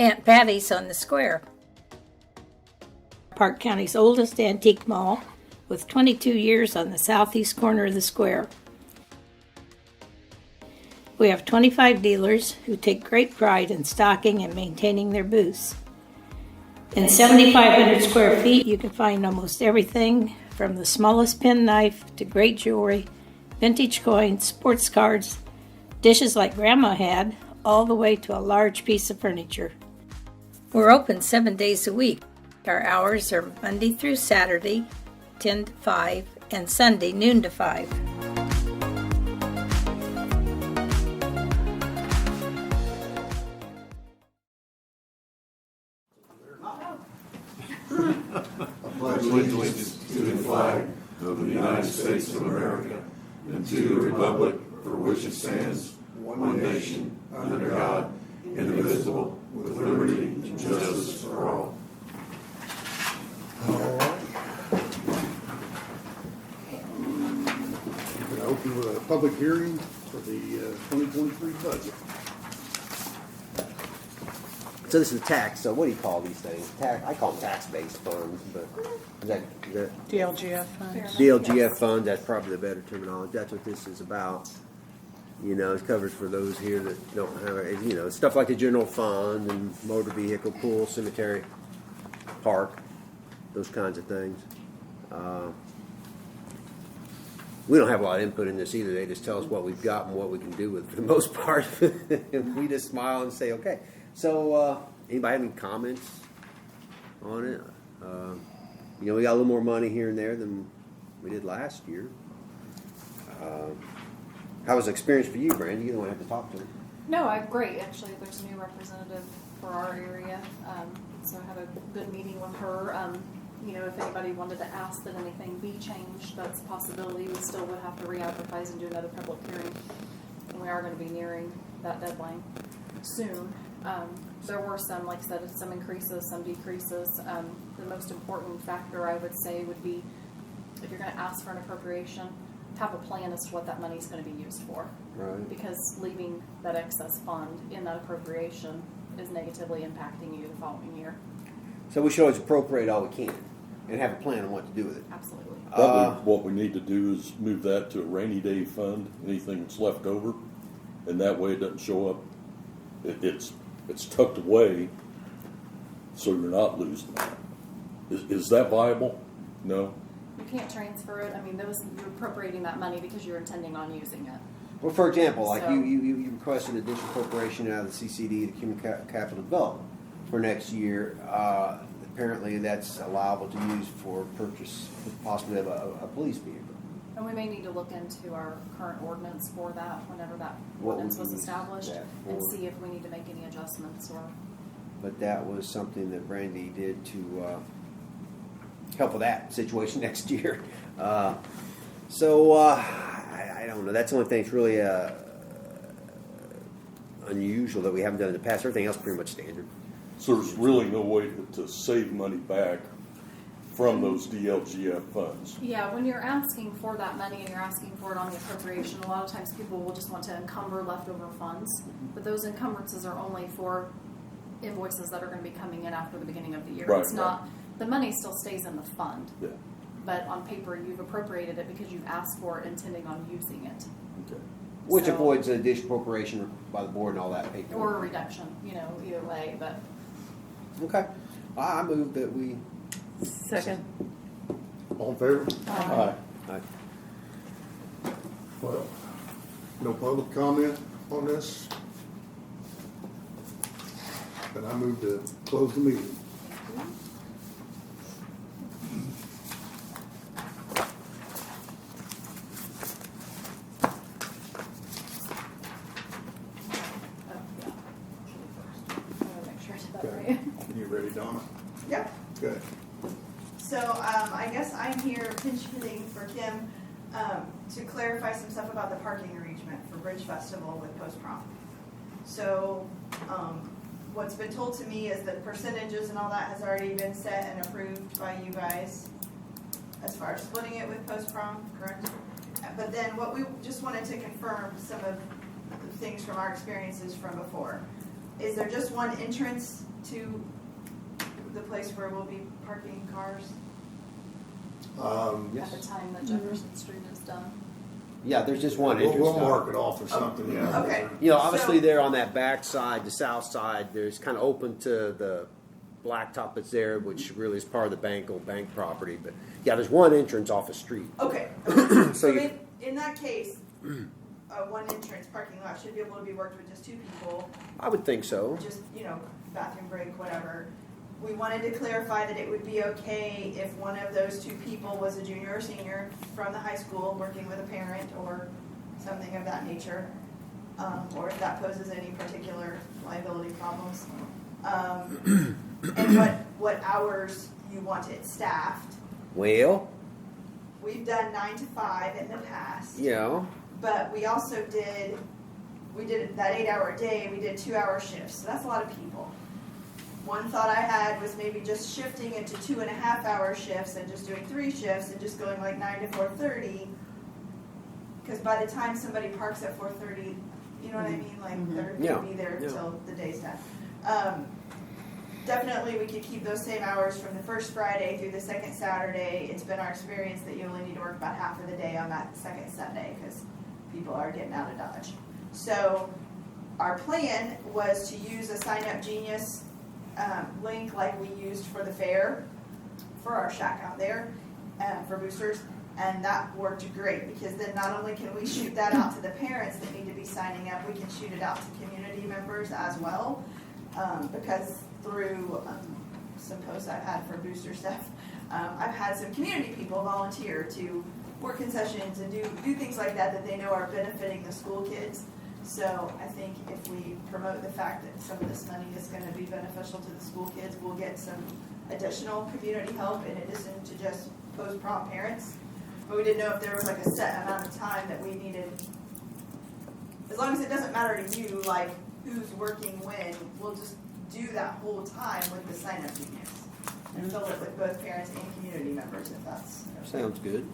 Aunt Patty's on the square. Park County's oldest antique mall with 22 years on the southeast corner of the square. We have 25 dealers who take great pride in stocking and maintaining their booths. In 7,500 square feet, you can find almost everything from the smallest penknife to great jewelry, vintage coins, sports cards, dishes like Grandma had, all the way to a large piece of furniture. We're open 7 days a week. Our hours are Monday through Saturday, 10 to 5, and Sunday, noon to 5. I pledge allegiance to the flag of the United States of America and to the republic for which it stands, one nation, under God, indivisible, with liberty and justice for all. All right. We're going to open with a public hearing for the 2023 budget. So this is tax. So what do you call these things? Tax. I call them tax-based funds, but is that DLGF funds. DLGF funds? That's probably the better terminology. That's what this is about. You know, it covers for those here that don't have, you know, stuff like the general fund and motor vehicle, pool, cemetery, park, those kinds of things. We don't have a lot of input in this either. They just tell us what we've got and what we can do with it for the most part. And we just smile and say, okay. So, anybody have any comments on it? You know, we got a little more money here and there than we did last year. How was the experience for you, Brandy? You don't have to talk to her. No, great. Actually, there's a new representative for our area, so I had a good meeting with her. You know, if anybody wanted to ask that anything be changed, that's a possibility. We still would have to re-advertise and do another public hearing, and we are going to be nearing that deadline soon. There were some, like I said, some increases, some decreases. The most important factor I would say would be if you're going to ask for an appropriation, have a plan as to what that money is going to be used for. Right. Because leaving that excess fund in that appropriation is negatively impacting you the following year. So we should always appropriate all we can and have a plan on what to do with it. Absolutely. Probably what we need to do is move that to a rainy day fund, anything that's left over, and that way it doesn't show up. It's tucked away, so you're not losing it. Is that viable? No. You can't transfer it. I mean, you're appropriating that money because you're intending on using it. Well, for example, like So- you requested additional appropriation out of the CCD, the Human Capital Development, for next year. Apparently, that's allowable to use for purchase, possibly of a police vehicle. And we may need to look into our current ordinance for that whenever that What ordinance would was we use established that and for? see if we need to make any adjustments or. But that was something that Brandy did to help with that situation next year. I don't know. That's the only thing that's really unusual that we haven't done in the past. Everything else is pretty much standard. So there's really no way to save money back from those DLGF funds. Yeah, when you're asking for that money and you're asking for it on the appropriation, a lot of times people will just want to encumber leftover funds. But those encumbrances are only for invoices that are going to be coming in after the beginning of the year. Right, It's not, the money still stays in the fund. Yeah. But on paper, you've appropriated it because you've asked for it, intending on using it. Okay. Which So- avoids an additional appropriation by the board and all that paperwork. Or a reduction, you know, either way. But Okay. I move that we. Second. All in favor? Aye. Aye. Well, no public comment on this? Then I move to close the meeting. right. You ready, Donna? Yep. Good. So I guess I'm here pinch hitting for Kim to clarify some stuff about the parking arrangement for Bridge Festival with Post Prom. So what's been told to me is that percentages and all that has already been set and approved by you guys as far as splitting it with Post Prom, correct? But then what we just wanted to confirm some of the things from our experiences from before. is there just one entrance to the place where we'll be parking cars? At the time that Jefferson Street is done. Yeah, there's just one We'll entrance. mark it off or something, yeah. Okay. You know, obviously So- there on that back side, the south side, there's kind of open to the blacktop that's there, which really is part of the old bank property. But yeah, there's one entrance off a street. Okay. So So you- in that case, one entrance parking lot should be able to be worked with just two people, I would think so. just, bathroom break, whatever. We wanted to clarify that it would be okay if one of those two people was a junior or senior from the high school working with a parent or something of that nature, or if that poses any particular liability problems. And what hours you want it staffed. Well, We've done 9 to 5 in the past. yeah. But we also we did that 8-hour day, we did 2-hour shifts, so that's a lot of people. One thought I had was maybe just shifting into 2.5-hour shifts and just doing 3 shifts and just going like 9 to 4:30. Because by the time somebody parks at 4:30, you know what I mean? Like they're Yeah. gonna be there Yeah. till the day's done. Definitely, we could keep those same hours from the first Friday through the second Saturday. It's been our experience that you only need to work about half of the day on that second Sunday because people are getting out of Dodge. So our plan was to use a Sign Up Genius link like we used for the fair for our shack out there for boosters. And that worked great because then not only can we shoot that out to the parents that need to be signing up, we can shoot it out to community members as well. Because through some posts I've had for booster stuff, I've had some community people volunteer to work concessions and do things like that they know are benefiting the school kids. So I think if we promote the fact that some of this money is going to be beneficial to the school kids, we'll get some additional community help in addition to just post-prom parents. But we didn't know if there was like a set amount of time that we needed. As long as it doesn't matter to you, like who's working when, we'll just do that whole time with the sign-up genius and fill it with both parents and community members if that's. Sounds good.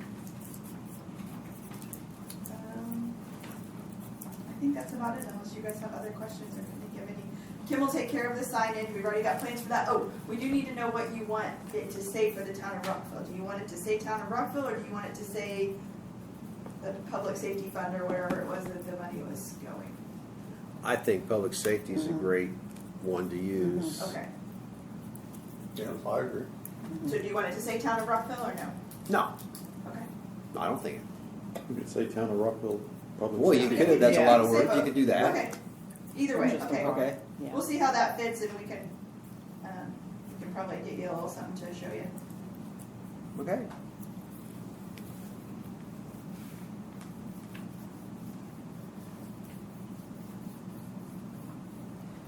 I think that's about it unless you guys have other questions or can think of any. Kim will take care of the signage. We've already got plans for that. Oh, we do need to know what you want it to say for the town of Rockville. Do you want it to say town of Rockville or do you want it to say the public safety fund or wherever it was that the money was going? I think public safety is a great one to use. Okay. Yeah, I agree. So do you want it to say town of Rockville or no? No, Okay. no, I don't think it. You could say Town of Rockville Public Well, you Safety. could. That's a lot of Say work. both. You could do that. Okay. Either way, Just okay. Okay. Yeah. We'll see how that fits and we can probably get you a little something to show you. Okay.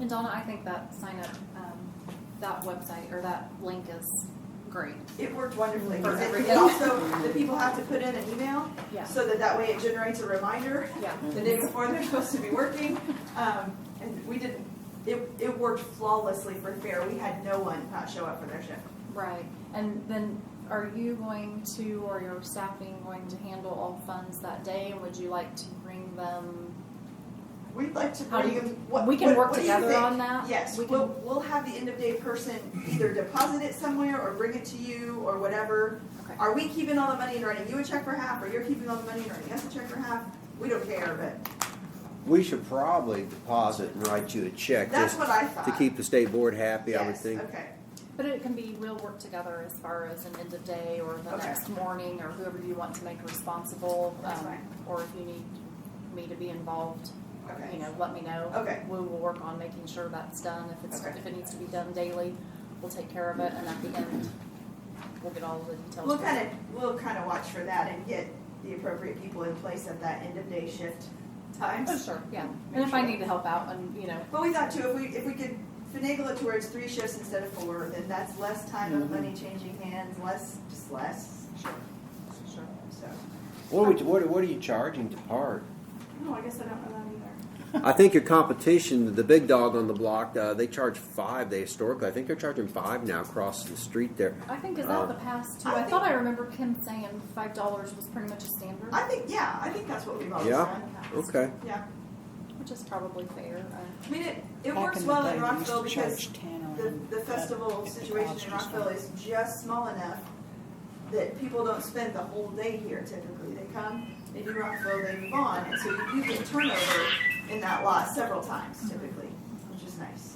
And Donna, I think that sign up, that website or that link is great. It worked wonderfully. For And everything. also, the people have to put in an email, Yeah. so that way it generates a reminder Yeah. the day before they're supposed to be working. And we didn't, it worked flawlessly for fair. We had no one not show up for their shift. Right. And then are you going to, or your staffing going to handle all funds that day? And would you like to bring them? We'd like to How do bring you- them. we can work what do you together think? on that? Yes, We can- we'll have the end of day person either deposit it somewhere or bring it to you or whatever. Okay. Are we keeping all the money and writing you a check for half, or you're keeping all the money and writing us a check for half? We don't care, but We should probably deposit and write you a check that's just what I thought. to keep the state board happy. I would Yes, think. okay. But it can be, we'll work together as far as an end of day or the Okay. next morning or whoever you want to make responsible. That's fine. Or if you need me to be involved, Okay. let me know. Okay. We will work on making sure that's done. Okay. If it needs to be done daily, we'll take care of it. And at the end, we'll get all the details. We'll kind of watch for that and get the appropriate people in place at that end of day shift times. Oh, sure, yeah. And if I need to help out and, But we thought too, if we could finagle it to where it's 3 shifts instead of 4, then that's less time of money changing hands, less. sure. So, What are you charging to park? no, I guess I don't know that either. I think your competition, the big dog on the block, they charge $5. They historically, I think they're charging $5 now across the street there. I think is that the past too. I I think- thought I remember Kim saying $5 was pretty much a standard. I think that's what we've always Yeah. done. Okay. Yeah. which is probably fair. I mean, it Back works in the well day, in they used Rockville to because charge 10 on the festival if the situation crowds in just Rockville went. is just small enough that people don't spend the whole day here typically. They come, they do Rockville, they move on, and so you get turnover in that lot several times typically, which is nice.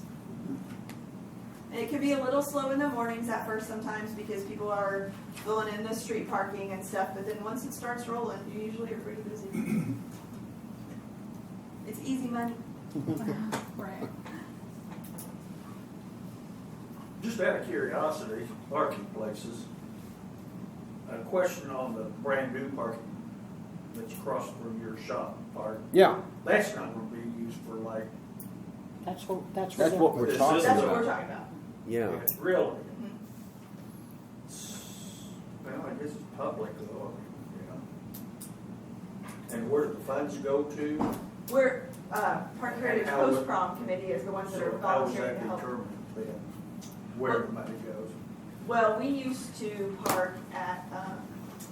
And it can be a little slow in the mornings at first sometimes because people are filling in the street parking and stuff, but then once it starts rolling, you usually are pretty busy. It's easy money. Right. Just out of curiosity, parking places, a question on the brand new parking that's across from your shop park. Yeah, That's not going to be used for like, That's what that's they're- what we're This talking is- That's what we're about. talking about. Yeah. really. Mhm. Well, I guess it's public though, yeah. And where do the funds go to? We're, Park Heritage How would- Post-Prom Committee is the ones that are So how is volunteering that to help. determined then, where the money goes? Well, we used to park at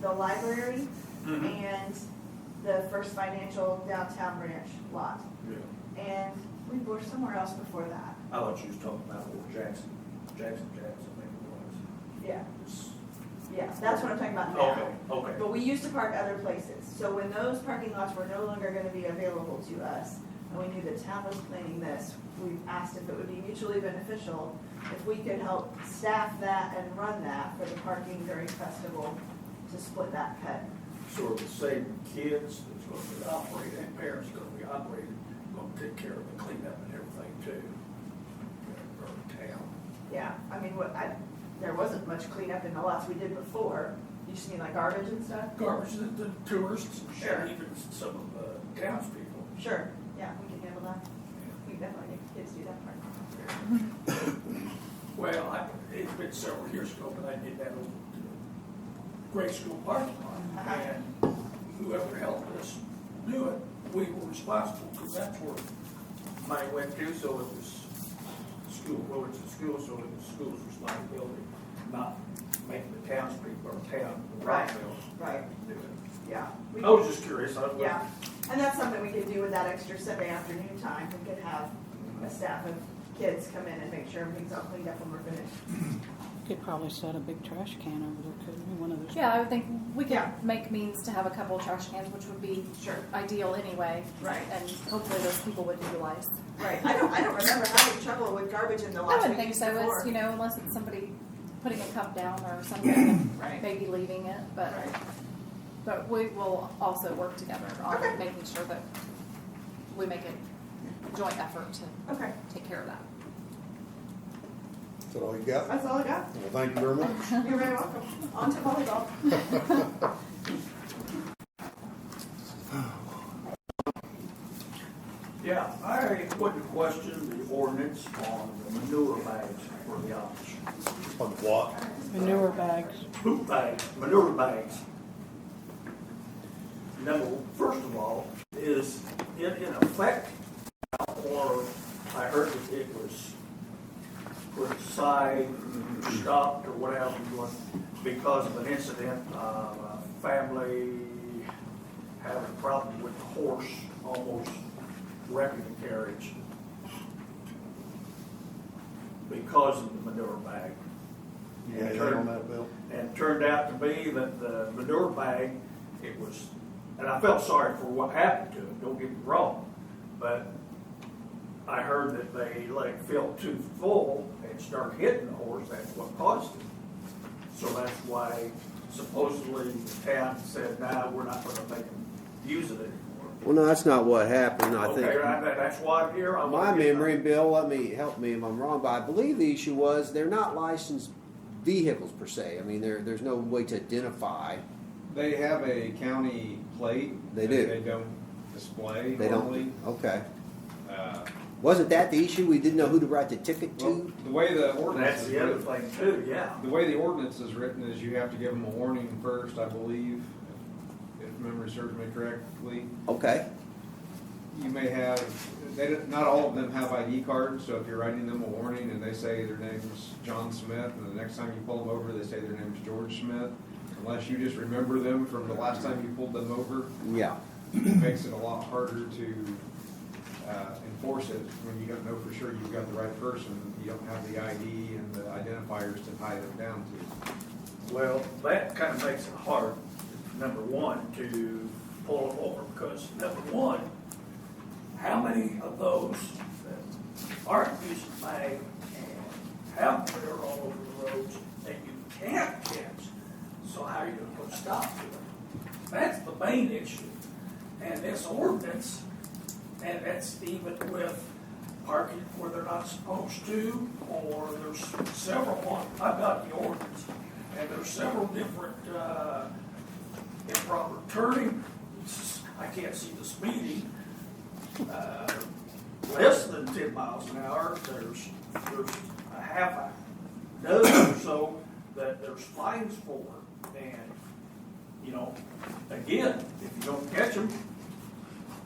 the library Mhm. and the First Financial downtown branch lot. Yeah. And we were somewhere else before that. I thought you was talking about Old Jackson, I think it Yeah, was. yeah, that's what I'm talking about now. Okay, okay. But we used to park other places. So when those parking lots were no longer going to be available to us, and we knew the town was planning this, we asked if it would be mutually beneficial if we could help staff that and run that for the parking during festival to split that cut. Sort of the same kids that's going to be operating, and parents going to be operating, going to take care of the cleanup and everything too. For the town. Yeah, I mean, there wasn't much cleanup in the lots we did before. You just mean like garbage and stuff? Garbage, the tourists, Sure. and even some of the townspeople. Sure, yeah, we can handle that. We can definitely make kids do that part. Well, it's been several years ago, but I did that over to the grade school parking lot. Uh-huh. And whoever helped us do it, we were responsible, because that's where money went to, so it was school, well, it's a school, so it was school's responsibility, not making the townspeople or town, Right. Rockville, Right, do it. yeah. We I was just curious. Yeah, and that's something we could do with that extra Sunday afternoon time. We could have a staff of kids come in and make sure everything's all cleaned up when we're finished. Could probably set a big trash can over there, couldn't we? One of those. Yeah, I would think we could Yeah. make means to have a couple of trash cans, which would be Sure. ideal anyway. Right. And hopefully those people would utilize. Right, I don't remember having trouble with garbage in the I lots we wouldn't think used so. before. It's, unless it's somebody putting a cup down or something, and Right. maybe leaving it, but. Right. But we will also work together on Okay. making sure that we make a joint effort to Okay, take care of that. Is that all you got? that's all I got. Well, thank you very much. You're very welcome. On to volleyball. Yeah, I would question the ordinance on the manure bags for the office. On what? Manure bags. Poop bags, manure bags. First of all, is it in effect now, or I heard that it was put aside, stopped, or whatever, because of an incident of a family having a problem with the horse almost wrecking the carriage because of the manure bag. You got anything on that, Bill? And it turned out to be that the manure bag, it was, and I felt sorry for what happened to it, don't get me wrong, but I heard that they let it fill too full and started hitting the horse, that's what caused it. So that's why supposedly the town said, nah, we're not gonna make them use it anymore. Well, no, that's not what happened. I think Okay, that's why I'm here. I'm my gonna get- memory, Bill, help me if I'm wrong, but I believe the issue was they're not licensed vehicles per se. I mean, there's no way to identify. They have a county plate. They that do. They don't display They normally. don't. Okay. Uh, Wasn't that the issue? We didn't know who to write the ticket well, to. the way the ordinance That's is the other written, thing too, yeah. the way the ordinance is written is you have to give them a warning first, I believe, if memory serves me correctly. Okay. You may have, not all of them have ID cards, so if you're writing them a warning and they say their name's John Smith, and the next time you pull them over, they say their name's George Smith, unless you just remember them from the last time you pulled them over, Yeah. it makes it a lot harder to enforce it when you don't know for sure you've got the right person, you don't have the ID and the identifiers to tie them down to. Well, that kind of makes it hard, number one, to pull them over, because number one, how many of those that aren't using mag and have clear all over the roads that you can't catch? So how are you gonna put a stop to them? That's the main issue. And this ordinance, and that's even with parking where they're not supposed to, or there's several ones. I've got the ordinance, and there's several different improper turning. I can't see the speeding. Less than 10 miles an hour. There's a half a dozen or so that there's fines for, and you know, again, if you don't catch them,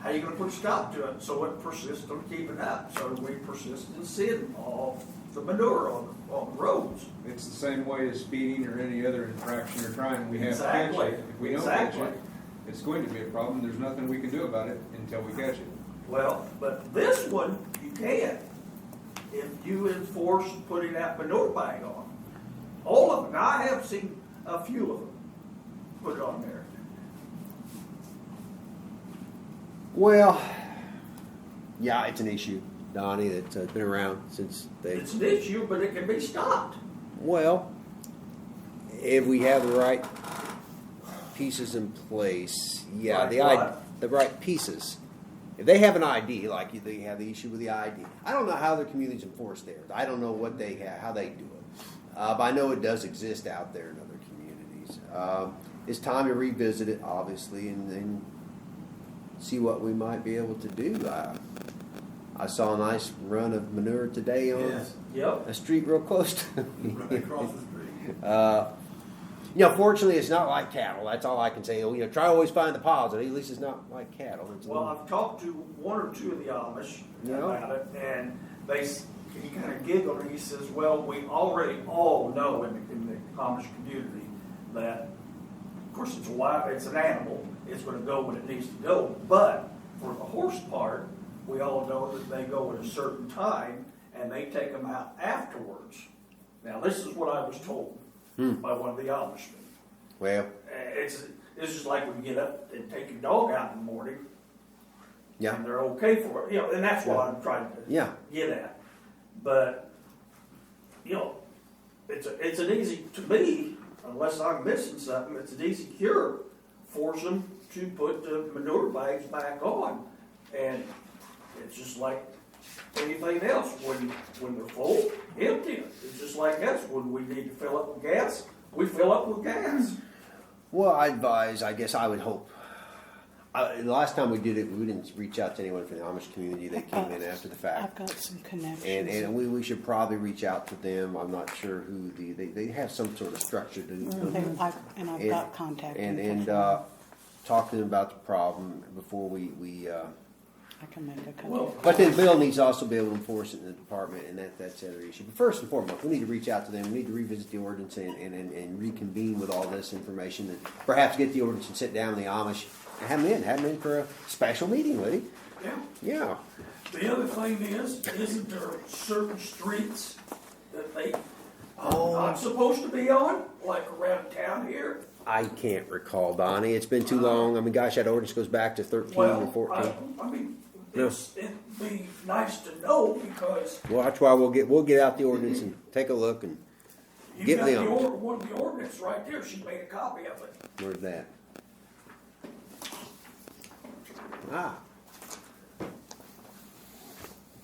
how are you going to put a stop to it? So it persists on keeping up. So we persist in seeing all the manure on the roads. It's the same way as speeding or any other infraction or crime. We have Exactly. to catch it. If we don't catch Exactly. it, it's going to be a problem. There's nothing we can do about it until we catch it. Well, but this one, you can, if you enforce putting that manure bag on. All of them. Now, I have seen a few of them put it on there. Well, yeah, it's an issue, Donnie, that's been around since they. It's an issue, but it can be stopped. Well, if we have the right pieces in place, yeah, Like the what? the right pieces. If they have an ID, like they have the issue with the ID, I don't know how their communities enforce theirs. I don't know what they have, how they do it, but I know it does exist out there in other communities. It's time to revisit it, obviously, and see what we might be able to do. I saw a nice run of manure today on Yep. a street real close to me. Right across the street. Fortunately, it's not like cattle. That's all I can say. Try to always find the positive. At least it's not like cattle. It's a Well, little- I've talked to one or two of the Amish Yeah. about it, and he kind of giggled and he says, well, we already all know in the Amish community that, of course, it's wild, it's an animal, it's going to go when it needs to go, but for the horse part, we all know that they go at a certain time and they take them out afterwards. Now, this is what I was told by one of the Amishmen. well, It's just like when you get up and take your dog out in the morning, yeah, and they're okay for it, and that's what I'm trying to yeah. get at. But it's an easy, to me, unless I'm missing something, it's an easy cure. Force them to put the manure bags back on, and it's just like anything else. When they're full, empty it. It's just like us. When we need to fill up with gas, we fill up with gas. Well, I guess I would hope. The last time we did it, we didn't reach out to anyone from the Amish community. They came in after the I've fact. got some connections. And we should probably reach out to them. I'm not sure who they have some sort of structure to I've got contact and info. talk to them about the problem before we I can make a couple. Well, But then Bill needs to also be able to enforce it in the department, and that's the other issue. But first and foremost, we need to reach out to them. We need to revisit the ordinance and reconvene with all this information, and perhaps get the ordinance and sit down with the Amish and have them in for a special meeting, Liddy. yeah. Yeah. The other thing isn't there certain streets that they are not supposed to be on, like around town here? I can't recall, Donnie. It's been too long. I mean, gosh, that ordinance goes back to 13 or Well, 14. I mean, No. it'd be nice to know because Well, that's why we'll get out the ordinance and take a look and you Get got me on. one of the ordinance right there. She made a copy of it. where's that? Ah,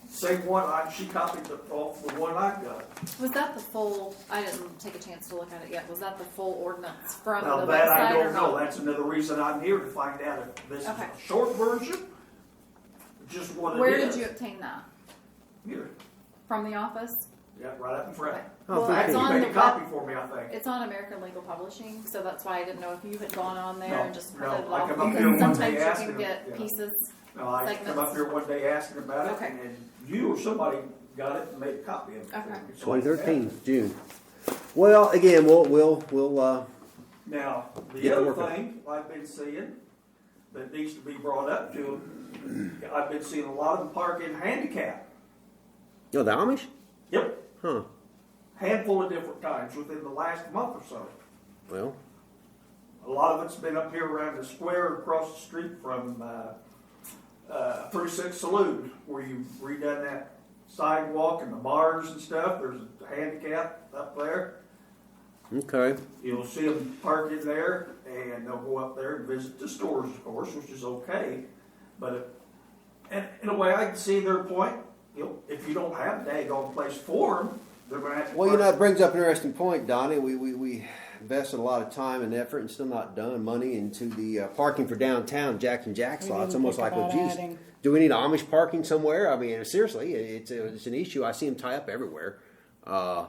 Same one. She copied off the one I got. Was that the full, I didn't take a chance to look at it yet, was that the full ordinance from Now the that I website or don't know. not? That's another reason I'm here to find out if this Okay. is a short version, just what it Where is. did you obtain that? Here, From the office? yeah, right up in front. Okay. Oh, Well, thank it's you. You on made the a copy web, for me, I think. it's on American Legal Publishing, so that's why I didn't know if you had gone on there No, and just no, printed it I off. come up here Because one day sometimes you asking can them, get yeah. pieces. No, I come segments. up here one day asking about it, Okay. and you or somebody got it and made a copy of it. Okay. So I 2013 June. Well, again, we'll Now, the Get to other work on it. thing I've been seeing, that needs to be brought up to them. I've been seeing a lot of them parking handicap. Oh, the Amish? Yep. Huh. Handful of different times within the last month or so. Well, A lot of it's been up here around the square across the street from Precinct Saloon, where you've redone that sidewalk and the bars and stuff. There's a handicap up there. okay. You'll see them park in there, and they'll go up there and visit the stores, of course, which is okay. But and in a way, I can see their point. If you don't have a daggone place for them, they're going to have to. Well, you know, park. it brings up an interesting point, Donnie. We invested a lot of time and effort and still not done money into the parking for downtown Jack and Jack's We lot. It's didn't almost think like, well, about geez, adding. do we need Amish parking somewhere? I mean, seriously, it's an issue. I see them tie up everywhere. Yeah,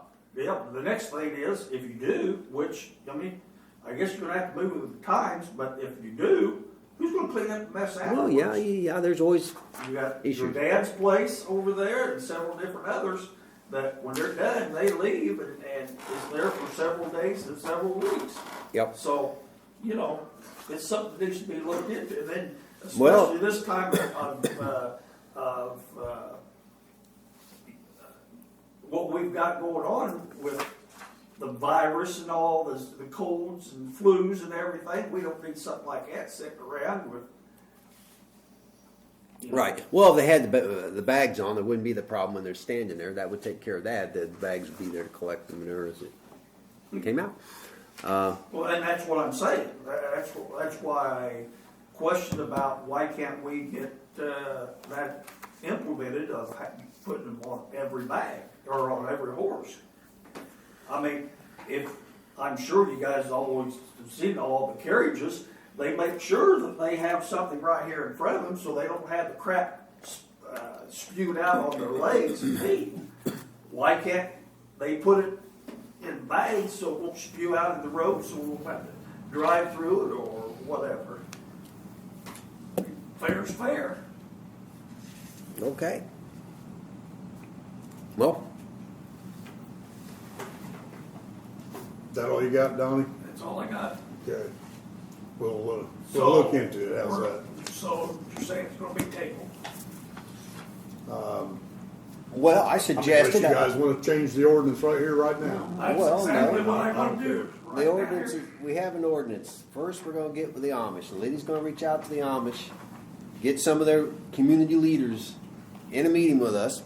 the next thing is, if you do, which, I mean, I guess you're going to have to move with the times, but if you do, who's going to clean up the mess afterwards? Well, yeah. There's always You got issues. your dad's place over there and several different others that when they're done, they leave and it's there for several days and several weeks. Yep. So, you know, it's something that needs to be looked into. And then, especially Well- this time of what we've got going on with the virus and all the colds and flus and everything, we don't need something like that sitting around with. You know. Right. Well, if they had the bags on, there wouldn't be the problem when they're standing there. That would take care of that. The bags would be there to collect the manure as it came out. Well, and that's what I'm saying. That's why I questioned about why can't we get that implemented of putting them on every bag or on every horse. I mean, if I'm sure you guys always have seen all the carriages, they make sure that they have something right here in front of them so they don't have the crap spewed out on their legs and feet. Why can't they put it in bags so it won't spew out in the road so we won't have to drive through it or whatever? Fair's fair. Okay. Well, Is that all you got, Donnie? That's all I got. Okay. We'll So- look into it. How's that? So you're saying it's gonna be tabled? well, I Unless suggested you guys want to change the ordinance right here, right now. That's Well, exactly no. what I want to do. right the now. ordinance. We have an ordinance. First, we're going to get with the Amish. The lady's going to reach out to the Amish, get some of their community leaders in a meeting with us,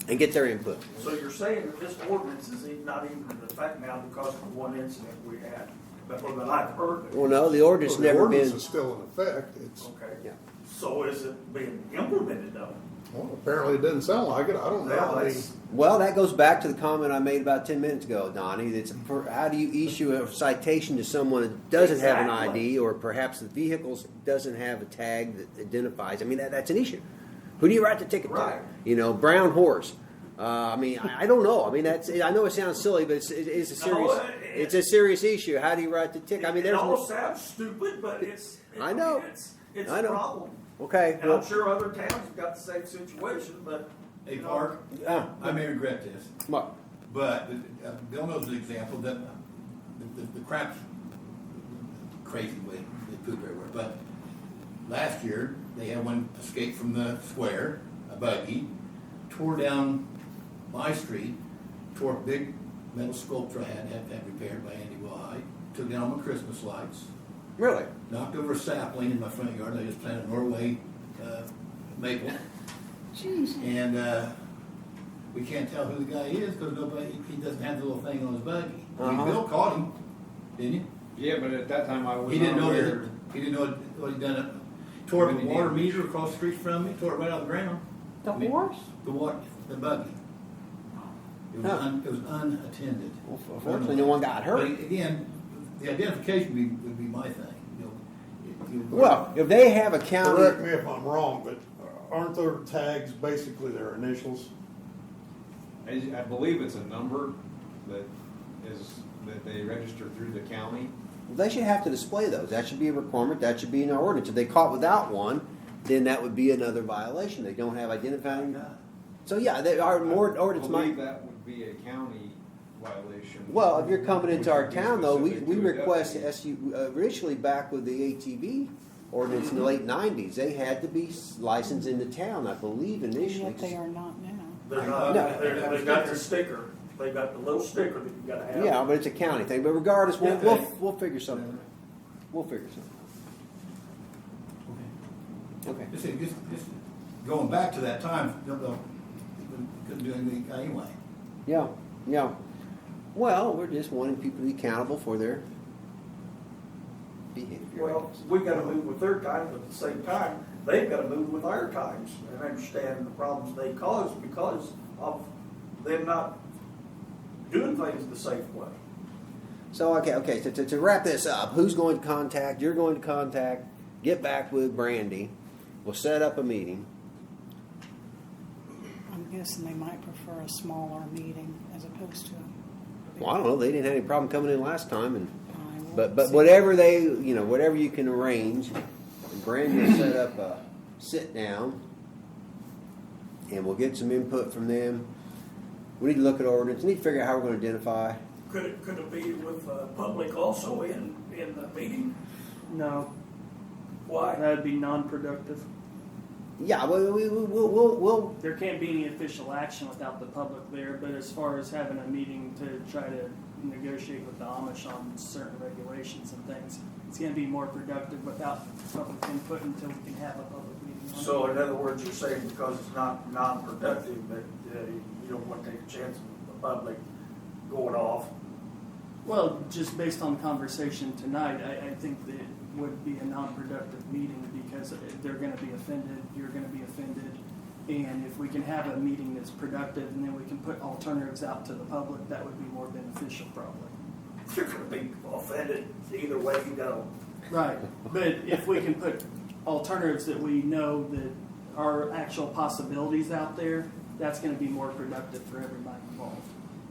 and get their input. So you're saying that this ordinance is not even in effect now because of one incident we had, but I've heard of it. Well, no, the ordinance Well, the never ordinance been. is still in effect. It's, Okay. Yeah. So is it being implemented though? well, apparently it doesn't sound like it. I don't know. Well, I mean, that's, Well, that goes back to the comment I made about 10 minutes ago, Donnie. How do you issue a citation to someone that doesn't have an Exactly. ID, or perhaps the vehicle doesn't have a tag that identifies? I mean, that's an issue. Who do you write the ticket Right. to? You know, brown horse. I mean, I don't know. I mean, I know it sounds silly, but it's a serious. No, It's a serious issue. How do you write the ticket? I mean, it there's almost sounds stupid, but I know. It's I a know. problem. okay. And I'm sure other towns have got the same situation, but Hey, you know, Park, I may regret this, What? but Bill knows the example that the crap's crazy way they poop everywhere. But last year, they had one escape from the square, a buggy, tore down my street, tore a big metal sculpture I had repaired by Andy Wye, took down all my Christmas lights, Really? knocked over a sapling in my front yard. I just planted Norway maple. Jeez. And we can't tell who the guy is because he doesn't have the little thing on his buggy. I mean, Uh-huh. Bill caught him, didn't you? Yeah, but at that time I was He didn't not know aware. that. He didn't know what he'd done. Tore up Many the water damage. meter across the street from me. Tore it right out of the ground. The I mean, horse? The buggy. It was, Huh. it was unattended. Well, fortunately, no one got hurt. But again, the identification would be my thing. Well, if they have a county. correct me if I'm wrong, but aren't their tags basically their initials? I believe it's a number that they register through the county. They should have to display those. That should be a requirement. That should be in our ordinance. If they caught without one, then that would be another violation. They don't have identifying. So yeah, our more I ordinance believe might. that would be a county violation. Well, if you're coming into Which our would be town, though, we specific to a request deputy. originally back with the ATV ordinance in the late 90s. They had to be licensed in the town, I believe, And initially. yet they are not now. They're not, No. they've got the sticker, they've got the little sticker that you gotta have. Yeah, but it's a county thing. But regardless, we'll, Yeah. we'll figure something. We'll figure something. Okay. Just going back to that time, couldn't do anything anyway. Yeah, yeah. Well, we're just wanting people to be accountable for their behavior. Well, we gotta move with their times, but at the same time, they've gotta move with our times and understand the problems they cause because of them not doing things the safe way. So, okay. To wrap this up, who's going to contact? You're going to contact. Get back with Brandy. We'll set up a meeting. I'm guessing they might prefer a smaller meeting as opposed to a big. Well, I don't know. They didn't have any problem coming in last time, and I will but see. whatever whatever you can arrange, Brandy will set up a sit down, and we'll get some input from them. We need to look at ordinance. We need to figure out how we're going to identify. Could it be with public also in the meeting? No, Why? that'd be non-productive. Yeah, we'll There can't be any official action without the public there, but as far as having a meeting to try to negotiate with the Amish on certain regulations and things, it's gonna be more productive without public input until we can have a public meeting on it. So in other words, you're saying because it's not non-productive, that you don't want to take a chance of the public going off? Well, just based on conversation tonight, I think that it would be a non-productive meeting because they're gonna be offended, you're gonna be offended. And if we can have a meeting that's productive and then we can put alternatives out to the public, that would be more beneficial probably. You're going to be offended either way you go. Right, but if we can put alternatives that we know that are actual possibilities out there, that's gonna be more productive for everybody involved.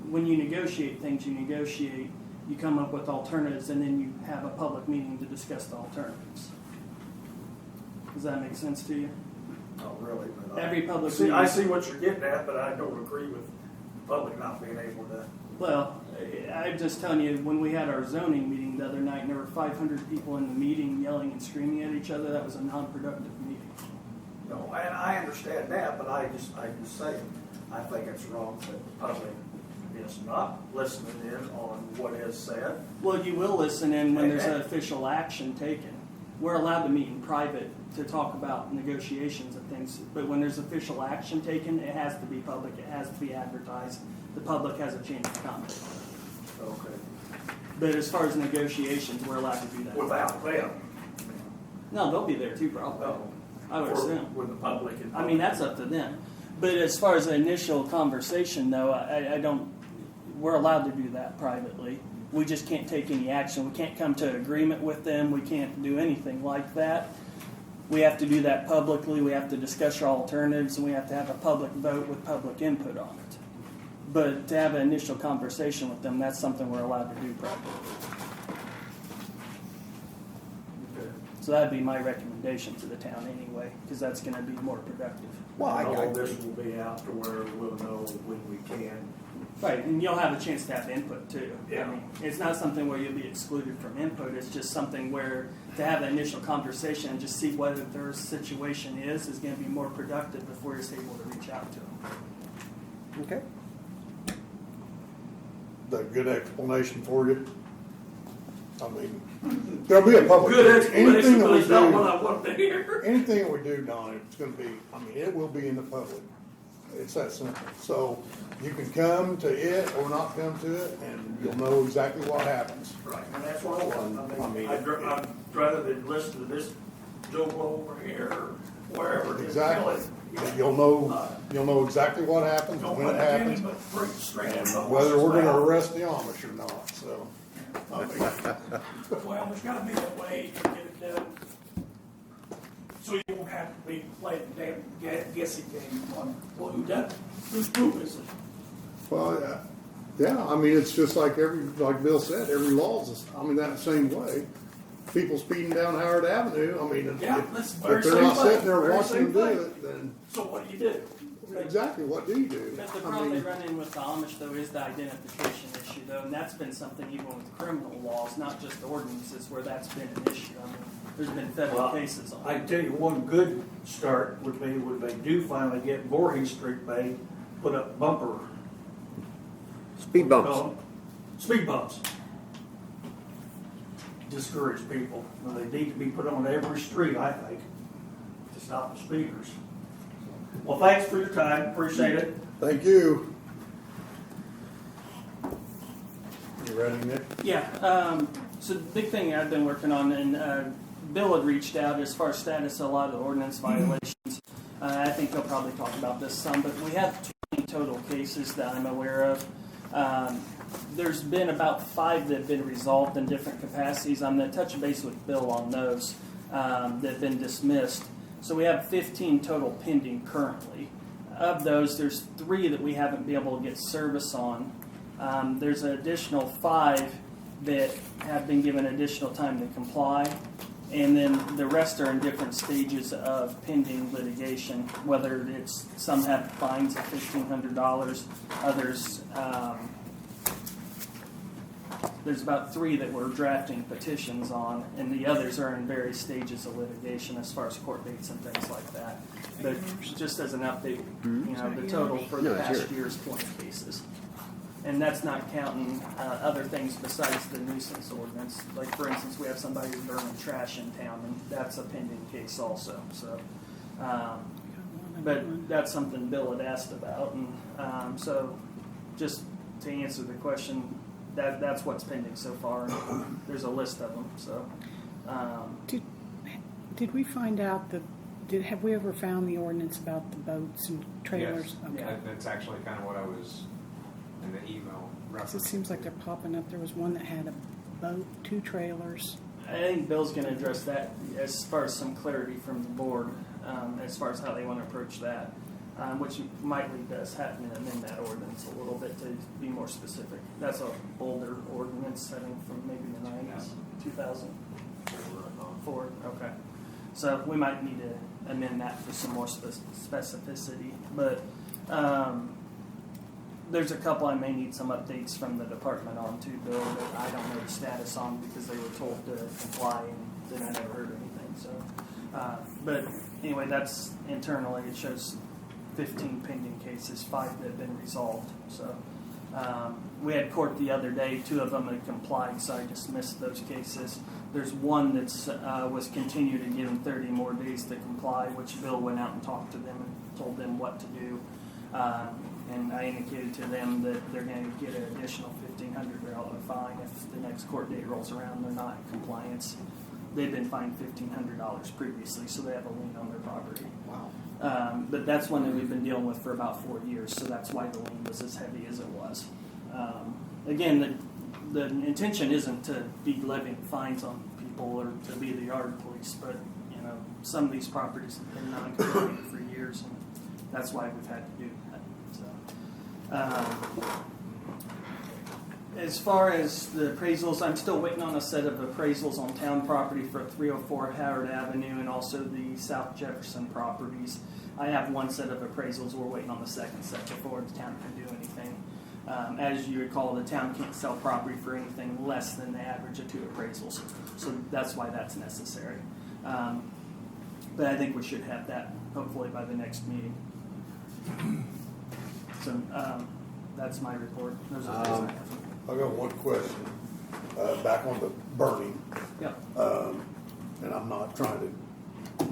When you negotiate things, you come up with alternatives, and then you have a public meeting to discuss the alternatives. Does that make sense to you? Not really, but Every public see, I meeting- see what you're getting at, but I don't agree with the public not being able to. Well, I'm just telling you, when we had our zoning meeting the other night, and there were 500 people in the meeting yelling and screaming at each other, that was a non-productive meeting. No, and I understand that, but I just say, I think it's wrong that the public is not listening in on what is said. Well, you will listen in when there's an official action taken. We're allowed to meet in private to talk about negotiations and things, but when there's official action taken, it has to be public, it has to be advertised. The public has a chance to comment. Okay. But as far as negotiations, we're allowed to do that. Without them. No, they'll be there too, probably. No. I would assume. With the public. I mean, that's up to them. But as far as the initial conversation, though, I don't, we're allowed to do that privately. We just can't take any action. We can't come to an agreement with them. We can't do anything like that. We have to do that publicly. We have to discuss our alternatives, and we have to have a public vote with public input on it. But to have an initial conversation with them, that's something we're allowed to do privately. Okay. So that'd be my recommendation to the town anyway, because that's going to be more productive. Well, All this will be out to where we'll know when we can. Right, and you'll have a chance to have input too. Yeah. I mean, it's not something where you'll be excluded from input. It's just something where to have an initial conversation and just see what their situation is going to be more productive before you're able to reach out to them. Okay. That good explanation for you. I mean, there'll be a public. Good Anything explanation, that but we it's not do- what I want to hear. Anything that we do, Don, it's gonna be, I mean, it will be in the public. It's that simple. So you can come to it or not come to it, and you'll know exactly what happens. Right, and that's what I want. I mean, I'd rather than listen to this joke over here or wherever. it is. Exactly. You'll know exactly what happens, Don't when it let happens, anything but freak straight and in the whether horse's we're gonna mouth. arrest the Amish or not, so. I mean, Well, there's gotta be a way to get it done. So you won't have to be playing the damn guessing game on, well, who done it? Whose group is it? Well, yeah, I mean, it's just like like Bill said, every law's, that same way. People speeding down Howard Avenue, I mean, Yeah, if that's the very they're same not thing. sitting there Very watching same them do thing. it, then, So what do you do? exactly, what do you do? But the I problem they mean, run in with the Amish, though, is the identification issue, though, and that's been something even with criminal laws, not just ordinances, where that's been an issue. I mean, there's been federal Well, cases on I it. can tell you one good start would be when they do finally get Voorhees Street Bay, put up bumper. Speed bumps. Speed bumps. Discourage people. Well, they need to be put on every street, I think, to stop the speeders. Well, thanks for your time, appreciate it. thank you. You ready, Nick? Yeah, so the big thing I've been working on, and Bill had reached out as far as status of a lot of the ordinance violations. I think he'll probably talk about this some, but we have 20 total cases that I'm aware of. There's been about 5 that have been resolved in different capacities. I'm going to touch base with Bill on those that have been dismissed. So we have 15 total pending currently. Of those, there's 3 that we haven't been able to get service on. There's an additional 5 that have been given additional time to comply. And then the rest are in different stages of pending litigation, whether it's, some have fines of $1,500, others, there's about 3 that we're drafting petitions on, and the others are in various stages of litigation as far as court dates and things like that. But just as an update, you know, the total for the No, it's past yours. year is 20 cases. And that's not counting other things besides the nuisance ordinance. Like, for instance, we have somebody who's burning trash in town, and that's a pending case also. So, but that's something Bill had asked about, and so just to answer the question, that's what's pending so far. And there's a list of them. So, Did we find out have we ever found the ordinance about the boats and trailers? Yes. Okay. That's actually kind of what I was in the email So it reference. seems like they're popping up. There was one that had a boat, 2 trailers. I think Bill's going to address that as far as some clarity from the board, as far as how they want to approach that, which might lead us having to amend that ordinance a little bit to be more specific. That's a older ordinance, I think, from maybe the 90s, 2004. Okay. So we might need to amend that for some more specificity. But there's a couple I may need some updates from the department on too, Bill, that I don't know the status on because they were told to comply and then I never heard anything. So, but anyway, that's internally. It shows 15 pending cases, 5 that have been resolved. So we had court the other day. 2 of them had complied, so I dismissed those cases. There's one that's was continued and given 30 more days to comply, which Bill went out and talked to them and told them what to do. And I indicated to them that they're going to get an additional $1,500 fine if the next court date rolls around and they're not in compliance. They've been fined $1,500 previously, so they have a lien on their property. Wow. But that's one that we've been dealing with for about 4 years, so that's why the lien was as heavy as it was. Again, the intention isn't to be levying fines on people or to be the yard police, but you know, some of these properties have been non-compliant for years, and that's why we've had to do that. So, as far as the appraisals, I'm still waiting on a set of appraisals on town property for 304 Howard Avenue and also the South Jefferson properties. I have one set of appraisals. We're waiting on the second set before the town can do anything. As you recall, the town can't sell property for anything less than the average of 2 appraisals. So that's why that's necessary. But I think we should have that hopefully by the next meeting. So that's my report. Those are the things I have. I got one question, back on the burning, Yeah. and I'm not trying to,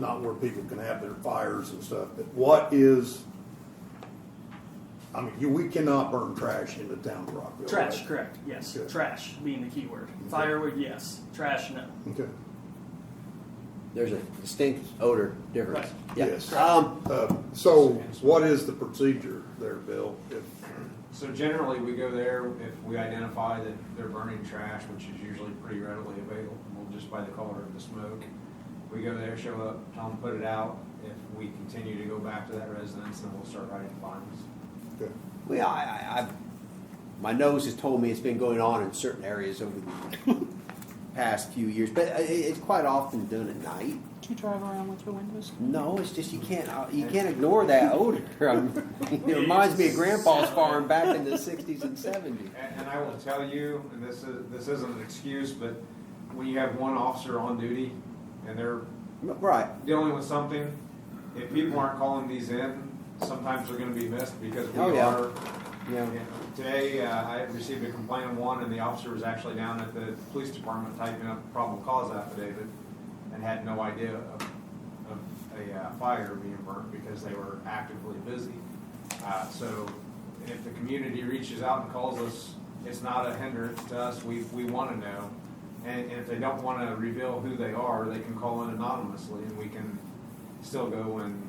not where people can have their fires and stuff, but what is, I mean, we cannot burn trash in the town of Rockville. Trash, right? correct, yes. Okay. Trash being the key word. Firewood, yes. Trash, no. Okay, There's a distinct odor difference. Right. Yeah. yes. So What is the procedure there, Bill? So generally, we go there if we identify that they're burning trash, which is usually pretty readily available just by the color of the smoke. We go there, show up, tell them to put it out. If we continue to go back to that residence, then we'll start writing fines. Okay. well, I my nose has told me it's been going on in certain areas over the past few years, but it's quite often done at night. Do you drive around with your windows? No, it's just you can't ignore that odor. It reminds me of Grandpa's farm back in the '60s and '70s. And I will tell you, and this isn't an excuse, but when you have one officer on duty and they're Right. dealing with something, if people aren't calling these in, sometimes they're going to be missed because we Oh, yeah. are. Yeah. Today, I received a complaint on one, and the officer was actually down at the police department typing up a probable cause affidavit and had no idea of a fire being burnt because they were actively busy. So if the community reaches out and calls us, it's not a hindrance to us. We want to know. And if they don't want to reveal who they are, they can call in anonymously, and we can still go and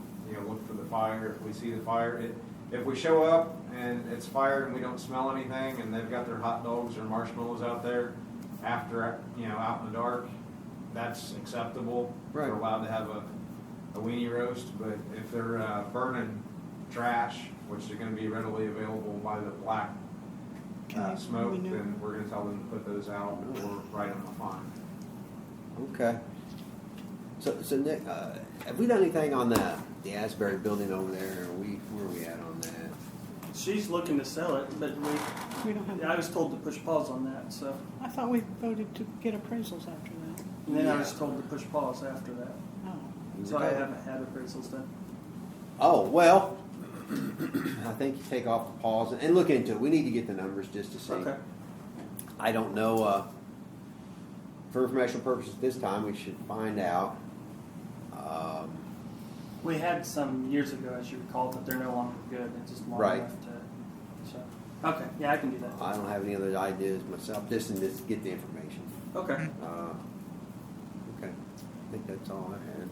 look for the fire if we see the fire. If we show up and it's fired and we don't smell anything, and they've got their hot dogs or marshmallows out there after out in the dark, that's acceptable. Right. They're allowed to have a weenie roast. But if they're burning trash, which are going to be readily available by the black smoke, then we're going to tell them to put those out or write them a fine. Okay. So Nick, have we done anything on the Asbury building over there? Where are we at on that? She's looking to sell it, but We don't have. I was told to push pause on that. So, I thought we voted to get appraisals after that. and then I was told to push pause after that. Oh. So I haven't had appraisals done. Oh, well, I think you take off the pause and look into it. We need to get the numbers just to see. Okay. I don't know. For informational purposes this time, we should find out. We had some years ago, as you recall, but they're no longer good. It's just long Right. enough to. So, okay, yeah, I can do that. I don't have any other ideas myself. Just to get the information. Okay. Okay. I think that's all I had.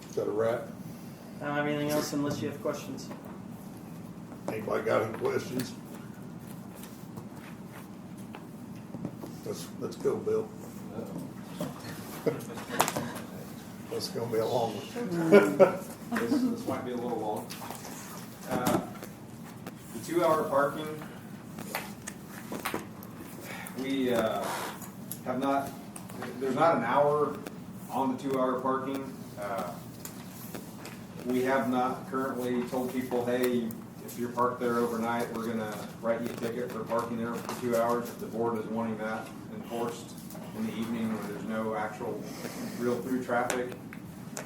Is that a wrap? I don't have anything else unless you have questions. Anybody got any questions? Let's go, Bill. That's gonna be a long one. This might be a little long. The 2-hour parking, we have not, there's not an hour on the 2-hour parking. We have not currently told people, hey, if you're parked there overnight, we're gonna write you a ticket for parking there for 2 hours. If the board is wanting that enforced in the evening when there's no actual real through traffic,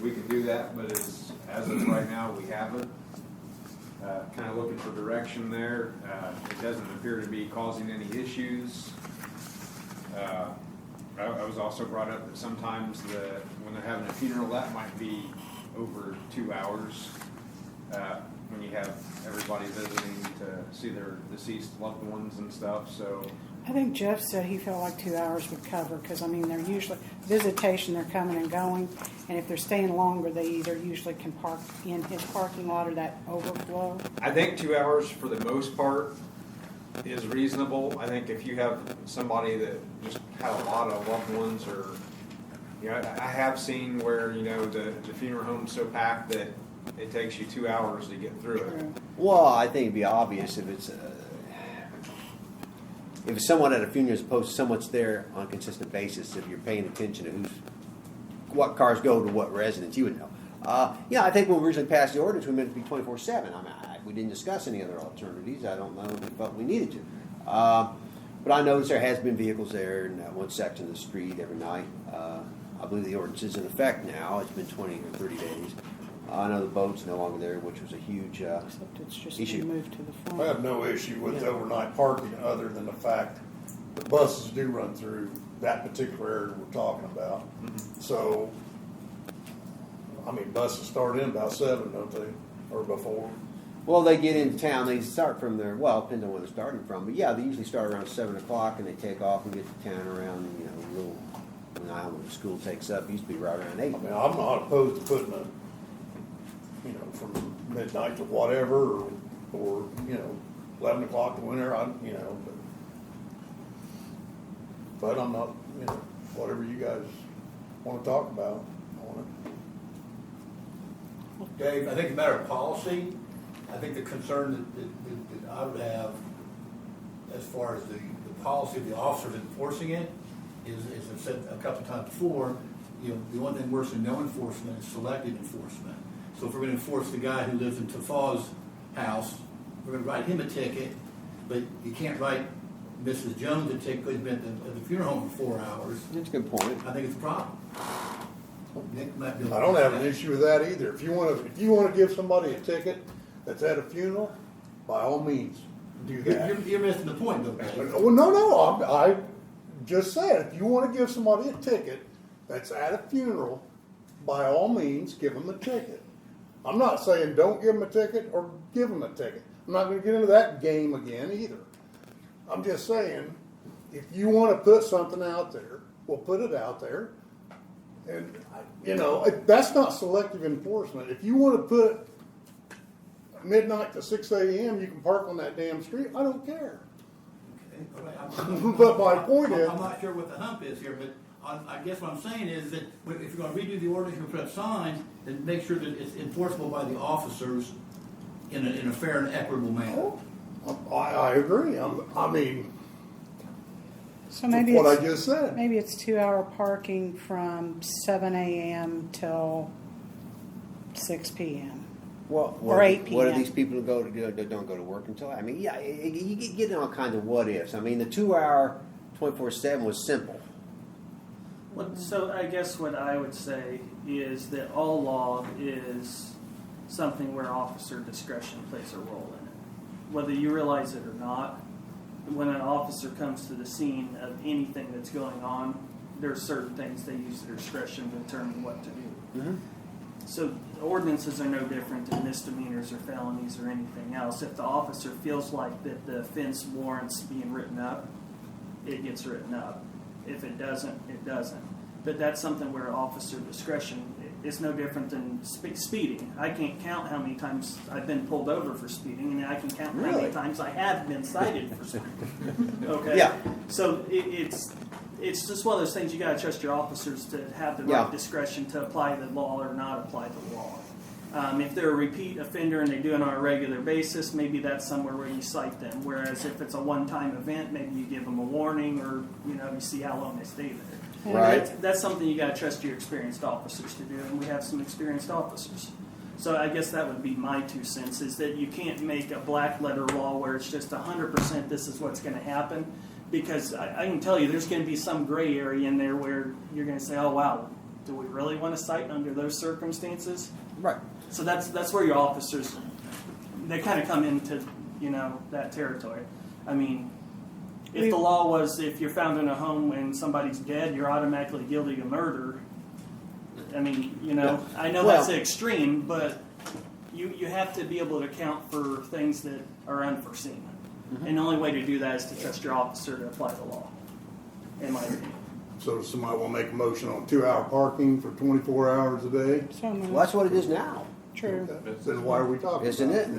we can do that, but as of right now, we haven't. Kind of looking for direction there. It doesn't appear to be causing any issues. I was also brought up that sometimes when they're having a funeral, that might be over 2 hours. When you have everybody visiting to see their deceased loved ones and stuff, so. I think Jeff said he felt like 2 hours would cover, because, I mean, they're usually, visitation, they're coming and going, and if they're staying longer, they either usually can park in his parking lot or that overflow. I think 2 hours for the most part is reasonable. I think if you have somebody that just had a lot of loved ones, or, I have seen where, the funeral home's so packed that it takes you 2 hours to get through it. Well, I think it'd be obvious if it's someone at a funeral as opposed to someone's there on a consistent basis. If you're paying attention to what cars go to what residence, you would know. I think when we originally passed the ordinance, we meant it to be 24/7. I mean, we didn't discuss any other alternatives. I don't know if we felt we needed to. But I noticed there has been vehicles there in that one section of the street every night. I believe the ordinance is in effect now. It's been 20 or 30 days. I know the boat's no longer there, which was a huge Except it's just issue. been moved to the front. I have no issue with overnight parking other than the fact the buses do run through that particular area we're talking about. So, I mean, buses start in about 7, don't they, or before? Well, they get into town. They start from there. Well, depends on where they're starting from. But yeah, they usually start around 7 o'clock, and they take off and get to town around little. When the school takes up, it used to be right around 8. I mean, I'm not opposed to putting from midnight to whatever, or 11 o'clock to whenever, but I'm not, whatever you guys want to talk about on it. Dave, I think a matter of policy, I think the concern that I would have as far as the policy of the officers enforcing it, is, as I've said a couple times before, you know, the one thing worse than no enforcement is selective enforcement. So if we're gonna enforce the guy who lives in Tafaw's house, we're gonna write him a ticket, but you can't write Mrs. Jones a ticket because he's been at the funeral home for 4 hours. That's a good point. I think it's a problem. Nick might be able to I don't have an answer issue with that either. If you wanna give somebody a ticket that's at a funeral, by all means, do that. that. You're missing the point though, Dave. Well, no, I just said, if you wanna give somebody a ticket that's at a funeral, by all means, give them a ticket. I'm not saying don't give them a ticket or give them a ticket. I'm not gonna get into that game again either. I'm just saying, if you wanna put something out there, we'll put it out there. And, you know, that's not selective enforcement. If you wanna put midnight to 6 a.m., you can park on that damn street, I don't care. Okay, all right. But my point is, I'm not sure what the hump is here, but I guess what I'm saying is that if you're gonna redo the ordinance, you're gonna put up signs, then make sure that it's enforceable by the officers in a fair and equitable manner. I agree. I mean, So maybe what I it's, just said. maybe it's 2-hour parking from 7 a.m. till 6 p.m. Well, Or 8 what do p.m. these people that don't go to work until? I mean, yeah, you get all kinds of what ifs. I mean, the 2-hour, 24/7 was simple. So I guess what I would say is that all law is something where officer discretion plays a role in it. Whether you realize it or not, when an officer comes to the scene of anything that's going on, there are certain things they use their discretion to determine what to do. Mm-hmm. So ordinances are no different than misdemeanors or felonies or anything else. If the officer feels like that the offense warrants being written up, it gets written up. If it doesn't, it doesn't. But that's something where officer discretion is no different than speeding. I can't count how many times I've been pulled over for speeding, and I can count how many times I have been cited for speeding. Okay? Yeah. So it's just one of those things you got to trust your officers to have the right discretion to apply the law or not apply the law. If they're a repeat offender and they do it on a regular basis, maybe that's somewhere where you cite them. Whereas if it's a one-time event, maybe you give them a warning or you see how long they stay there. Right. That's something you got to trust your experienced officers to do, and we have some experienced officers. So I guess that would be my 2 cents, is that you can't make a black letter law where it's just 100% this is what's going to happen, because I can tell you there's going to be some gray area in there where you're going to say, oh, wow, do we really want to cite under those circumstances? Right. So that's where your officers, they kind of come into, that territory. I mean, if the law was if you're found in a home and somebody's dead, you're automatically guilty of murder. I mean, I know that's extreme, but you have to be able to account for things that are unforeseen. Mm-hmm. And the only way to do that is to trust your officer to apply the law, in my opinion. So does somebody want to make a motion on 2-hour parking for 24 hours a day? So Well, that's what it is now, true. Then why are we talking isn't about it?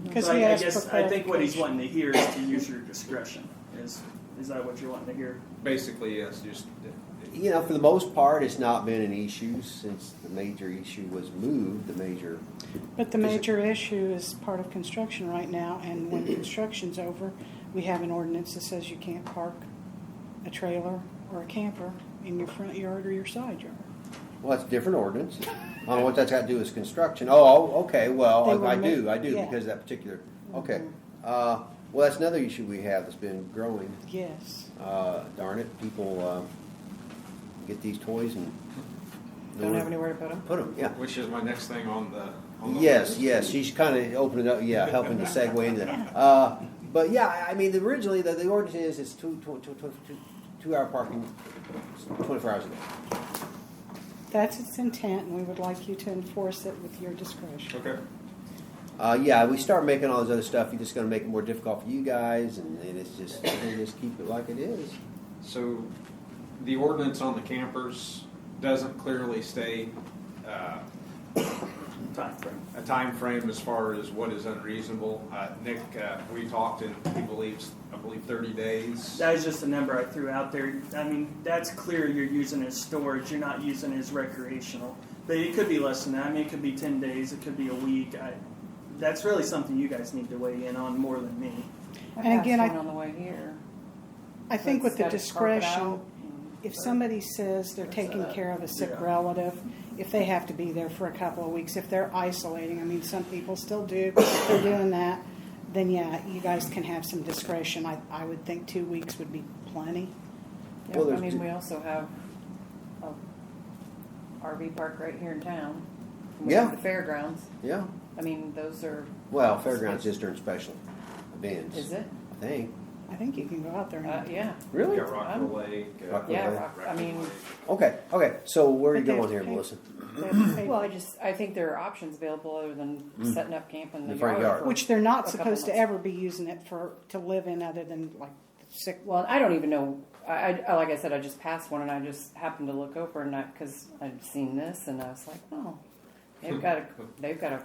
Because So he I asked guess for I think what he's clarification. wanting to hear is to use your discretion. Is that what you're wanting to hear? Basically, yes, just. For the most part, it's not been an issue since the major issue was moved. But the major issue is part of construction right now, and when construction's over, we have an ordinance that says you can't park a trailer or a camper in your front yard or your side yard. Well, that's a different ordinance. I don't know what that's got to do with construction. Oh, okay. Well, They were I do yeah. because of that particular. Okay. Well, that's another issue we have that's been growing. Yes. Darn it, people get these toys and Don't have anywhere to put them. put them. Yeah. Which is my next thing on the Yes, list. she's kind of opening up, helping to segue into that. But yeah, I mean, originally the ordinance is 2-hour parking, 24 hours a day. That's its intent, and we would like you to enforce it with your discretion. Okay. We start making all this other stuff. You're just going to make it more difficult for you guys, and it's just we'll just keep it like it is. So the ordinance on the campers doesn't clearly state Time frame. a time frame as far as what is unreasonable. Nick, we talked, and he believes, I believe, 30 days. That was just a number I threw out there. I mean, that's clear you're using it as storage. You're not using it as recreational. But it could be less than that. I mean, it could be 10 days. It could be a week. That's really something you guys need to weigh in on more than me. And again, passed one on the way here. I think with the It's gotta carpet discretion, out. if somebody says they're taking care of a sick relative, if they have to be there for a couple of weeks, if they're isolating, I mean, some people still do, if they're doing that, then yeah, you guys can have some discretion. I would think 2 weeks would be plenty. Yeah, Well, I there's mean, two- we also have a RV park right here in town. We Yeah. have the fairgrounds. Yeah. I mean, those are, Well, fairgrounds just during special events. is it? I think. I think you can go out there and. Yeah. Really? Got Rockville Lake. Rockville Yeah, Lake. I mean, Okay. Okay. So where are you But they going have here, to pay- Melissa? they have to pay well, for I think there are options available other than setting up camp in The the front yard. yard. for Which they're not a couple supposed to months. ever be using it to live in other than like sick. Well, I don't even know. I like I said, I just passed one and I just happened to look over and because I'd seen this and I was like, oh, they've got a.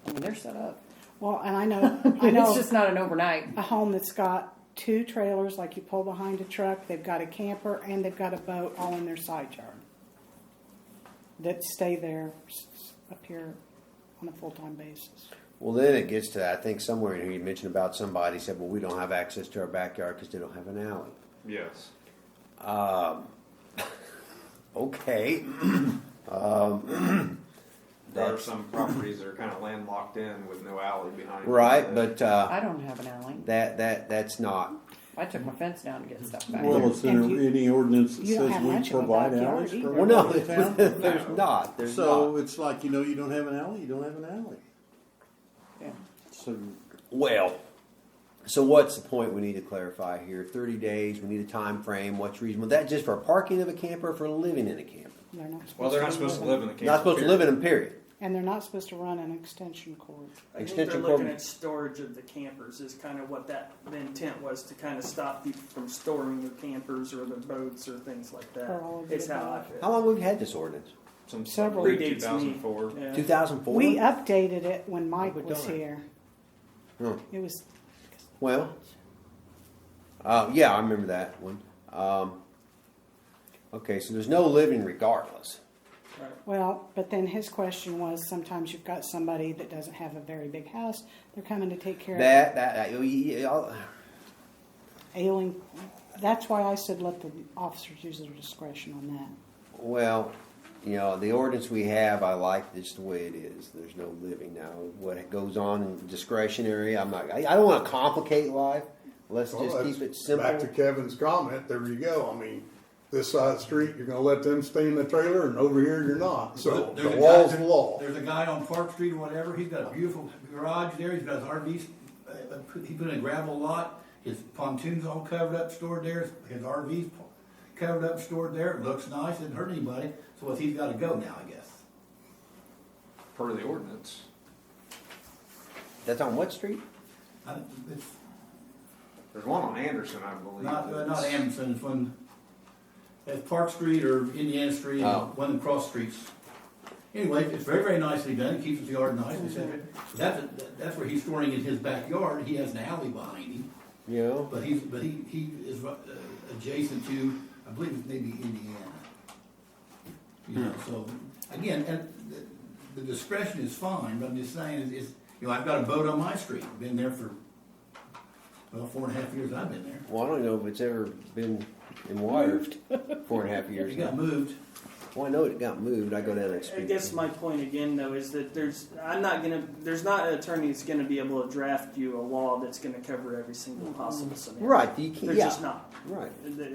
I mean, they're set up. Well, and I know, I know It's just not an overnight. a home that's got 2 trailers like you pull behind a truck. They've got a camper and they've got a boat all in their side yard that stay there up here on a full-time basis. Well, then it gets to, I think somewhere in here you mentioned about somebody said, well, we don't have access to our backyard because they don't have an alley. Yes. Okay. There are some properties that are kind of landlocked in with no alley behind them. Right, but I don't have an alley. that's not. I took my fence down to get stuff back. Well, is there And you- any ordinance that you don't says have we much of a provide backyard alleys for either. Well, no, everybody in town? there's not. There's So not. it's like, you don't have an alley, you don't have an alley. Yeah. So Well, so what's the point we need to clarify here? 30 days, we need a time frame, what's reasonable? That just for parking of a camper or for living in a camper? They're not supposed Well, they're not to supposed to live live in the camper. Not supposed to live in them, period. And they're not supposed to run an extension cord. I think Extension they're looking cord. at storage of the campers is kind of what the intent was, to kind of stop people from storing their campers or their boats or things like that. Or all of the It's how I above. feel. How long have we had this ordinance? Some Several. Predates 2004. me. Yeah. 2004? We updated it when Mike we was done it? here. Huh. It was, Well, yeah, I remember that one. Okay, so there's no living regardless. Right. well, but then his question was, sometimes you've got somebody that doesn't have a very big house. They're coming to take care of ailing. That's why I said let the officers use their discretion on that. well, the ordinance we have, I like just the way it is. There's no living now. What goes on in discretionary, I don't want to complicate life. Let's Well, just keep that's it simple. Back to Kevin's comment, there you go. I mean, this side of the street, you're gonna let them stay in the trailer, and over here, you're not. So There's the a law's guy- the law. There's a guy on Park Street or whatever, he's got a beautiful garage there, he's got his RVs, he put in a gravel lot, his pontoon's all covered up, stored there, his RV's covered up, stored there, it looks nice, didn't hurt anybody, so he's gotta go now, I guess. Per the ordinance. That's on what street? It's There's one on Anderson, I believe. not that's- Anderson, it's one, it's Park Street or Indiana Street, Oh. one of the cross streets. Anyway, it's very, very nicely done, it keeps the yard nice, etc. That's where he's storing in his backyard, he has an alley behind him. But he is adjacent to, I believe it's maybe Indiana. So again, and the discretion is fine, but I'm just saying is I've got a boat on my street, been there for 4.5 years I've been there. Well, I don't know if it's ever been in water 4.5 years. It got moved. Well, I know it got moved. I go down that I street. guess my point again, though, is that there's not an attorney that's going to be able to draft you a law that's going to cover every single possible scenario. Right, you can't. There's Yeah. just not. Right.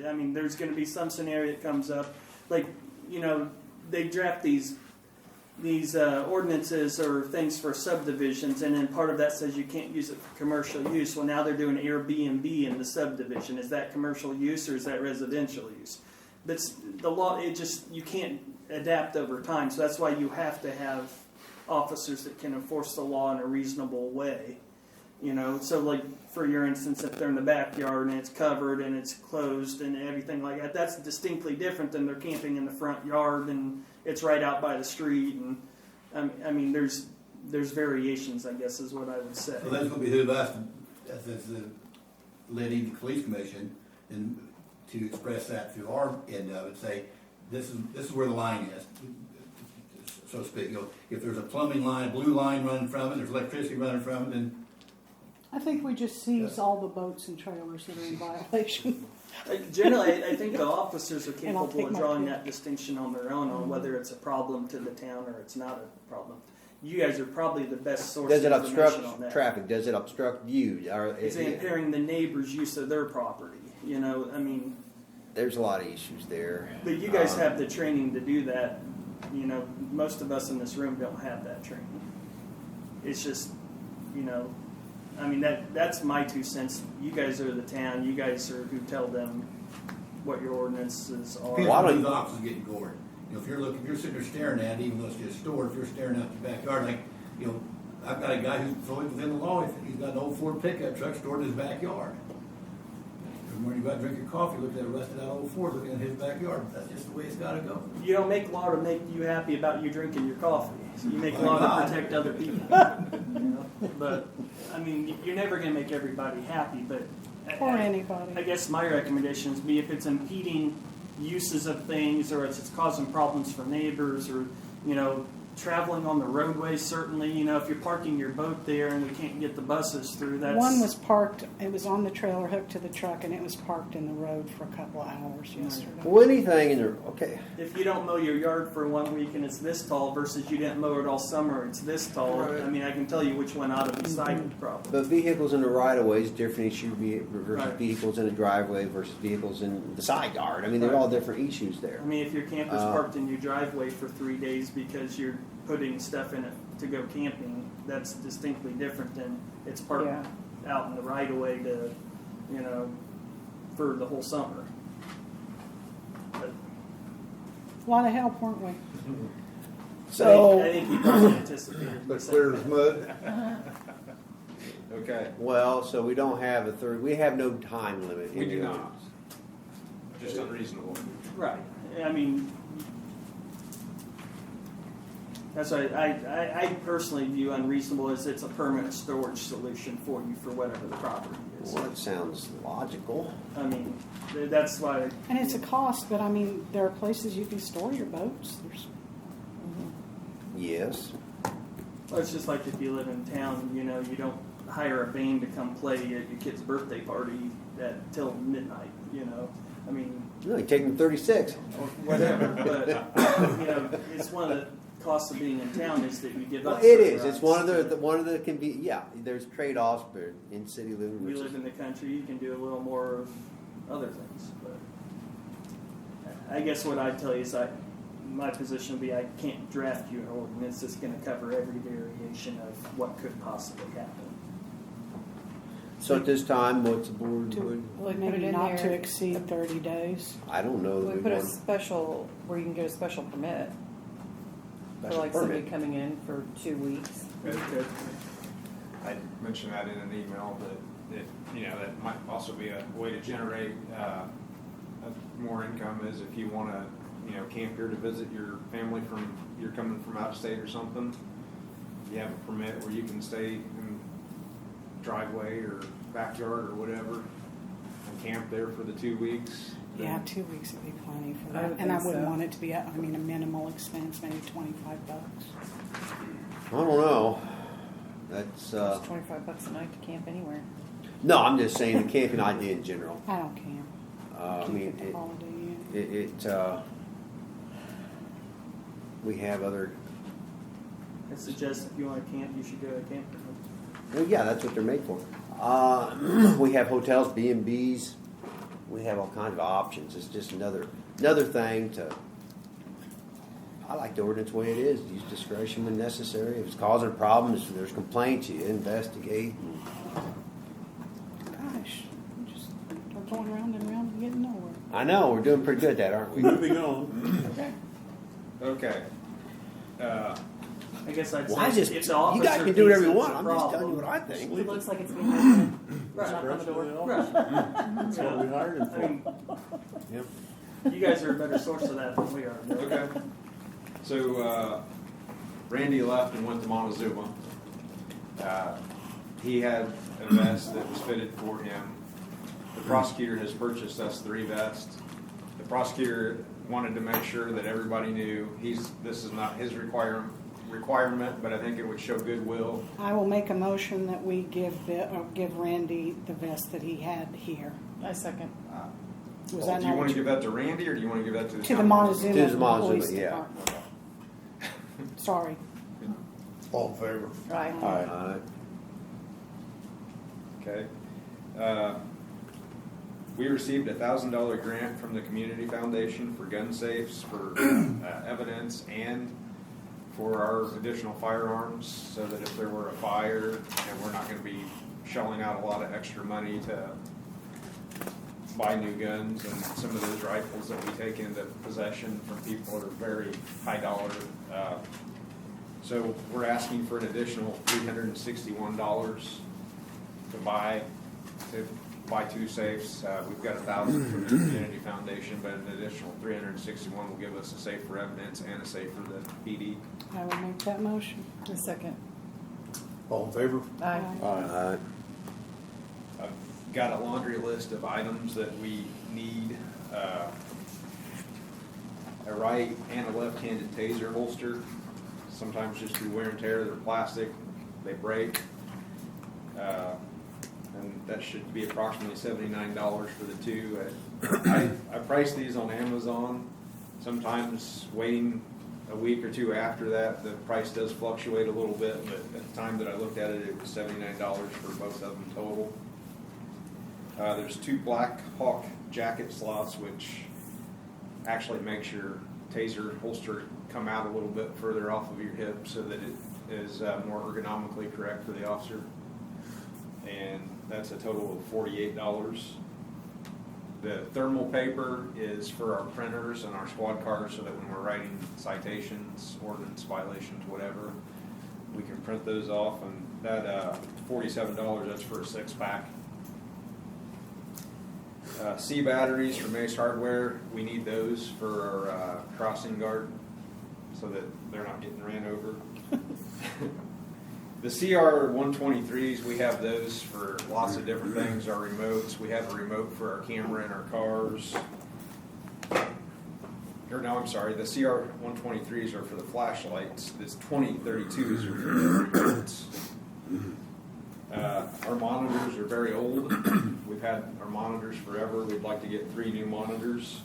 I mean, there's going to be some scenario that comes up, like they draft these ordinances or things for subdivisions, and then part of that says you can't use it for commercial use. Well, now they're doing Airbnb in the subdivision. Is that commercial use or is that residential use? That's the law. You can't adapt over time. So that's why you have to have officers that can enforce the law in a reasonable way. So like for your instance, if they're in the backyard and it's covered and it's closed and everything like that, that's distinctly different than they're camping in the front yard and it's right out by the street. And I mean, there's variations, I guess, is what I would say. So that's going to behoove us, as the leading the police commission, and to express that to our end of it, say, this is where the line is, so to speak. If there's a plumbing line, a blue line running from it, there's electricity running from it, then I think we just seize all the boats and trailers that are in violation. Generally, I think the officers are And I'll capable take of my drawing kid. that distinction on their own on whether it's a problem to the town or it's not a problem. You guys are probably the best source Does it of information on obstruct that. traffic? Does it obstruct view? It's impairing the neighbor's use of their property. You know, I mean, There's a lot of issues there. but you guys have the training to do that. You know, most of us in this room don't have that training. It's just, you know, I mean, that's my 2 cents. You guys are the town. You guys are who tell them what your ordinances are. People Why don't- these offices getting gored. You know, if you're sitting there staring at it, even though it's just a store, if you're staring out your backyard, like, you know, I've got a guy who's totally within the law. He's got an old Ford pickup truck stored in his backyard. Every morning you go out and drink your coffee, look at that rusted out old Ford looking in his backyard. That's just the way it's got to go. You don't make law to make you happy about you drinking your coffee. So you make law to protect other people. You know? But I mean, you're never going to make everybody happy. But Or anybody. I guess my recommendations would be if it's impeding uses of things, or it's causing problems for neighbors, or you know, traveling on the roadways. Certainly, you know, if you're parking your boat there and we can't get the buses through, that's One was parked, it was on the trailer hooked to the truck, and it was parked in the road for a couple of hours yesterday. Well, anything in there, okay. If you don't mow your yard for 1 week and it's this tall versus you didn't mow it all summer, it's this tall. Right. I mean, I can tell you which one ought to be cited probably. But vehicles in the right of way is different issue versus Right. vehicles in the driveway versus vehicles in the side yard. I mean, they're all different issues there. I mean, if your camper's parked in your driveway for 3 days because you're putting stuff in it to go camping, that's distinctly different than it's parked Yeah. out in the right of way to, you know, for the whole summer. But A lot of help, weren't we? So, I think he probably anticipated. But clear as mud. Okay, well, so we don't have a third, we have no time limit. we in do the not. ordinance. Just unreasonable. Right. I mean, that's why I personally view unreasonable as it's a permanent storage solution for you for whatever the property is. Well, that sounds logical. I mean, that's why. And it's a cost, but I mean, there are places you can store your boats. There's, Yes. Well, it's just like if you live in town, you know, you don't hire a band to come play at your kid's birthday party till midnight. You know, I mean, No, you take them 36. or whatever. But you know, it's one of the costs of being in town is that you give Well, up. it certain is. It's rights. one of the can be. Yeah, there's trade-offs, but in city living You versus. live in the country, you can do a little more of other things. But I guess what I'd tell you is my position would be I can't draft you an ordinance that's going to cover every variation of what could possibly happen. So at this time, what's the board? to, would- Well, we put it maybe in not to there. exceed 30 days. I don't know. That We put a want special, where you can get a special permit for special like permit. somebody coming in for 2 weeks. Okay. I mentioned that in an email, that that might also be a way to generate more income is if you want to, camp here to visit your family you're coming from out of state or something. You have a permit where you can stay in driveway or backyard or whatever and camp there for the 2 weeks. Yeah, 2 weeks would be plenty for I that. would And I think wouldn't so. want it to be, a minimal expense, maybe $25. I don't know. That's It's $25 a night to camp anywhere. no. I'm just saying the camping idea in general. I don't camp. I Keep mean, it the Holiday Inn. we have other. I suggest if you want to camp, you should go to camp. Well, yeah, that's what they're made for. We have hotels, B&Bs. We have all kinds of options. It's just another thing to. I like the ordinance the way it is. Use discretion when necessary. If it's causing problems, if there's complaints, you investigate. Gosh, we just are going round and round and getting nowhere. I know we're doing pretty good at that, aren't we? Moving on. Okay. I guess I'd say Why is this? if the You officer guys can do whatever you thinks want. it's I'm a just telling you problem- what I think. It looks like it's being open. Right. Knock on the door. Right. That's what we hired him I mean, Yep. you guys are a better source of that than we are. Okay. So Randy left and went to Montezuma. He had a vest that was fitted for him. The prosecutor has purchased us 3 vests. The prosecutor wanted to make sure that everybody knew this is not his requirement. requirement, but I think it would show goodwill. I will make a motion that we give Randy the vest that he had here. I second. Was Do that you not want what to give that to Randy, or do you want to give that to the to the town Montezuma To the Montezuma, Police yeah. Department? Sorry. All in favor? Right. Alright. Okay. We received a $1,000 grant from the Community Foundation for gun safes, for evidence, and for our additional firearms, so that if there were a fire, and we're not going to be shelling out a lot of extra money to buy new guns, and some of those rifles that we take into possession from people are very high dollar. So we're asking for an additional $361 to buy 2 safes. We've got 1,000 from the Community Foundation, but an additional 361 will give us a safe for evidence and a safe for the PD. I will make that motion. A second. All in favor? Aye. Alright. I've got a laundry list of items that we need. A right and a left-handed taser holster. Sometimes just through wear and tear, they're plastic, they break. And that should be approximately $79 for the 2. I priced these on Amazon. Sometimes waiting a week or 2 after that, the price does fluctuate a little bit, but at the time that I looked at it, it was $79 for both of them total. There's 2 Black Hawk jacket slots, which actually makes your taser holster come out a little bit further off of your hip so that it is more ergonomically correct for the officer. And that's a total of $48. The thermal paper is for our printers and our squad cars, so that when we're writing citations, ordinance violations, whatever, we can print those off. And that $47, that's for a 6-pack. C batteries from Ace Hardware, we need those for our crossing guard, so that they're not getting ran over. The CR 123s, we have those for lots of different things. Our remotes, we have a remote for our camera in our cars. Or no, I'm sorry, the CR 123s are for the flashlights. This 2032s are for the remotes. Our monitors are very old. We've had our monitors forever. We'd like to get 3 new monitors.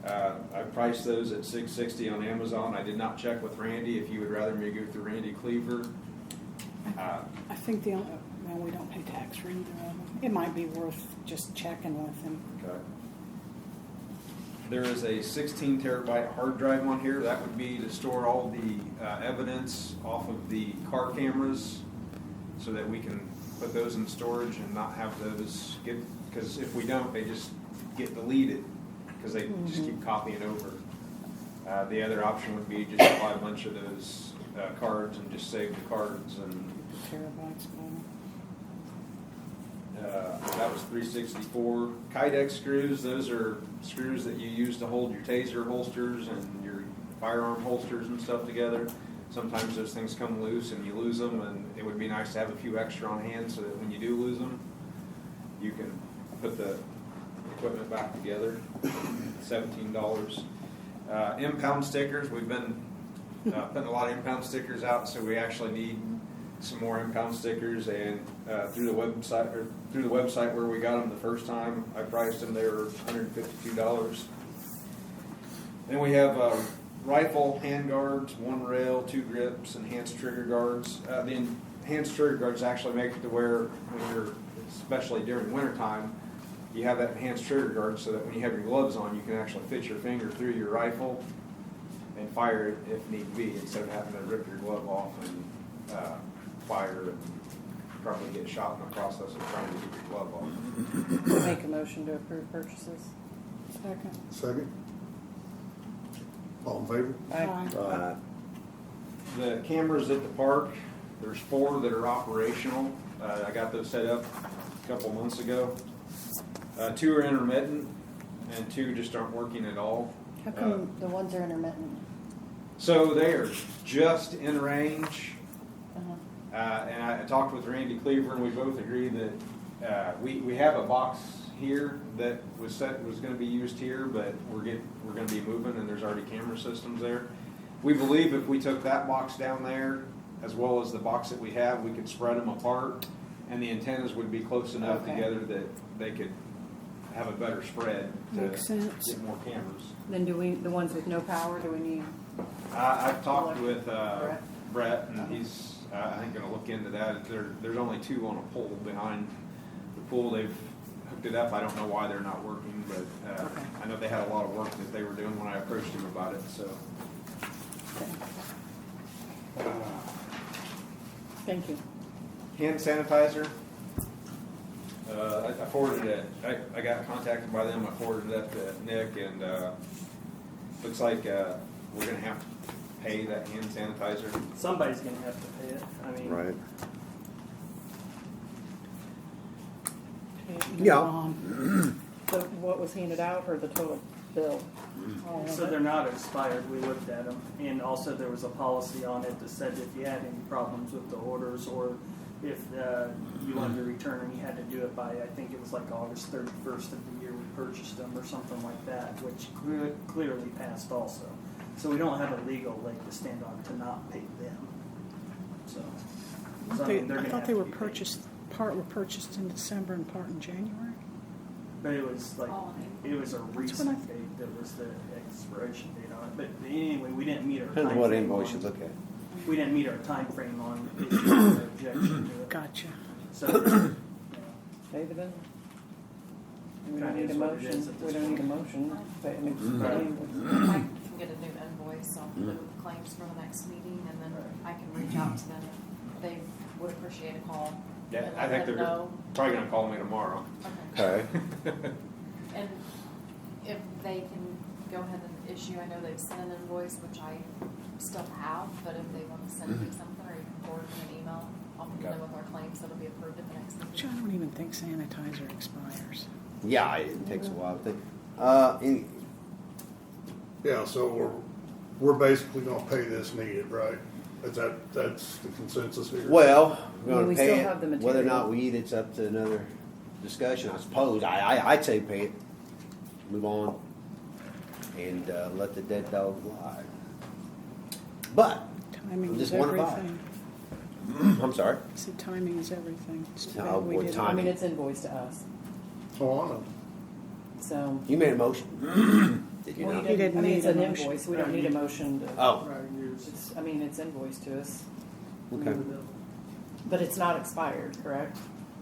I priced those at $660 on Amazon. I did not check with Randy. If you would rather me go through Randy Cleaver. I think we don't pay tax for either of them. It might be worth just checking with him. Okay. There is a 16 terabyte hard drive on here. That would be to store all the evidence off of the car cameras, so that we can put those in storage and not have those get, because if we don't, they just get deleted, because they just keep copying over. The other option would be just to buy a bunch of those cards and just save the cards. And Terabytes, that was $364. Kydex screws, those are screws that you use to hold your taser holsters and your firearm holsters and stuff together. Sometimes those things come loose and you lose them, and it would be nice to have a few extra on hand, so that when you do lose them, you can put the equipment back together. $17. Impound stickers, we've been putting a lot of impound stickers out, so we actually need some more impound stickers. And through the website where we got them the first time, I priced them. They were $152. Then we have rifle hand guards, 1 rail, 2 grips, enhanced trigger guards. The enhanced trigger guards actually make it to where, when you're, especially during wintertime, you have that enhanced trigger guard, so that when you have your gloves on, you can actually fit your finger through your rifle and fire it if need be, instead of having to rip your glove off and fire and probably get shot in the process of trying to get your glove off. Make a motion to approve purchases. Second. Second? All in favor? Aye. The cameras at the park, there's 4 that are operational. I got those set up a couple months ago. 2 are intermittent, and 2 just aren't working at all. How come the ones are intermittent? So they are just in range. Uh-huh. And I talked with Randy Cleaver, and we both agree that we have a box here that was going to be used here, but we're going to be moving, and there's already camera systems there. We believe if we took that box down there, as well as the box that we have, we could spread them apart, and the antennas would be close enough Okay. together that they could have a better spread to Makes sense. get more cameras. Then do we, the ones with no power, do we need? I've talked with Brett? Brett, and he's, I think, gonna look into that. There's only 2 on a pole behind the pool. They've hooked it up. I don't know why they're not working, but Okay. I know they had a lot of work that they were doing when I approached him about it, so. Thank you. Hand sanitizer. I forwarded it. I got contacted by them. I forwarded it up to Nick, and looks like we're gonna have to pay that hand sanitizer. Somebody's gonna have to pay it. I mean, Right. Okay, Yeah. So what was handed out or the total bill? All of so it? they're not expired. We looked at them, and also there was a policy on it that said if you had any problems with the orders or if you wanted to return them, you had to do it by, I think it was like August 31st of the year we purchased them or something like that, which clearly passed also. So we don't have a legal leg to stand on to not pay them. So I mean, they're I gonna thought have they to were be paid. purchased, part were purchased in December and part in January. But it was like, All in. it was a what recent I- date that was the expiration date on it. But anyway, we didn't meet our Depends time on what frame invoice on- you look at. We didn't meet our time frame on issuing an objection to it. Gotcha. So, Pay the bill? We Kinda don't need a is what it is motion, at we this don't need a point. motion, but I mean, Right. I can get a new invoice on the claims for the next meeting, and then I can reach out to them. They would appreciate a call. Yeah, and I let think them they're know. probably gonna call me tomorrow. Okay. Okay. And if they can go ahead and issue, I know they've sent an invoice, which I still have, but if they want to send me something or you can forward me an email, I'll put them with our claims that'll be approved at the next Which I meeting. don't even think sanitizer expires. Yeah, it takes a while to think. Yeah, so we're basically gonna pay this needed, right? That's the consensus here? Well, we're Well, gonna we pay still it. have the Whether or material. not we eat, it's up to another discussion, I suppose. I'd say pay it, move on, and let the dead dog lie. But Timing is Just one of five. everything. I'm sorry. I said timing is everything. It's too No, bad we what didn't- time? I mean, it's invoiced to us, Oh, I know. so. You made a motion. Did you Well, not? He didn't I mean, need it's a an motion. invoice, we don't need a motion to, Oh, it's, I mean, it's invoiced to us, okay. but it's not expired, correct?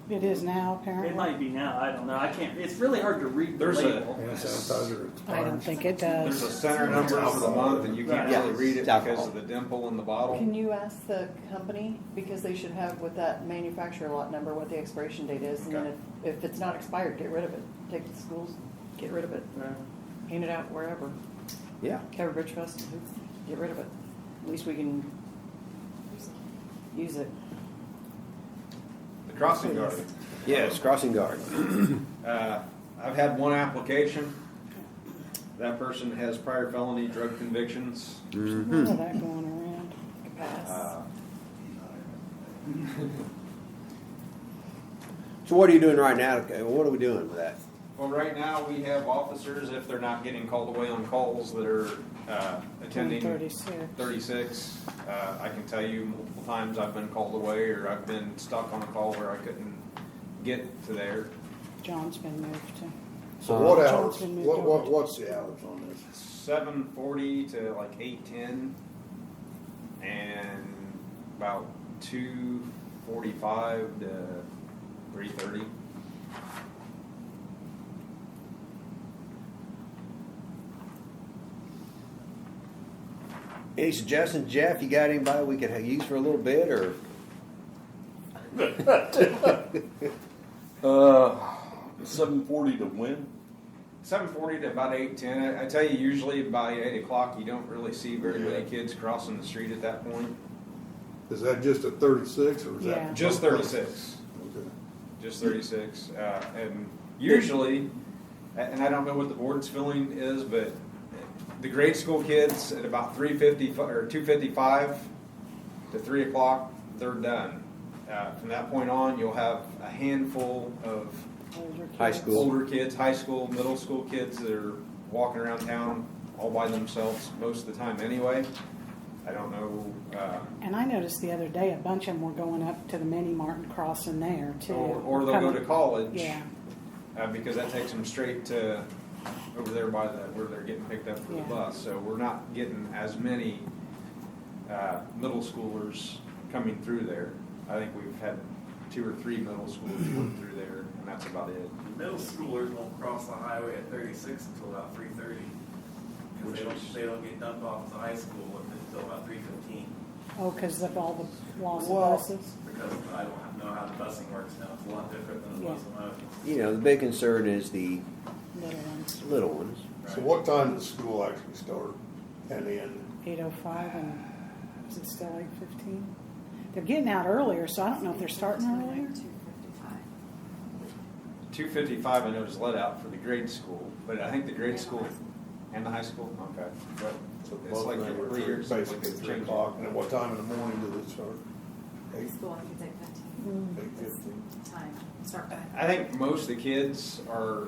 It is now, apparently. it might be now. I don't know. I can't. It's really hard to read the There's a- label. Hand sanitizer I don't expires. think it There's a does. center number for the month, and you can't Yeah. really read it It's because alcohol. of the dimple in the bottle. Can you ask the company, because they should have with that manufacturer lot number, what the expiration date is, and then Okay. if it's not expired, get rid of it. Take it to schools, get rid of it, hand it out wherever. Yeah. Cover Bridge Fest, get rid of it. At least we can use it. The crossing guard. Yes, crossing guard. I've had one application. That person has prior felony drug convictions. Mm-hmm. None of that going around. Pass. So what are you doing right now? What are we doing with that? Well, right now, we have officers, if they're not getting called away on calls, that are attending 36. 36. I can tell you multiple times I've been called away, or I've been stuck on a call where I couldn't get to there. John's been moved to. So what hours, John's been moved over to- what's the hours on this? 7:40 to like 8:10, and about 2:45 to 3:30. Any suggestions, Jeff? You got anybody we could use for a little bit, or? 7:40 to when? 7:40 to about 8:10. I tell you, usually by 8 o'clock, you don't really see very many kids crossing the street at that point. Is that just a 36 or is Yeah. that? Just 36. Okay. Just 36. And usually, and I don't know what the board's feeling is, but the grade school kids at about 3:50 or 2:55 to 3 o'clock, they're done. From that point on, you'll have a handful of Older High kids. school. older kids, high school, middle school kids that are walking around town all by themselves most of the time anyway. I don't know, And I noticed the other day, a bunch of them were going up to the mini mart and crossing there too. or they'll go to college. Yeah, Because that takes them straight to over there by where they're getting picked up for the Yeah. bus. So we're not getting as many middle schoolers coming through there. I think we've had 2 or 3 middle schoolers work through there, and that's about it. Middle schoolers won't cross the highway at 36 until about 3:30. Because they don't get dumped off at the high school until about 3:15. oh, because of all the loss of Well- buses. Because I don't know how the busing works now. It's a lot different than it was when I was. You know, the big concern is the Little ones, little ones. So what time does school actually start and end? 8:05 and is it still 8:15? They're getting out earlier, so I don't know if they're starting earlier. 2:55 I know is let out for the grade school, but I think the grade school and the high school, okay. But So it's both like of them are 3 years. basically 3 o'clock. And at what time in the morning do they start? School, I think it's 8:15. 8:15. Time, start time. I think most of the kids are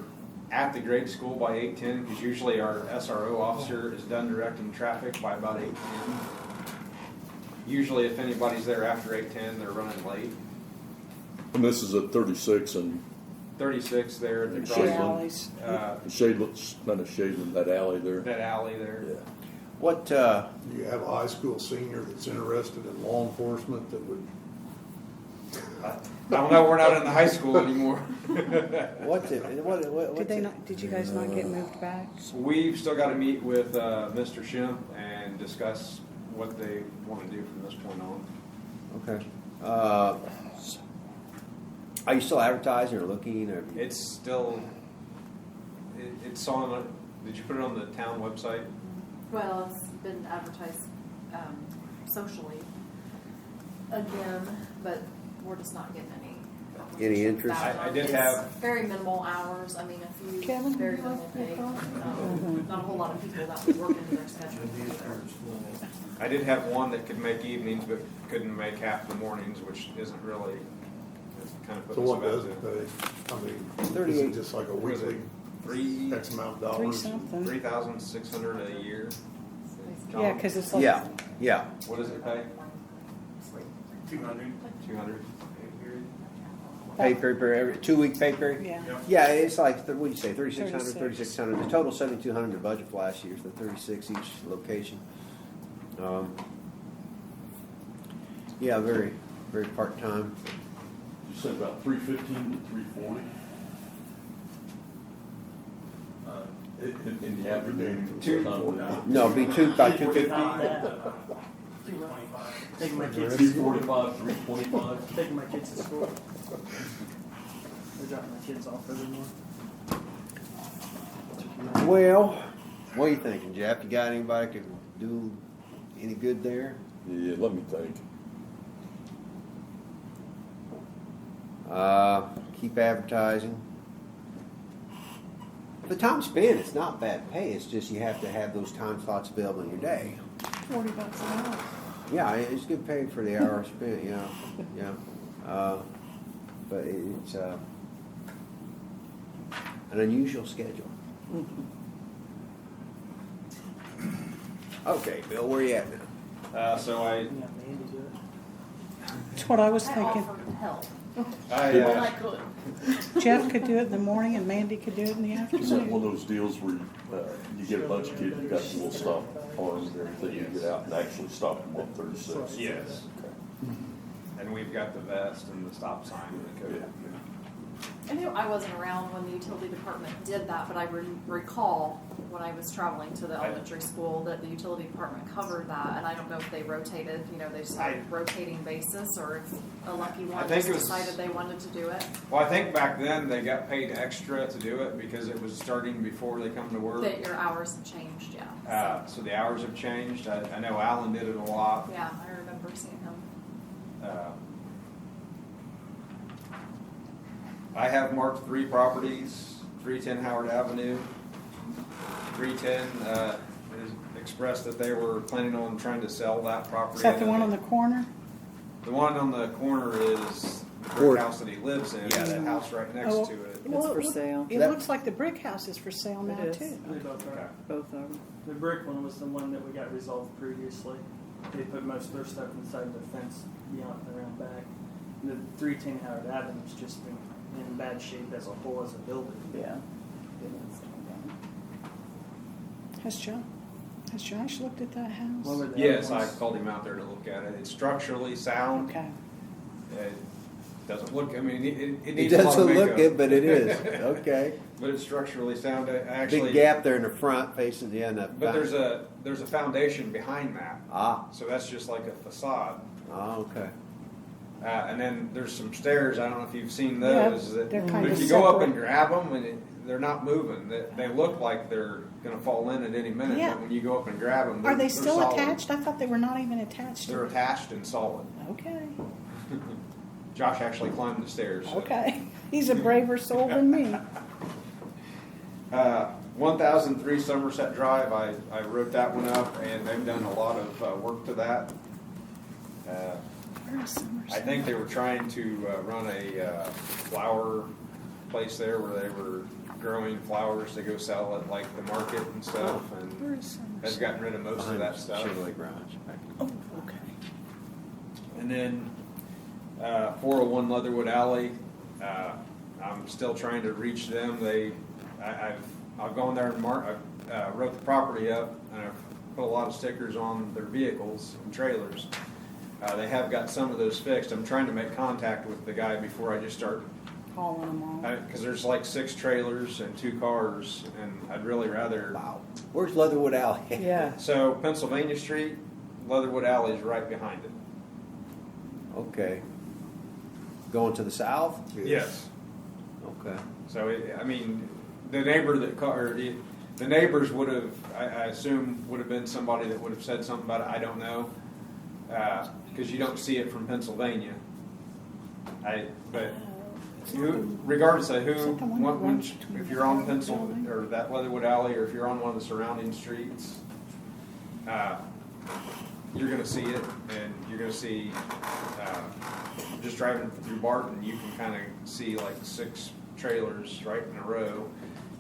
at the grade school by 8:10 because usually our SRO officer is done directing traffic by about 8:10. Usually if anybody's there after 8:10, they're running late. And this is at 36 and 36 there at the Shade crossing, alleys. Shadelands, not a Shadeland, that alley there. that alley there. Yeah. What, Do you have a high school senior that's interested in law enforcement that would? I don't know, we're not in the high school anymore. what's it, what, what's Did they it? not? Did you guys not get moved back? We've still got to meet with Mr. Schimpf and discuss what they want to do from this point on. Okay. Are you still advertising or looking? Or It's still, it's on, did you put it on the town website? Well, it's been advertised socially again, but we're just not getting any. Any interest? back. I did It's have- very minimal hours. I mean, a few Kevin? very minimal pay. Not a whole lot of people that would work into their schedule. I did have one that could make evenings but couldn't make half the mornings, which isn't really, it's kind of So putting us what about does it pay? I mean, is 38. it just like a Was it weekly three, X amount of 3 dollars? something. 3,600 a year? John, Yeah, because it's like yeah. What does it pay? 200. 200? Pay period, every 2-week pay period? yeah. Yeah, it's like, what do you say, 3,600, 36. 3,600. The total 7,200 the budget for last year, so 36 each location. Yeah, very, very part-time. You said about 315 to 340? In the afternoon. 240. No, it'd be by 250. 225. Taking my kids to 345, 325. Taking my kids to school. They're dropping my kids off every morning. Well, what are you thinking, Jeff? You got anybody could do any good there? Yeah, let me think. Keep advertising. The time spent, it's not bad pay. It's just you have to have those time slots available in your day. $40 an hour. Yeah, it's good pay for the hour spent. Yeah. But it's an unusual schedule. Okay, Bill, where you at now? So I, Yeah, Mandy do it. That's what I was I thinking. offered to help. I, When I could. Jeff could do it in the morning and Mandy could do it in the Is that one afternoon. of those deals where you get a bunch of kids, you got the little stop arms and everything, you get out and actually stop them on 36? yes. And we've got the vest and the stop sign and the code. I knew I wasn't around when the utility department did that, but I recall when I was traveling to the elementary school that the utility department covered that, and I don't know if they rotated, they just had a rotating basis, or if a lucky one think just it was- decided they wanted to do it. Well, I think back then they got paid extra to do it because it was starting before they come to work. That your hours have changed, yeah. So the hours have changed. I know Alan did it a lot. Yeah, I remember seeing him. I have marked 3 properties, 310 Howard Avenue. 310 has expressed that they were planning on trying to sell that property. Is that the one on the corner? The one on the corner is the brick house that he lives in. Yeah, that house right next Oh, to it. It's for sale. It looks like the brick house is for sale now It is. too. They both are. Both of them. The brick one was the one that we got resolved previously. They put most of their stuff inside the fence beyond around back. The 310 Howard Avenue is just in bad shape as a whole as a building. Yeah. Has Josh looked at that house? What were the Yes, other I ones? called him out there to look at it. It's structurally sound. Okay. It doesn't look, I mean, it It needs a lot of doesn't look makeup. it, but it is. Okay. But it's structurally sound. I Big actually, gap there in the front facing the end of but there's a foundation behind that. Ah. So that's just like a facade. Oh, okay. And then there's some stairs. I don't know if you've seen Yeah, those. That they're kind if of you go up separate. and grab them, and they're not moving. They look like they're going to fall in at any minute. Yeah. But when you go up and grab them, Are they they're still solid. attached? I thought they were not even attached. They're attached and solid. Okay. Josh actually climbed the stairs. so. Okay. He's a braver soul than me. 1003 Somerset Drive. I wrote that one up, and they've done a lot of work to that. Where is Somerset? I think they were trying to run a flower place there where they were growing flowers to go sell at like the market and stuff, Where and is has Somerset? gotten rid of most of that stuff. Chevrolet garage. Oh, okay. And then 401 Leatherwood Alley. I'm still trying to reach them. I've gone there and wrote the property up, and I've put a lot of stickers on their vehicles and trailers. They have got some of those fixed. I'm trying to make contact with the guy before I just start, Calling them all. because there's like 6 trailers and 2 cars, and I'd really rather. Wow. Where's Leatherwood Alley? Yeah. So Pennsylvania Street, Leatherwood Alley is right behind it. Okay. Going to the south? Yes. Okay. So I mean, the neighbor the neighbors would have, I assume, would have been somebody that would have said something about it. I don't know, because you don't see it from Pennsylvania. But regardless of who, Is that the one that runs between if you're on the Pennsylvania or that Leatherwood Alley, or if you're on one of the surrounding streets, you're going to see it, and you're going to see. Just driving through Barton, you can kind of see like 6 trailers right in a row.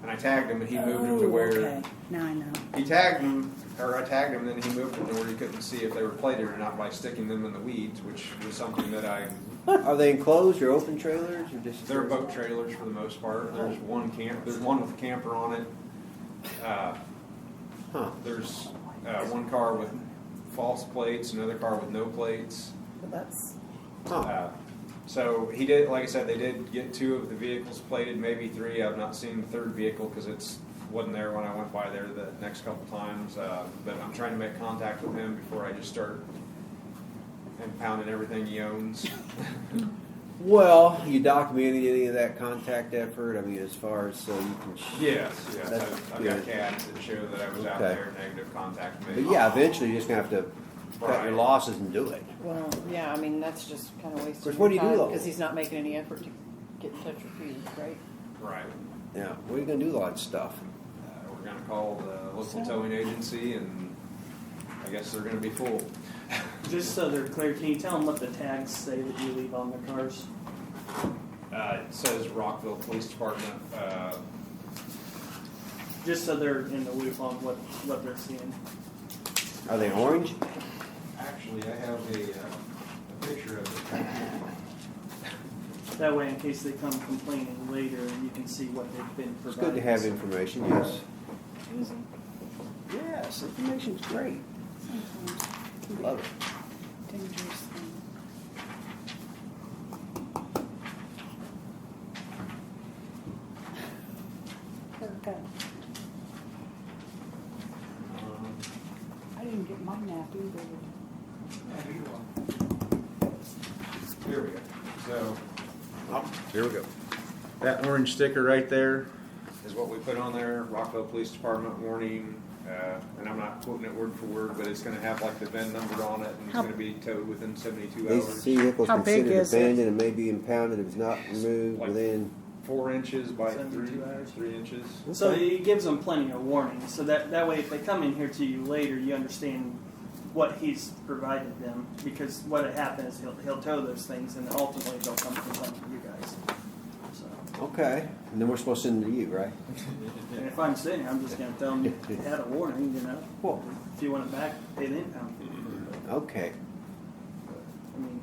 And I tagged him, and he moved them to where Okay. Now I know. he tagged them, or I tagged him, and then he moved them to where you couldn't see if they were plated or not by sticking them in the weeds, which was something that Are they enclosed or open trailers or just? they're boat trailers for the most part. There's one with a camper on it. There's one car with false plates, another car with no plates. But that's So he did, like I said, they did get 2 of the vehicles plated, maybe 3. I've not seen the 3rd vehicle because wasn't there when I went by there the next couple times. But I'm trying to make contact with him before I just start impounding everything he owns. Well, you documented any of that contact effort? I mean, as far as so you can. Yes. That's I've got good. CADs that show that I was out Okay. there, negative contact. But yeah, eventually you're just gonna have to cut your losses and do it. well, yeah. I mean, that's just kind of wasting. Course, what do you do, though? Because he's not making any effort to get in touch with you, right? Right. Yeah. What are you gonna do with all that stuff? We're going to call the local towing agency, and I guess they're going to be full. Just so they're clear, can you tell them what the tags say that you leave on the cars? It says Rockville Police Department. Just so they're in the loop on what they're seeing. Are they orange? Actually, I have a picture of it. That way, in case they come complaining later, you can see what they've been It's providing. good to have information. Yes. Is it? Yes. Information's great. Sometimes. Love it. Dangerous thing. Haircut. I didn't get my nap either. Here we go. So Oh, here we go. that orange sticker right there is what we put on there. Rockville Police Department warning. And I'm not quoting it word for word, but it's going to have like the VIN number on it, and it's How- going to be towed within 72 These hours. vehicles How big considered is it? abandoned and may be impounded if it's not removed Like- within. 4 inches by 72 hours. 3 inches. So it gives them plenty of warning. So that way, if they come in here to you later, you understand what he's provided them. Because what had happened is he'll tow those things, and ultimately they'll come complain to you guys. So, Okay. And then we're supposed to send them to you, right? and if I'm sitting here, I'm just going to tell them you had a warning. You know, Well, if you want it back, pay the impound fee. Okay. I mean,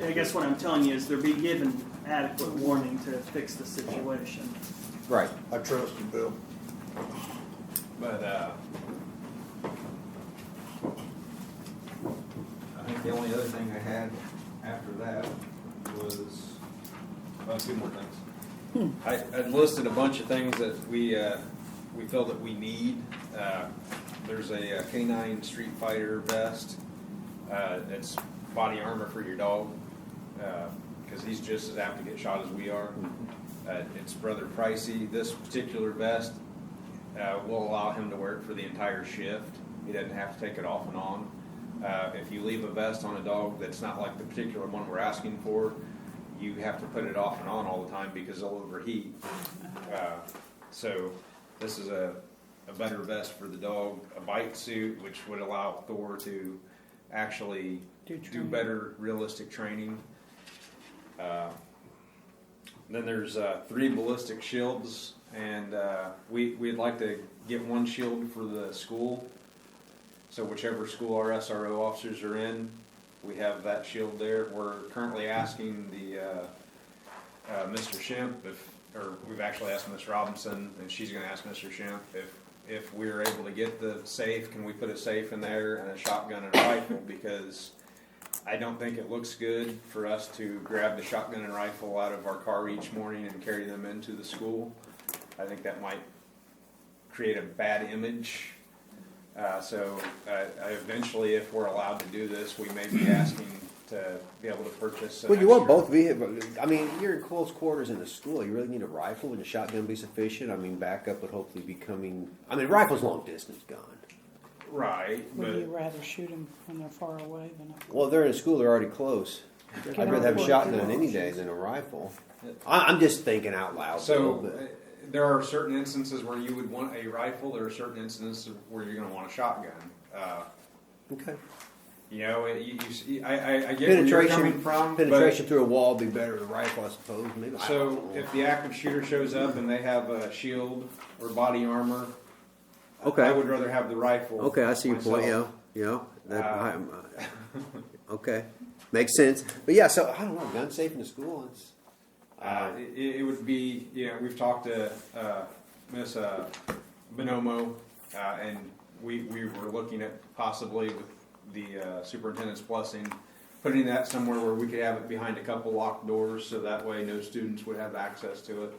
I guess what I'm telling you is they're being given adequate warning to fix the situation. Right. I trust you, Bill. But, I think the only other thing I had after that was, well, two more things. I listed a bunch of things that we feel that we need. There's a K9 Street Fighter vest. It's body armor for your dog, because he's just as apt to get shot as we are. It's rather pricey. This particular vest will allow him to wear it for the entire shift. He doesn't have to take it off and on. If you leave a vest on a dog that's not like the particular one we're asking for, you have to put it off and on all the time because they'll overheat. So this is a better vest for the dog, a bite suit, which would allow Thor to actually do better realistic training. Then there's 3 ballistic shields, and we'd like to get 1 shield for the school. So whichever school our SRO officers are in, we have that shield there. We're currently asking the Mr. Shemp or we've actually asked Ms. Robinson, and she's going to ask Mr. Shemp if we're able to get the safe. Can we put a safe in there and a shotgun and a rifle? Because I don't think it looks good for us to grab the shotgun and rifle out of our car each morning and carry them into the school. I think that might create a bad image. So eventually, if we're allowed to do this, we may be asking to be able to purchase. Well, you want both vehicles. I mean, you're in close quarters in a school. You really need a rifle. Would a shotgun be sufficient? I mean, backup would hopefully be coming. I mean, rifle's long distance gun. Right. Would you rather shoot them when they're far away than up? Well, if they're in school, they're already close. I'd rather have a shotgun any day than a rifle. I'm just thinking out loud. So there are certain instances where you would want a rifle. There are certain instances where you're going to want a shotgun. Okay. You know, I get where you're coming from. Penetration through a wall would be better than a rifle, I suppose. Maybe. So if the active shooter shows up and they have a shield or body armor, okay, I would rather have the rifle. Okay, I see your point. Yeah. Okay, makes sense. But yeah, so I don't know. Gun safe in the school. It would be. We've talked to Miss Bonomo, and we were looking at possibly with the superintendent's blessing, putting that somewhere where we could have it behind a couple locked doors, so that way no students would have access to it.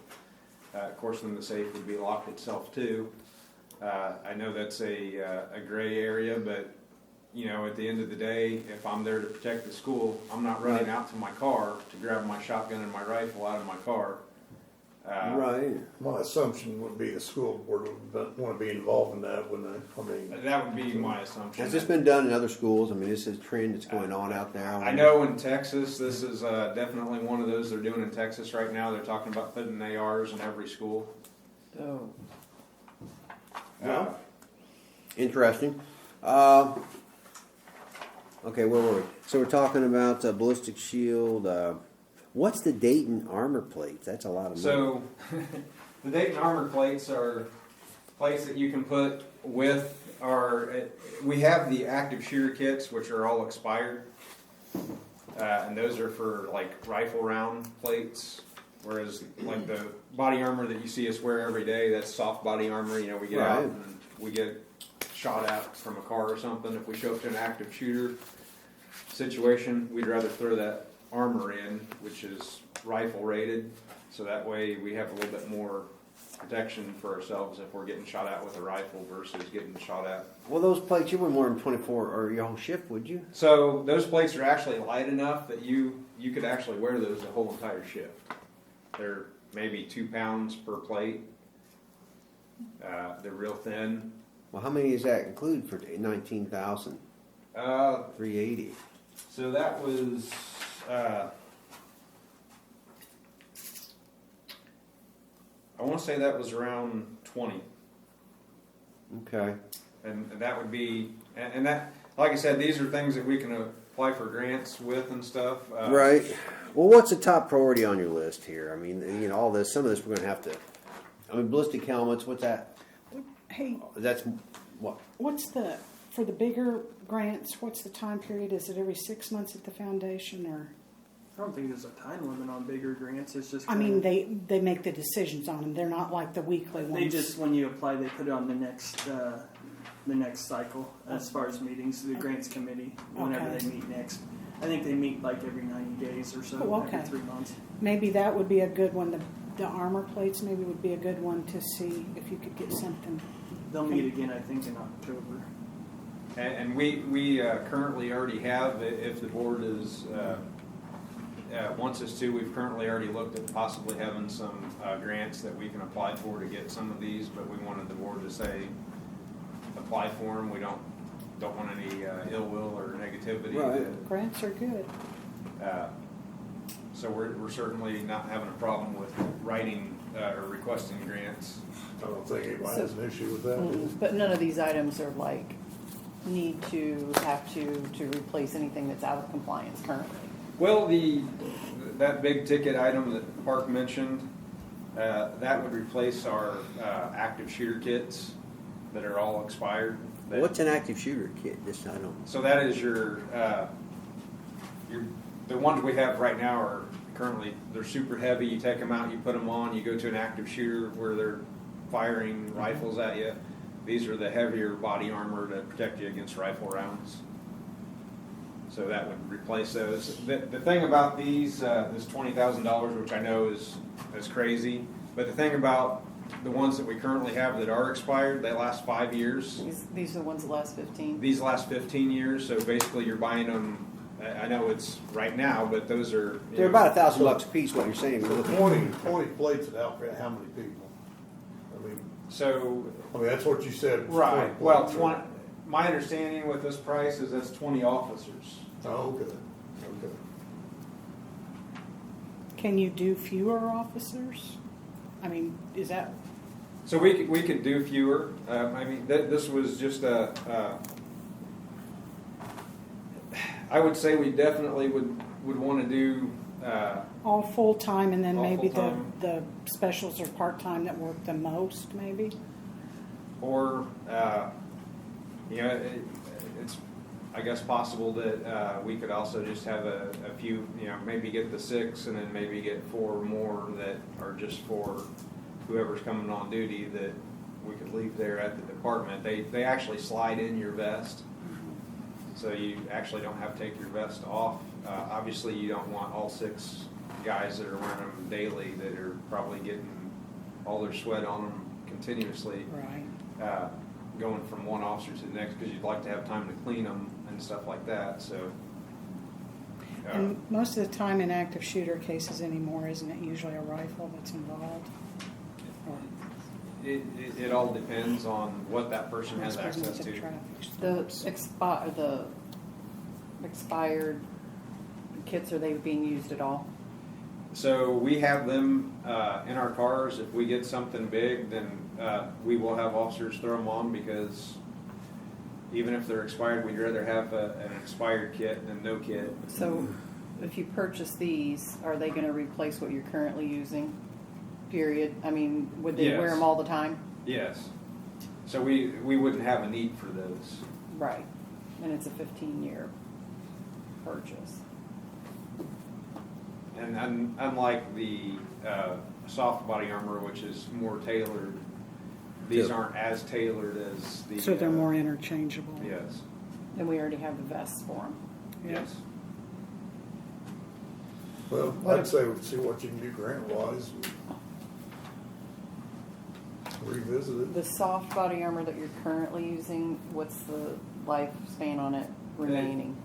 Of course, then the safe would be locked itself too. I know that's a gray area, but at the end of the day, if I'm there to protect the school, I'm not running out to my car to grab my shotgun and my rifle out of my car. Right. My assumption would be the school board would want to be involved in that, wouldn't they? I mean, that would be my assumption. Has this been done in other schools? I mean, this is a trend that's going on out there. I know in Texas, this is definitely one of those they're doing in Texas right now. They're talking about putting ARs in every school. Oh. Well, interesting. Okay, where were we? So we're talking about ballistic shield. What's the Dayton armor plates? That's a lot of money. So the Dayton armor plates are plates that you can put with our. We have the active shooter kits, which are all expired, and those are for like rifle round plates. Whereas like the body armor that you see us wear every day, that's soft body armor. We get out and we get shot at from a car or something. If we show up to an active shooter situation, we'd rather throw that armor in, which is rifle rated, so that way we have a little bit more protection for ourselves if we're getting shot at with a rifle versus getting shot at. Well, those plates, you wouldn't wear them 24 or your whole shift, would you? So those plates are actually light enough that you could actually wear those the whole entire shift. They're maybe 2 pounds per plate. They're real thin. Well, how many does that include for 19,000? 380. So that was. I want to say that was around 20. Okay. And that would be, and that, like I said, these are things that we can apply for grants with and stuff. Right. Well, what's the top priority on your list here? I mean, all this, some of this we're going to have to. I mean, ballistic helmets. What's that? Hey, That's what. what's the For the bigger grants, what's the time period? Is it every 6 months at the foundation, or? I don't think there's a time limit on bigger grants. It's just I mean, they make the decisions on them. They're not like the weekly ones. they just when you apply, they put it on the next cycle as far as meetings. The grants committee, whenever Okay. they meet next. I think they meet like every 90 days or so, Oh, okay. every 3 months. Maybe that would be a good one. The armor plates maybe would be a good one to see if you could get something. They'll meet again, I think, in October. And we currently already have, if the board is, wants us to, we've currently already looked at possibly having some grants that we can apply for to get some of these, but we wanted the board to say, apply for them. We don't want any ill will or negativity. Right. Grants are good. So we're certainly not having a problem with writing or requesting grants. I don't think anybody has an issue with that. But none of these items are like need to have to replace anything that's out of compliance currently. Well, that big ticket item that Park mentioned, that would replace our active shooter kits that are all expired. What's an active shooter kit? This I don't. So that is your the ones we have right now are currently, they're super heavy. You take them out, you put them on, you go to an active shooter where they're firing rifles at you. These are the heavier body armor to protect you against rifle rounds. So that would replace those. The thing about these, this $20,000, which I know is crazy, but the thing about the ones that we currently have that are expired, they last 5 years. These are the ones that last 15. These last 15 years, so basically you're buying them, I know it's right now, but those are... They're about $1,000 a piece. What you're saying? So 20 plates would outfit how many people? I mean, that's what you said. Was Right. 20 Well, plates, 20, my understanding with this price is that's 20 officers. Oh, okay. Can you do fewer officers? I mean, is that? So we could do fewer. I mean, this was just I would say we definitely would want to do All full-time, and then All maybe full-time. the specials are part-time that work the most, maybe? or it's I guess possible that we could also just have a few, maybe get the 6 and then maybe get 4 more that are just for whoever's coming on duty that we could leave there at the department. They actually slide in your vest, so you actually don't have to take your vest off. Obviously, you don't want all 6 guys that are wearing them daily that are probably getting all their sweat on them continuously. Right. Going from one officer to the next, because you'd like to have time to clean them and stuff like that. So, And most of the time in active shooter cases anymore, isn't it usually a rifle that's involved? Or it all depends on what that person has access to. The expired kits, are they being used at all? So we have them in our cars. If we get something big, then we will have officers throw them on, because even if they're expired, we'd rather have an expired kit than no kit. So if you purchase these, are they going to replace what you're currently using? Period. I mean, would they wear Yes. them all the time? Yes. So we wouldn't have a need for those. Right. And it's a 15-year purchase. And unlike the soft body armor, which is more tailored, these Yeah. aren't as tailored as the... So they're more interchangeable. Yes. And we already have the vests for them. Yes. Well, I'd say we see what you can do grant-wise. Revisit it. The soft body armor that you're currently using, what's the lifespan on it remaining?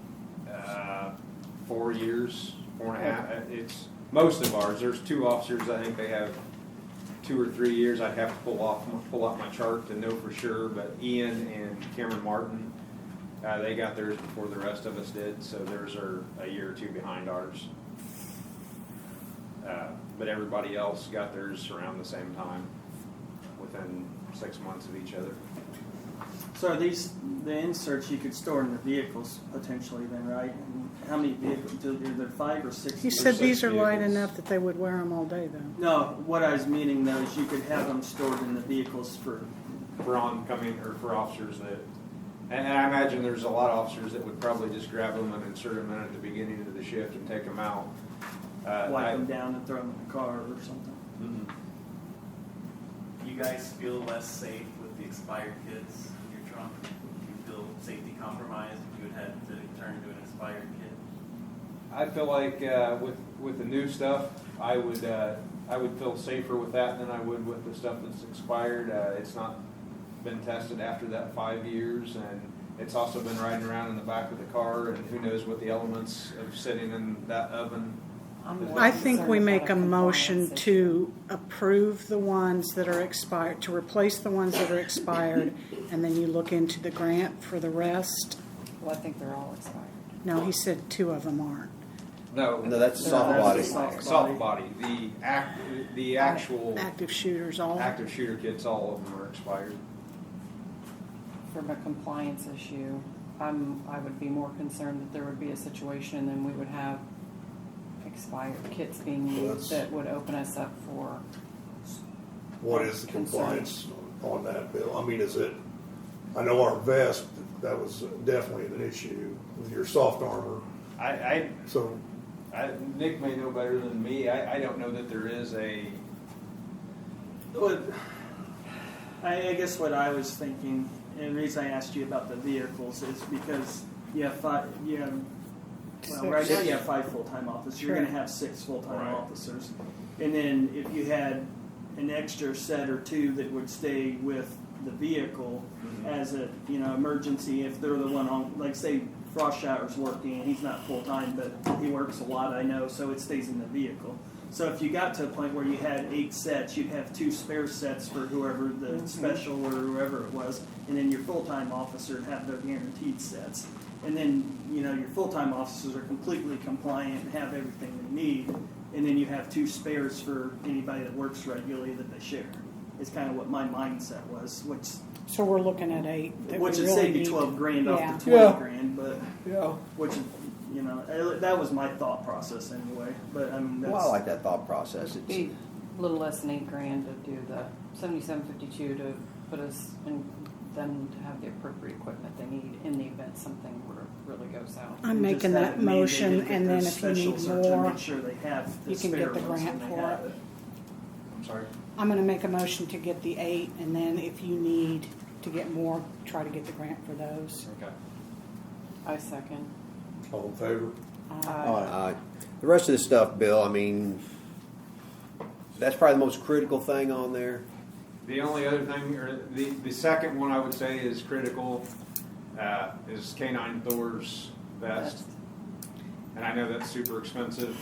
4 years, 4.5. It's most of ours. There's 2 officers. I think they have 2 or 3 years. I'd have to pull up my chart to know for sure. But Ian and Cameron Martin, they got theirs before the rest of us did. So theirs are a year or 2 behind ours. But everybody else got theirs around the same time, within 6 months of each other. So are these the inserts you could store in the vehicles potentially then, right? And how many vehicles? Are there 5 or 6? He said these are light vehicles. enough that they would wear them all day, though. No, what I was meaning though is you could have them stored in the vehicles for... For oncoming or for officers that And I imagine there's a lot of officers that would probably just grab them and insert them in at the beginning of the shift and take them out. Wipe them down and throw them in the car or something. You guys feel less safe with the expired kids in your trunk? Do you feel safety compromised if you would have to turn into an expired kid? I feel like with the new stuff, I would feel safer with that than I would with the stuff that's expired. It's not been tested after that 5 years, and it's also been riding around in the back of the car, and who knows what the elements of sitting in that oven. I think we make a motion to approve the ones that are expired, to replace the ones that are expired, and then you look into the grant for the rest. Well, I think they're all expired. No, he said 2 of them aren't. No, that's soft body. Soft body. The actual Active shooters, all. active shooter kits, all of them are expired. From a compliance issue, I would be more concerned that there would be a situation and then we would have expired kits being used that would open us up for. What is the compliance on that, Bill? I mean, is it, I know our vest, that was definitely an issue with your soft armor. So Nick may know better than me. I don't know that there is a. I guess what I was thinking, and the reason I asked you about the vehicles is because right now you have 5 full-time officers. You're going to have 6 full-time officers. And then if you had an extra set or 2 that would stay with the vehicle as a, emergency, if they're the one on, like say Frost Shower's working, he's not full-time, but he works a lot, I know, so it stays in the vehicle. So if you got to a point where you had 8 sets, you'd have 2 spare sets for whoever the special or whoever it was, and then your full-time officer would have their guaranteed sets. And then, your full-time officers are completely compliant and have everything they need, and then you have 2 spares for anybody that works regularly that they share. It's kind of what my mindset was, So we're looking at 8. That which we would really save you need. $12,000 off Yeah. the $20,000, but Yeah. which that was my thought process anyway. But I mean, that's, Well, I like that thought process. It'd be a little less than $8,000 to do the 7752 to put us in, them to have the appropriate equipment they need in the event something really goes out. I'm just making have that it motion, mandated and that then the if you need specials are to more, make sure they have the you can spare get the ones grant when they for have it. I'm sorry. I'm going to make a motion to get the 8, and then if you need to get more, try to get the grant for those. Okay. I second. All in favor? The rest of this stuff, Bill, I mean, that's probably the most critical thing on there. The only other thing, or the second one I would say is critical, is K9 Thor's vest. And I know that's super expensive,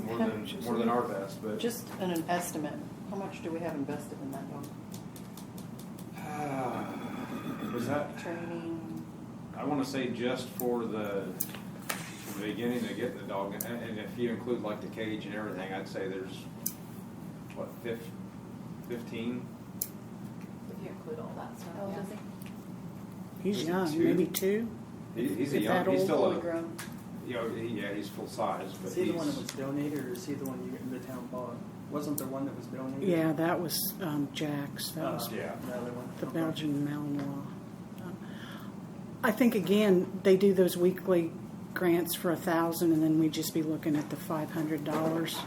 more than our vest, but Just an estimate. How much do we have invested in that dog? was that? Training. I want to say just for the beginning of getting the dog, and if you include like the cage and everything, I'd say there's what 15. If you include all that stuff. How old yeah. is he? He's Was it young, 2? maybe 2. He's a If young. that He's old, still Fully a. grown. He's full size. But Is he the one that was donated, or is he the one the town bought? Wasn't there one that was donated? Yeah, that was Jack's. That was Yeah. The other one. the Okay. Belgian Malinois. I think, again, they do those weekly grants for $1,000, and then we'd just be looking at the $500.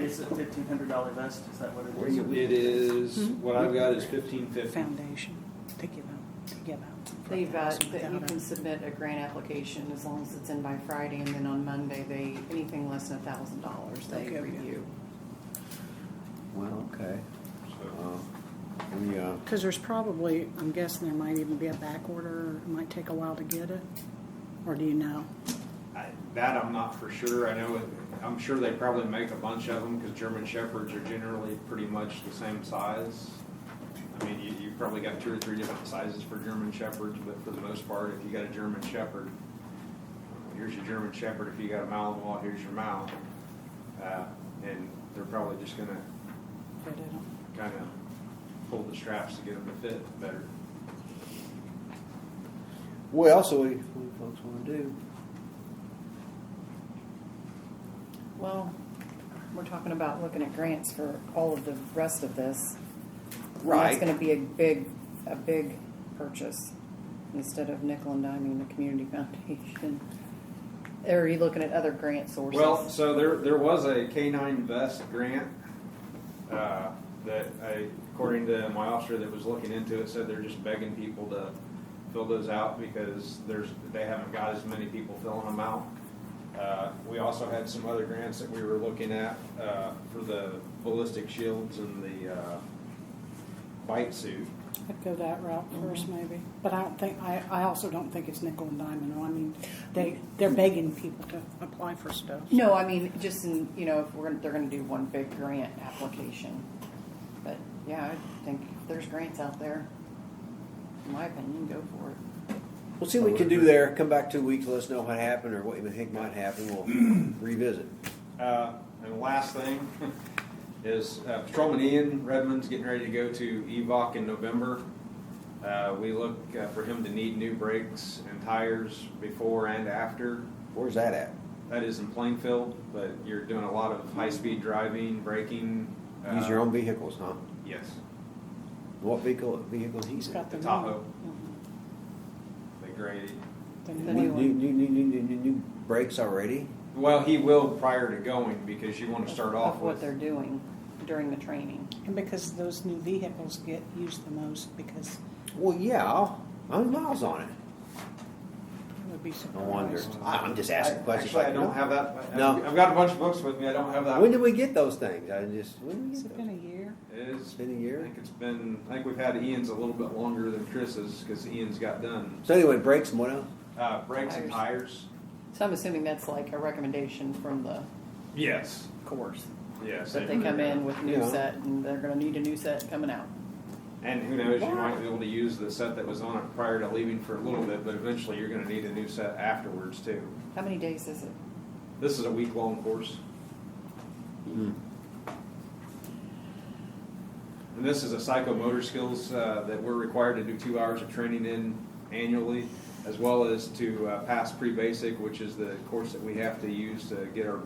Is it $1,500 vest? Is that what it is? It is. What I've got is 1550. Foundation to give out. for They've got, $1,000 that you without can submit a grant application as long as it's in by Friday, and then on Monday, anything less than $1,000, they Okay. review. Well, okay. So, Because there's probably, I'm guessing there might even be a back order, or it might take a while to get it. Or do you know? that I'm not for sure. I know. I'm sure they probably make a bunch of them because German Shepherds are generally pretty much the same size. I mean, you probably got 2 or 3 different sizes for German Shepherds, but for the most part, if you got a German Shepherd, here's your German Shepherd. If you got a Malinois, here's your Mal. And they're probably just going to Fit it on. kind of pull the straps to get them to fit better. Well, so what do folks want to do? Well, we're talking about looking at grants for all of the rest of this. Right. That's going to be a big purchase. instead of nickel and diming the community foundation? Or are you looking at other grant sources? Well, so there was a K9 vest grant that according to my officer that was looking into it, said they're just begging people to fill those out because they haven't got as many people filling them out. We also had some other grants that we were looking at for the ballistic shields and the bite suit. I'd go that route first, maybe. But I also don't think it's nickel and dime. I mean, they're begging people to apply for stuff. No, I mean, just in, if they're going to do one big grant application. But yeah, I think if there's grants out there, in my opinion, go for it. We'll see what we can do there. Come back 2 weeks, let us know what happened or what you think might happen. We'll revisit. And the last thing is Patrolman Ian Redmond's getting ready to go to EVOC in November. We look for him to need new brakes and tires before and after. Where's that at? That is in Plainfield, but you're doing a lot of high-speed driving, braking. Use your own vehicles, huh? Yes. What vehicle He's got The the Tahoe. The gray. The The new new one. New brakes already? Well, he will prior to going because you want to start off Of what with. they're doing during the training. And because those new vehicles get used the most, because Well, yeah. How many miles on it? I would be No surprised. wonder. I'm just asking questions. Actually, I don't have that. No. I've got a bunch of books with me. I don't have that. When did we get those things? When did we Has get it those? been a year? It is. It's been a year? I think we've had Ian's a little bit longer than Chris's because Ian's got done. So anyway, brakes and what else? Brakes and tires. So I'm assuming that's like a recommendation from the Yes. course. Yes. That they come in with a new Yeah. set and they're going to need a new set coming out. And who knows, you might be able to use the set that was on it prior to leaving for a little bit, but eventually you're going to need a new set afterwards too. How many days is it? This is a week-long course. And this is a psychomotor skills that we're required to do 2 hours of training in annually, as well as to pass pre-basic, which is the course that we have to use to get our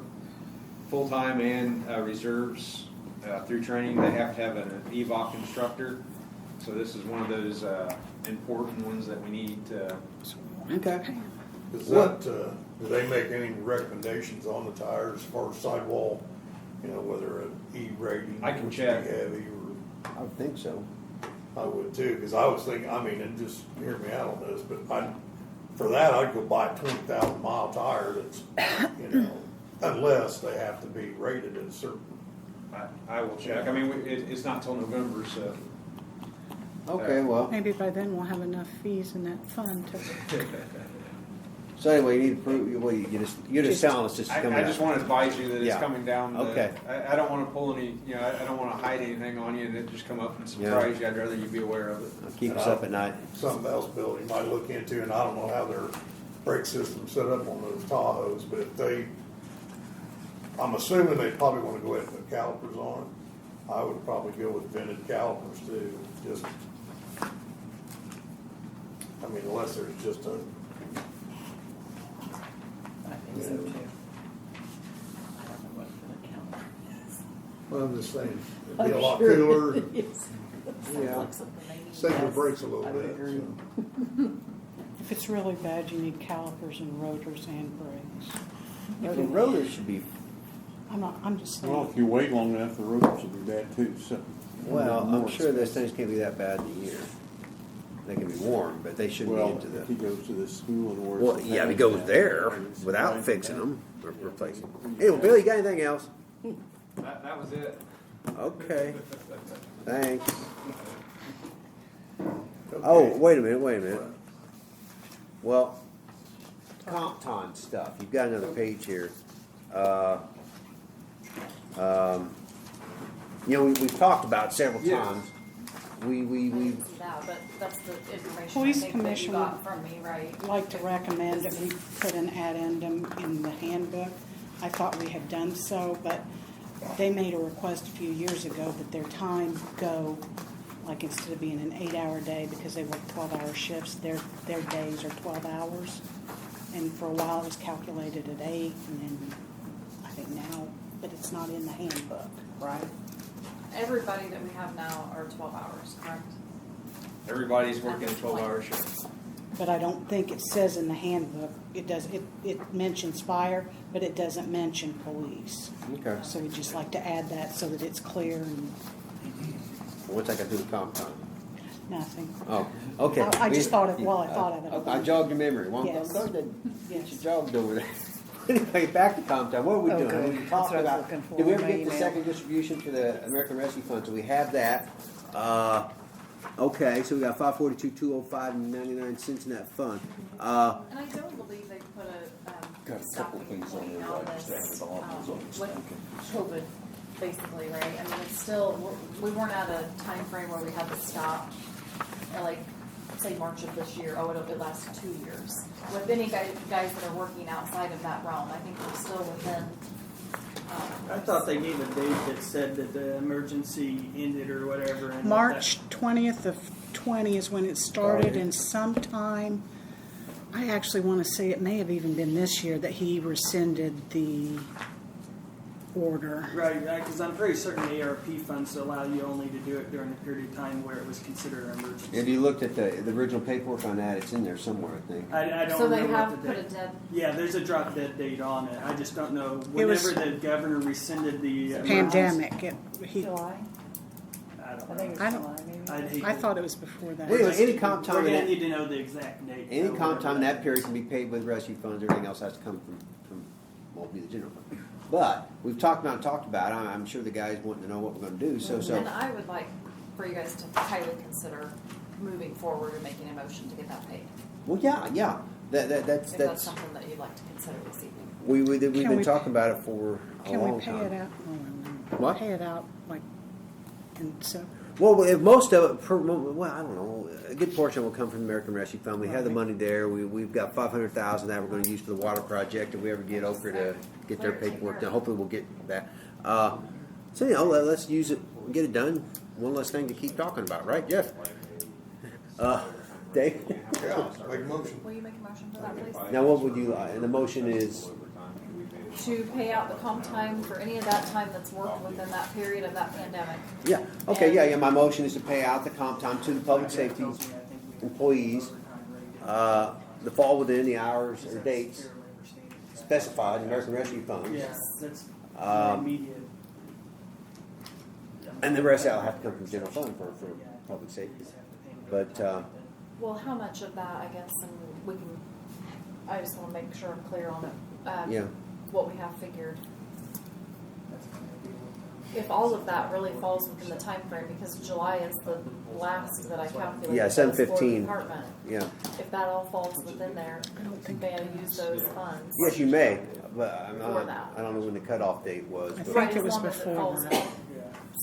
full-time and reserves through training. They have to have an EVOC instructor. So this is one of those important ones that we need to. Okay. Is that, do they make any recommendations on the tires as far as sidewall, whether an E rating? I can would check. be heavy or, I would think so. I would too, because I was thinking, and just hear me out on this, but for that, I'd go buy a 20,000 mile tire that's, unless they have to be rated at a certain. I will check. I mean, it's not till November, so. Okay, well. Maybe by then we'll have enough fees in that fund to. So anyway, you need to prove. Well, you're just telling us this is coming I just out. want to advise you that it's Yeah. coming down. Okay. I don't want to pull any, I don't want to hide anything on you and it just come up and surprise you. I'd rather you be aware of it. Keep us up at night. Something else, Bill, you might look into, and I don't know how their brake system's set up on those Tahoes, but if I'm assuming they probably want to go ahead and put calipers on it. I would probably go with vented calipers too, unless there's just a, I think so too. I don't know what the calendar is. well, I'm just saying, it'd be a lot cooler, and Yes. Yeah. save the brakes a little I would bit. agree. So. If it's really bad, you need calipers and rotors and brakes. The rotors should be. I'm just Well, saying. if you wait long enough, the rotors will be bad too, so. Well, More I'm sure those expensive. things can't be that bad in the year. They can be warm, but they shouldn't Well, be into if he the. goes to the school and works. Well, yeah, if he goes there without fixing them or replacing them. Hey, well, Bill, you got anything else? That was it. Okay. Thanks. Oh, wait a minute. Well, comp time stuff. You've got another page here. We've talked about it several times. We didn't see that, but that's the information I Police think that you Commission got from me, right? Like to recommend that we put an addendum in the handbook. I thought we had done so, but they made a request a few years ago that their time go, like instead of being an 8-hour day because they work 12-hour shifts, their days are 12 hours. And for a while it was calculated at 8, and then I think now, but it's not in the handbook, right? Everybody that we have now are 12 hours, correct? Everybody's working a 12-hour shift. but I don't think it says in the handbook. It mentions fire, but it doesn't mention police. Okay. So we'd just like to add that so that it's clear and What's that got to do with comp time? nothing. Oh, okay. I just thought of, well, I thought of it. I jogged your memory. Well, Yes. go ahead. Get Yes. your jogged over there. Anyway, back to comp time. What are we Oh, doing? good. We That's talked what I was about. looking for Did we in ever my get the email. second distribution for the American Rescue Fund? So we have that. Okay, so we got $542,205.99 in that fund. And I don't believe they put Got a a couple stopping things on point there, on right, just this, added on, was on the with COVID, basically, right? I mean, it's still, we weren't at a time frame where we had to stop, like, say March of this year, it lasts 2 years. With any guys that are working outside of that realm, I think we're still within. I thought they gave a date that said that the emergency ended or whatever. And March 20th of 20 is when it started, and sometime, I actually want to say it may have even been this year that he rescinded the order. Right, because I'm pretty certain the ARP funds allow you only to do it during the period of time where it was considered an emergency. If you looked at the original paperwork on that, it's in there somewhere, I think. I don't So they remember have what the put a date. dead. Yeah, there's a drop dead date on it. I just don't know. It was- Whenever the governor rescinded the Pandemic. July? I don't I know. think it I was don't- July, maybe. I'd hate I to- thought it was before that. Anyway, any comp time We're in gonna that, need to know the exact date. any so comp time in whatever that period can be paid with rescue funds. Everything else has to come from well, be the general fund. But we've talked about. I'm sure the guys wanting to know what we're going to do. So And I would like for you guys to highly consider moving forward and making a motion to get that paid. well, yeah. That's If that's something that you'd like to consider this evening. we've Can been we- talking about it for a Can long we pay time. it out? What? Pay it out, like, and so, Well, if most of it, well, I don't know. A good portion will come from the American Rescue Fund. We have the Right. money there. We've got $500,000 that we're going to use for the water project. If we ever get Oker to get their paperwork done, hopefully we'll get that. So let's use it, get it done. One less thing to keep talking about, right, Jeff? Dave. Yeah, make a motion. Will you make a motion for that, please? Now, what would you? And the motion is. To pay out the comp time for any of that time that's worked within that period of that pandemic. Yeah. Okay. Yeah. My motion is to pay out the comp time to the public safety employees. The fall within the hours or dates specified in the American Rescue Fund. Yes, that's immediate. And the rest will have to come from general fund for public safety. But Well, how much of that, I guess, and we can, I just want to make sure I'm clear on it. yeah, What we have figured. If all of that really falls within the time frame, because July is the last that I calculated. Yeah, for the 7/15. Department. yeah. If that all falls within there, may I use those funds? Yes, you may. But For that. I don't know when the cutoff date was. I But think it as was long as before falls that. in.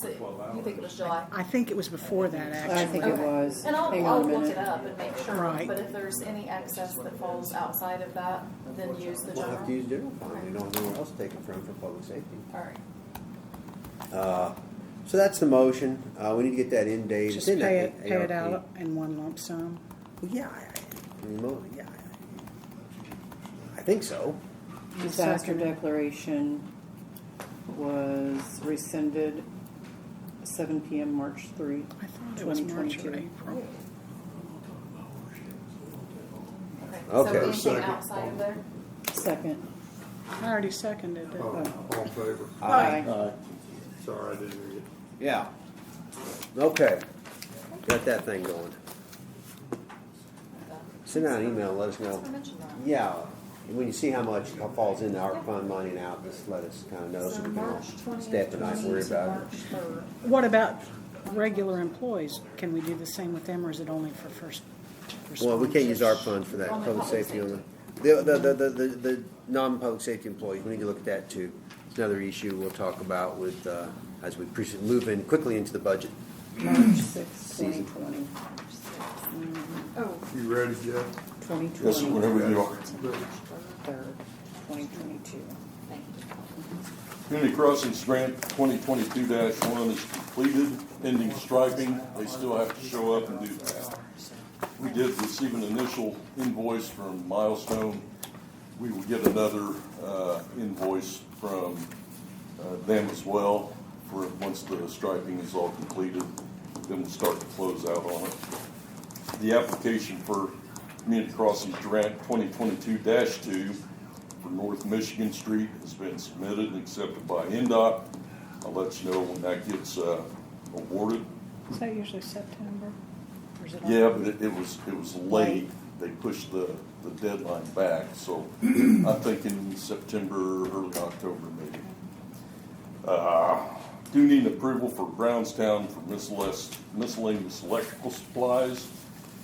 So, you think it was July? I think it was before that, I actually. think it was. And Hang I'll on a look minute. it up and make sure, Right. but if there's any excess that falls outside of that, then use the we'll have to general. use general fund. We don't know where else to take it from for public safety. All right. So that's the motion. We need to get that in date. Just It's in pay that it ARP. out in one lump sum. Well, yeah. I think so. Disaster Second. declaration was rescinded 7 p.m. March 3, I thought it was March or 2022. April. Okay. So anything Second. outside of there? Second. I already seconded it. All in favor? Aye. Sorry, I didn't hear you. Yeah. Okay. Got that thing going. Send out an email and let us know. Thanks for mentioning that. Yeah. When you see how much falls into our fund money and out, just let us kind of know so So we can all March 20th, step and not worry to about March it. 3rd. What about regular employees? Can we do the same with them, or is it only for first responders? Well, we can't use our funds for that Only public public safety. The non-public safety employees, we need to look at that too. It's another issue we'll talk about with, as we move in quickly into the budget. March 6, Season. 2020. Oh, You ready, Jeff? 2020. Yes, whenever you are. 3rd, 2022. thank you. Community Crossings Grant 2022-1 is completed, pending striping. They still have to show up and do that. We did receive an initial invoice from Milestone. We will get another invoice from them as well for once the striping is all completed. Then we'll start to close out on it. The application for Community Crossings Grant 2022-2 for North Michigan Street has been submitted and accepted by NDOT. I'll let you know when that gets awarded. Is that usually September? Or is it Yeah, October? but it was late. They pushed the deadline back, so I'm thinking September, early October maybe. Do need approval for Brownstown for miscellaneous electrical supplies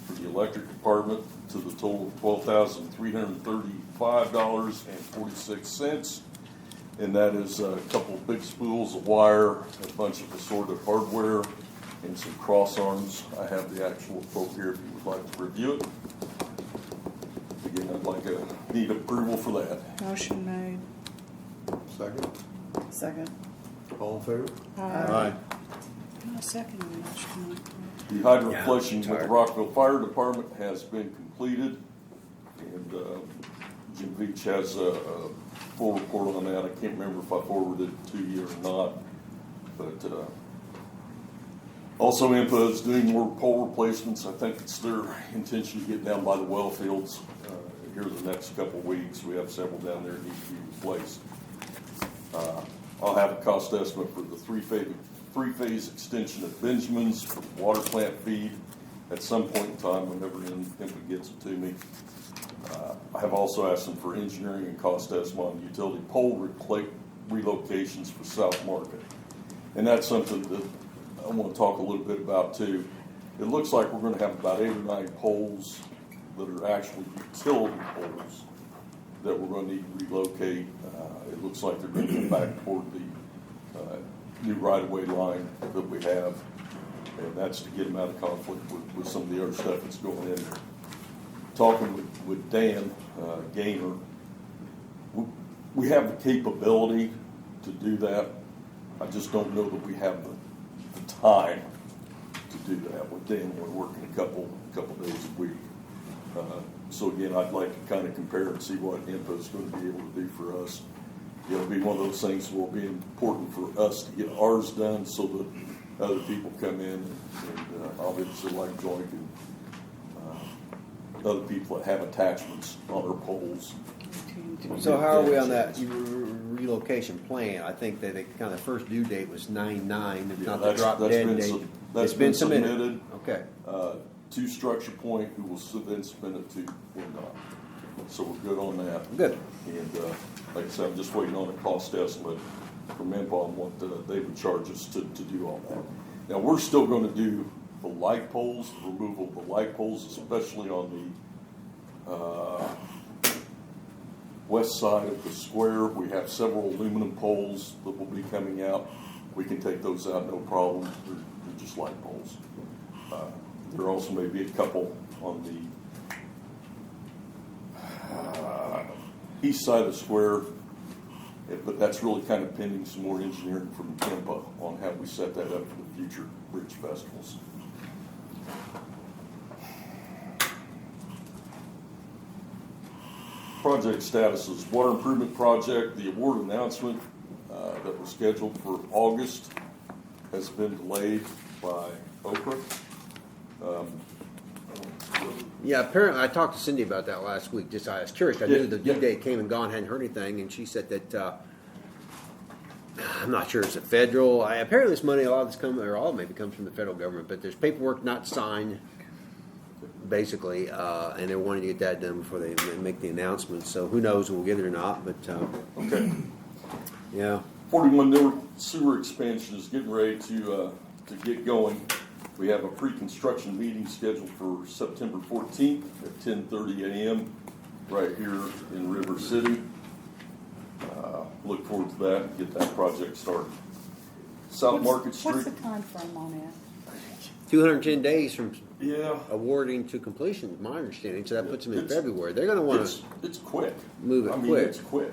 for the electric department to the total of $12,335.46. And that is a couple of big spools of wire, a bunch of assorted hardware, and some cross arms. I have the actual quote here if you would like to review it. Again, need approval for that. Motion made. Second. Second. All in favor? Aye. No, second motion. The hydro flushing Yeah, with the Rockville Fire Department has been completed, and Jim Veach has a full report on that. I can't remember if I forwarded it to you or not, but also IMPA is doing more pole replacements. I think it's their intention to get down by the well fields here the next couple of weeks. We have several down there that need to be replaced. I'll have a cost estimate for the three-phase extension at Benjamin's for the water plant feed at some point in time whenever IMPA gets it to me. I have also asked them for engineering and cost estimate on utility pole relocations for South Market. And that's something that I want to talk a little bit about too. It looks like we're going to have about 8 or 9 poles that are actually utility poles that we're going to need to relocate. It looks like they're going to go back toward the new right-of-way line that we have, and that's to get them out of conflict with some of the other stuff that's going in there. Talking with Dan Gaynor, we have the capability to do that. I just don't know that we have the time to do that. With Dan, we're working a couple days a week. So again, I'd like to kind of compare and see what IMPA is going to be able to do for us. It'll be one of those things that will be important for us to get ours done so that other people come in and obviously like Joint and other people that have attachments on their poles. So how are we on that relocation plan? I think that it kind of first due date was 9/9, if not the drop dead date. That's been submitted. Okay. To Structure Point, who will then submit it to NDOT. So we're good on that. Good. And like I said, I'm just waiting on a cost estimate from IMPA on what they would charge us to do all that. Now, we're still going to do the light poles, the removal of the light poles, especially on the west side of the square. We have several aluminum poles that will be coming out. We can take those out, no problem. They're just light poles. There also may be a couple on the east side of the square, but that's really kind of pending some more engineering from IMPA on how we set that up for the future bridge festivals. Project statuses: water improvement project, the award announcement that was scheduled for August has been delayed by Oprah. Yeah, apparently I talked to Cindy about that last week. Just I was curious. I knew the due date came and gone, hadn't heard anything, and she said that I'm not sure it's a federal. Apparently, this money, a lot of this comes, or all maybe comes from the federal government, but there's paperwork not signed, basically, and they're wanting to get that done before they make the announcement. So who knows if we'll get it or not? But Okay. Yeah. 41 Newark sewer expansion is getting ready to get going. We have a pre-construction meeting scheduled for September 14th at 10:30 a.m. right here in River City. Look forward to that and get that project started. South Market Street. What's the time frame on it? 210 days from Yeah. awarding to completion, is my understanding. So that puts them in February. They're going to want to It's quick. move it I mean, quick. it's quick.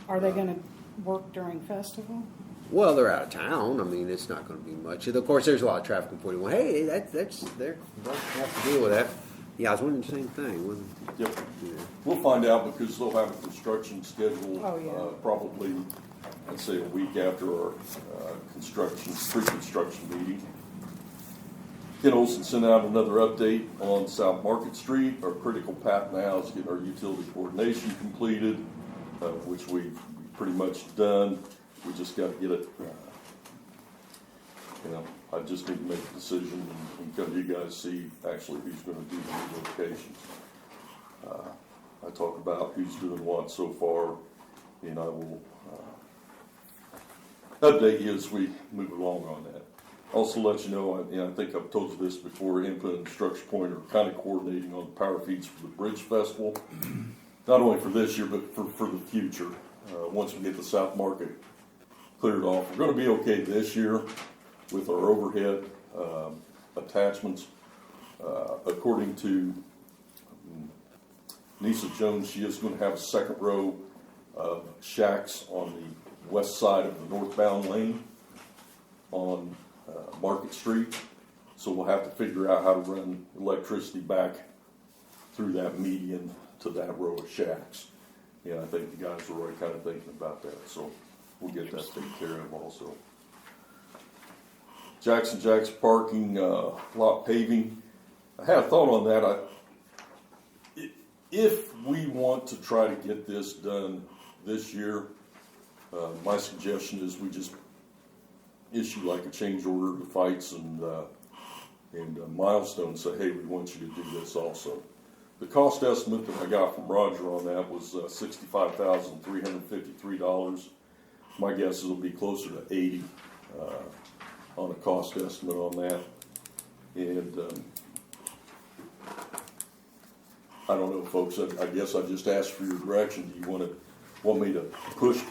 Are they going to work during festival? Well, they're out of town. I mean, it's not going to be much. Of course, there's a lot of traffic in 41. Hey, that's they're going to have to deal with that. Yeah, I was wondering the same thing. Yep. We'll find out because they'll have a construction schedule. Oh, yeah. Probably, I'd say a week after our pre-construction meeting. Ken Olson sent out another update on South Market Street. Our critical path now is getting our utility coordination completed, which we've pretty much done. We just got to get it, I just need to make a decision and come to you guys, see actually who's going to do the new locations. I talked about who's doing what so far, and I will update you as we move along on that. Also let you know, I think I've told you this before, Input and Structure Point are kind of coordinating on the power feeds for the Bridge Festival, not only for this year, but for the future. Once we get the South Market cleared off, we're going to be okay this year with our overhead attachments. According to Nisa Jones, she is going to have a second row of shacks on the west side of the northbound lane on Market Street. So we'll have to figure out how to run electricity back through that median to that row of shacks. And I think the guys are already kind of thinking about that. So we'll get that taken care of also. Jackson parking lot paving. I had a thought on that. If we want to try to get this done this year, my suggestion is we just issue like a change order to Fights and Milestone, say, hey, we want you to do this also. The cost estimate that I got from Roger on that was $65,353. My guess is it'll be closer to $80 on a cost estimate on that. And I don't know, folks. I guess I just asked for your direction. Do you want me to push,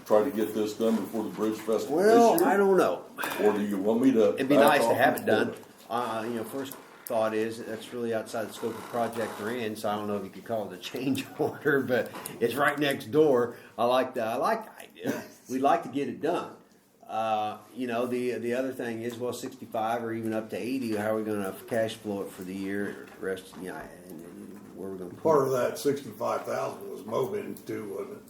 try to get this done before the Bridge Festival this year? I don't know. Or do you want me to? It'd be nice to have it done. First thought is that's really outside the scope of the project we're in, so I don't know if you could call it a change order, but it's right next door. I like the idea. We'd like to get it done. The other thing is, 65 or even up to 80. How are we going to cash flow it for the year? Rest, and where we're going to Part of that 65,000 was Mobin too, wasn't it?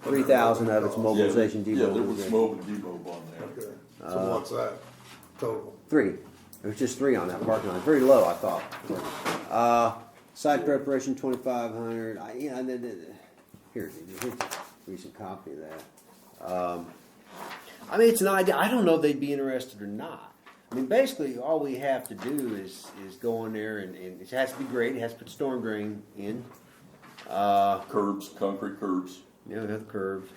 3,000 of it's mobilization. Yeah, there was mob and demob on there. Okay. So what's that total? 3. There's just 3 on that parking lot. Very low, I thought. Site preparation 2,500. Here's a recent copy of that. It's an idea. I don't know if they'd be interested or not. Basically, all we have to do is go in there and it has to be graded. It has to put storm drain in. Curbs, concrete curbs. Yeah, we have the curbs.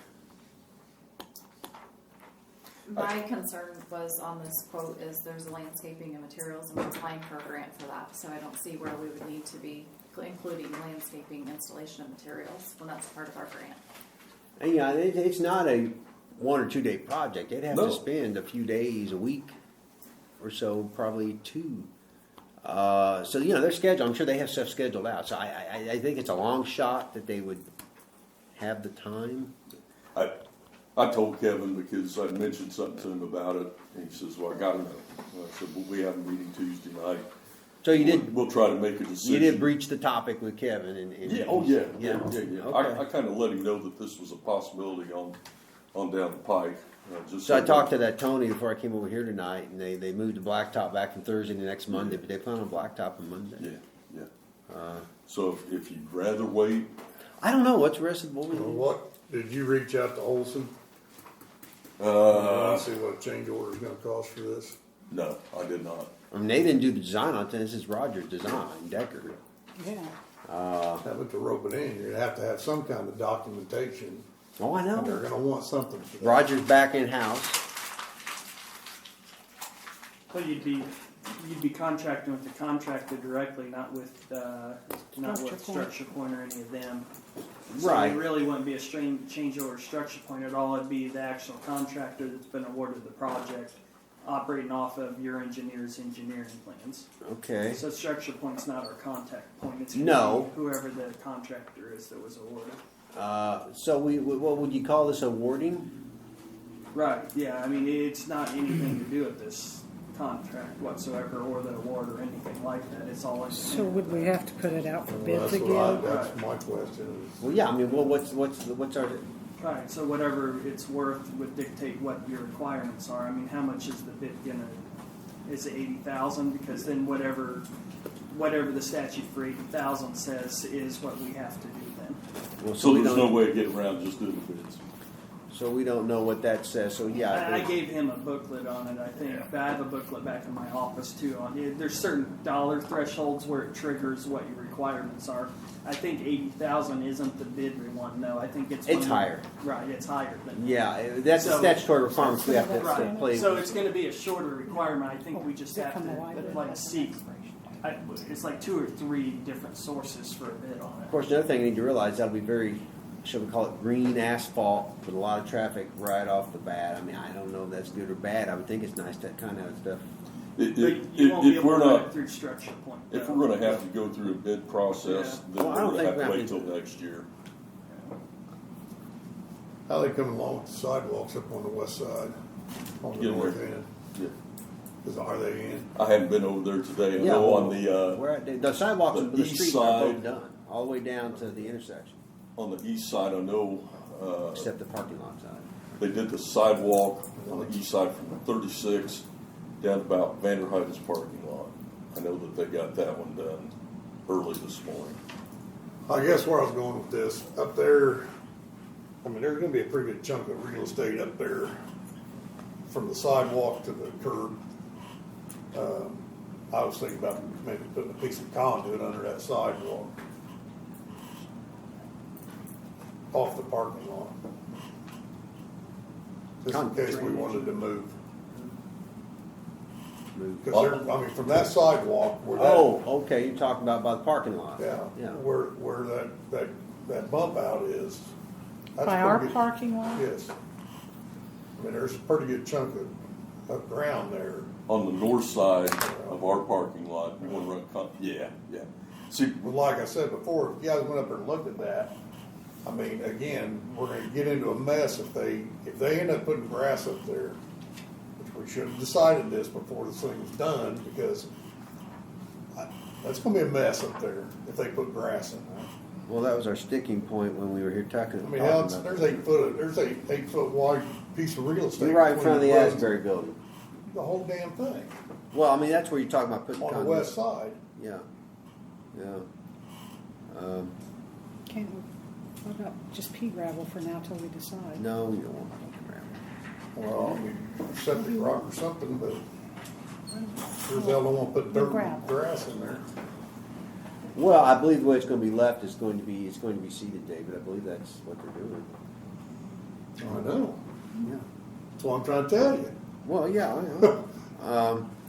My concern was on this quote is there's landscaping and materials, and we're applying for a grant for that, so I don't see where we would need to be including landscaping, installation of materials when that's part of our grant. And, it's not a 1 or 2 day project. They'd have to spend a few days, a week or so, probably 2. Their schedule, I'm sure they have stuff scheduled out. So I think it's a long shot that they would have the time. I told Kevin because I mentioned something to him about it, and he says, well, I got to know. I said, well, we have a meeting Tuesday night. So you did. We'll try to make a decision. You did breach the topic with Kevin, Yeah. Okay. I kind of let him know that this was a possibility on down the pike. So I talked to that Tony before I came over here tonight, and they moved the blacktop back from Thursday to next Monday, but they plan on blacktop on Monday. Yeah. So if you'd rather wait, I don't know what's the rest of the board. What did you reach out to Olson? See what a change order is going to cost for this. No, I did not. They didn't do the design on it. This is Roger's design, Decker. Yeah. Having to rope it in, you'd have to have some kind of documentation. Oh, I know. And they're going to want something. For that. Roger's back in house. Well, you'd be contracting with the contractor directly, not with Structure Point or any of them. So Right. It really wouldn't be a change order Structure Point at all. It'd be the actual contractor that's been awarded the project, operating off of your engineer's engineering plans. Okay. So Structure Point's not our contact point. It's whoever the contractor is that was awarded. What would you call this, awarding? Right. Yeah. It's not anything to do with this contract whatsoever, or the award, or anything like that. It's all. So would we have to put it out for bids That's again? That's my question. Well, yeah. What's our? Right. So whatever it's worth would dictate what your requirements are. How much is the bid gonna is 80,000, because then whatever the statute for 80,000 says is what we have to do then. Well, So we there's don't- no way of getting around just doing the bids. So we don't know what that says, so yeah. I gave him a booklet on it, I think. I have a booklet back in my office too on it. There's certain dollar thresholds where it triggers what your requirements are. I think 80,000 isn't the bid we want to know. I think it's higher. Right, it's higher than that. Yeah, that's the So- statutory requirements we have to Right. play. So it's going to be a shorter requirement. I think we just have From the to library. like seek. It's like 2 or 3 different sources for a bid on Of it. course, another thing you need to realize, that'll be very, shall we call it green asphalt with a lot of traffic right off the bat. I mean, I don't know if that's good or bad. I would think it's nice to kind of stuff. But you won't be If able we're to run not, it through Structure Point. if though. we're gonna have to go through a bid process, Yeah. then Well, I we're don't gonna think have to we wait have till next year. How they coming along with the sidewalks up on the west side, on the Getting north there. end? Yeah. Are they in? I haven't been over there today. I Yeah, know well, on the, Where the sidewalks the of the east street are both side- done, all the way down to the intersection, on the east side, I know, except the parking lot side. they did the sidewalk on the east side from 36 down about Vanderheiden's parking lot. I know that they got that one done early this morning. I guess where I was going with this, up there, I mean, there's gonna be a pretty good chunk of real estate up there from the sidewalk to the curb. I was thinking about maybe putting a piece of conduit under that sidewalk off the parking lot. Just in case we wanted to move. Because I mean, from that sidewalk where that. Oh, okay, you're talking about by the parking lot. Yeah, Yeah. where that bump out is. That's By pretty our good. parking lot? Yes. I mean, there's a pretty good chunk of ground there. On the north side of our parking lot, you wanna run, yeah. See, But like I said before, if you guys went up there and looked at that, I mean, again, we're gonna get into a mess if they end up putting grass up there, which we should have decided this before this thing was done, because that's gonna be a mess up there if they put grass in there. Well, that was our sticking point when we were here talking. I mean, hell, there's 8 foot wide piece of real estate. You're right in front of the between roads. Asbury building. The whole damn thing, Well, I mean, that's where you're talking about putting on the conduit. west side. Yeah, yeah. Can't, what about just pea gravel for now till we decide? No, we don't want to gravel. Well, I mean, septic rock or something, but sure as hell don't want to put dirt Gravel. and grass in there. Well, I believe the way it's going to be left is going to be seeded, David. I believe that's what they're doing. I know, Yeah. that's what I'm trying to tell you. Well, yeah, I know.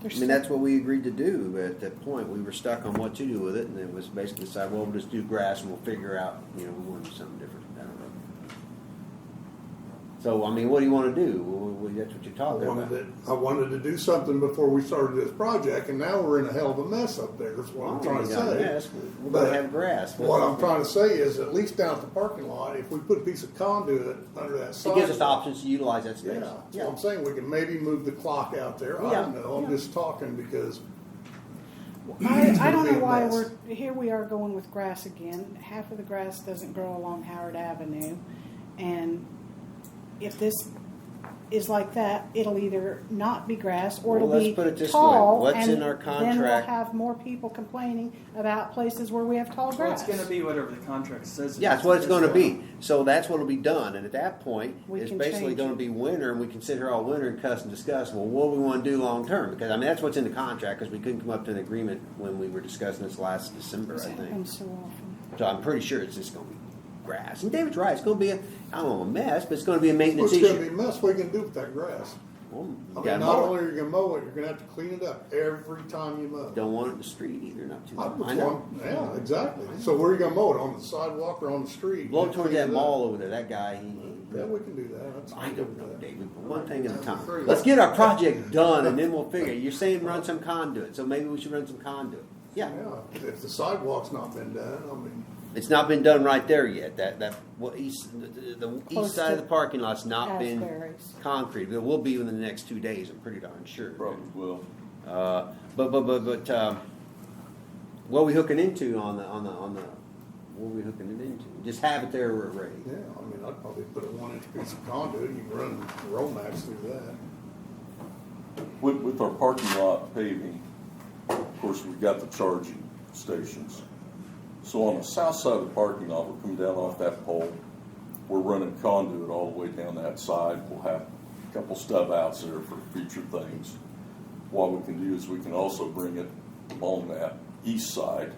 I mean, that's what we agreed to do, but at that point, we were stuck on what to do with it, and it was basically decided, well, we'll just do grass, and we'll figure out, we want to do something different down the road. So, I mean, what do you want to do? Well, that's what you're talking about. I wanted to do something before we started this project, and now we're in a hell of a mess up there, that's what I'm trying to say. We're going to have grass. What I'm trying to say is, at least down at the parking lot, if we put a piece of conduit under that It sidewalk. gives us options to utilize that space. Yeah, that's what I'm saying, we can maybe move the clock out there, I don't know, I'm just talking because. I don't It's gonna be know a why mess. here we are going with grass again. Half of the grass doesn't grow along Howard Avenue. And if this is like that, it'll either not be grass or Well, it'll let's be put it this way. tall. What's and in our then we'll contract? have more people complaining about places where we have tall Well, grass. it's going to be whatever the contract says. Yeah, that's what it's going to be. So that's what will be done. And at that point, We it's can basically change going to it. be winter, and we can sit here all winter and cuss and discuss, well, what do we want to do long term? Because, I mean, that's what's in the contract, because we couldn't come up to an agreement when we were discussing this last December, This I think. happens so often. So I'm pretty sure it's just going to be grass. And David's right. It's going to be I don't know, a mess, but it's going to be a maintenance What's issue. gonna be a mess, what are you gonna do with that grass? Well, you I gotta mean, not mow it. only are you gonna mow it, you're gonna have to clean it up every time you mow. Don't want it in the street either, not too I I know. Yeah, exactly. So where are you gonna mow it, on the sidewalk or on the street? Blow towards Clean that it up. mall over there. That guy, Yeah, we can do that. That's I don't know, David, but one thing at a That's time. great. Let's get our project done, and then we'll figure. You're saying run some conduit, so maybe we should run some conduit. Yeah, Yeah, if the sidewalk's not been done, I mean, it's not been done right there yet. The Close east side of to the parking lot's not been Asbury's. concrete. It will be within the next 2 days. I'm pretty darn sure. probably will. But what are we hooking into on the what are we hooking it into? Just have it there where it's ready. yeah, I mean, I'd probably put a 1-inch piece of conduit, and you can run Romax through that. With our parking lot paving, of course, we've got the charging stations. So on the south side of the parking lot, we're coming down off that pole. We're running conduit all the way down that side. We'll have a couple stub outs there for future things. What we can do is we can also bring it along that east side.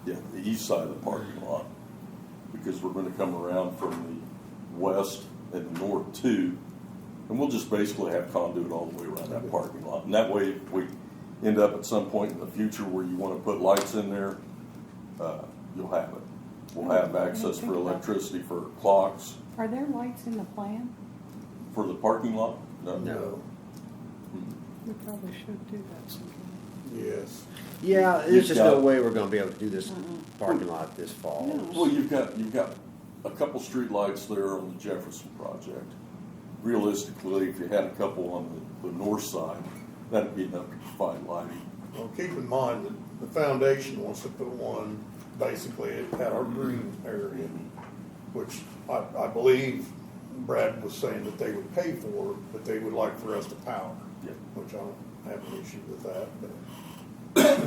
Yeah, the east side of the parking lot. Because we're going to come around from the west and the north too. And we'll just basically have conduit all the way around that parking lot. And that way, if we end up at some point in the future where you want to put lights in there, you'll have it. We'll have access for electricity for clocks. Are there lights in the plan? For the parking lot? No. We probably should do that sometime. Yes. Yeah, there's just no way we're gonna be able to do this parking lot this fall. Well, you've got a couple street lights there on the Jefferson project. Realistically, if you had a couple on the north side, that'd be enough to provide lighting. Well, keep in mind that the foundation wants to put one basically at our green area, which I believe Brad was saying that they would pay for, but they would like for us to power. Yeah. Which I don't have an issue with that, but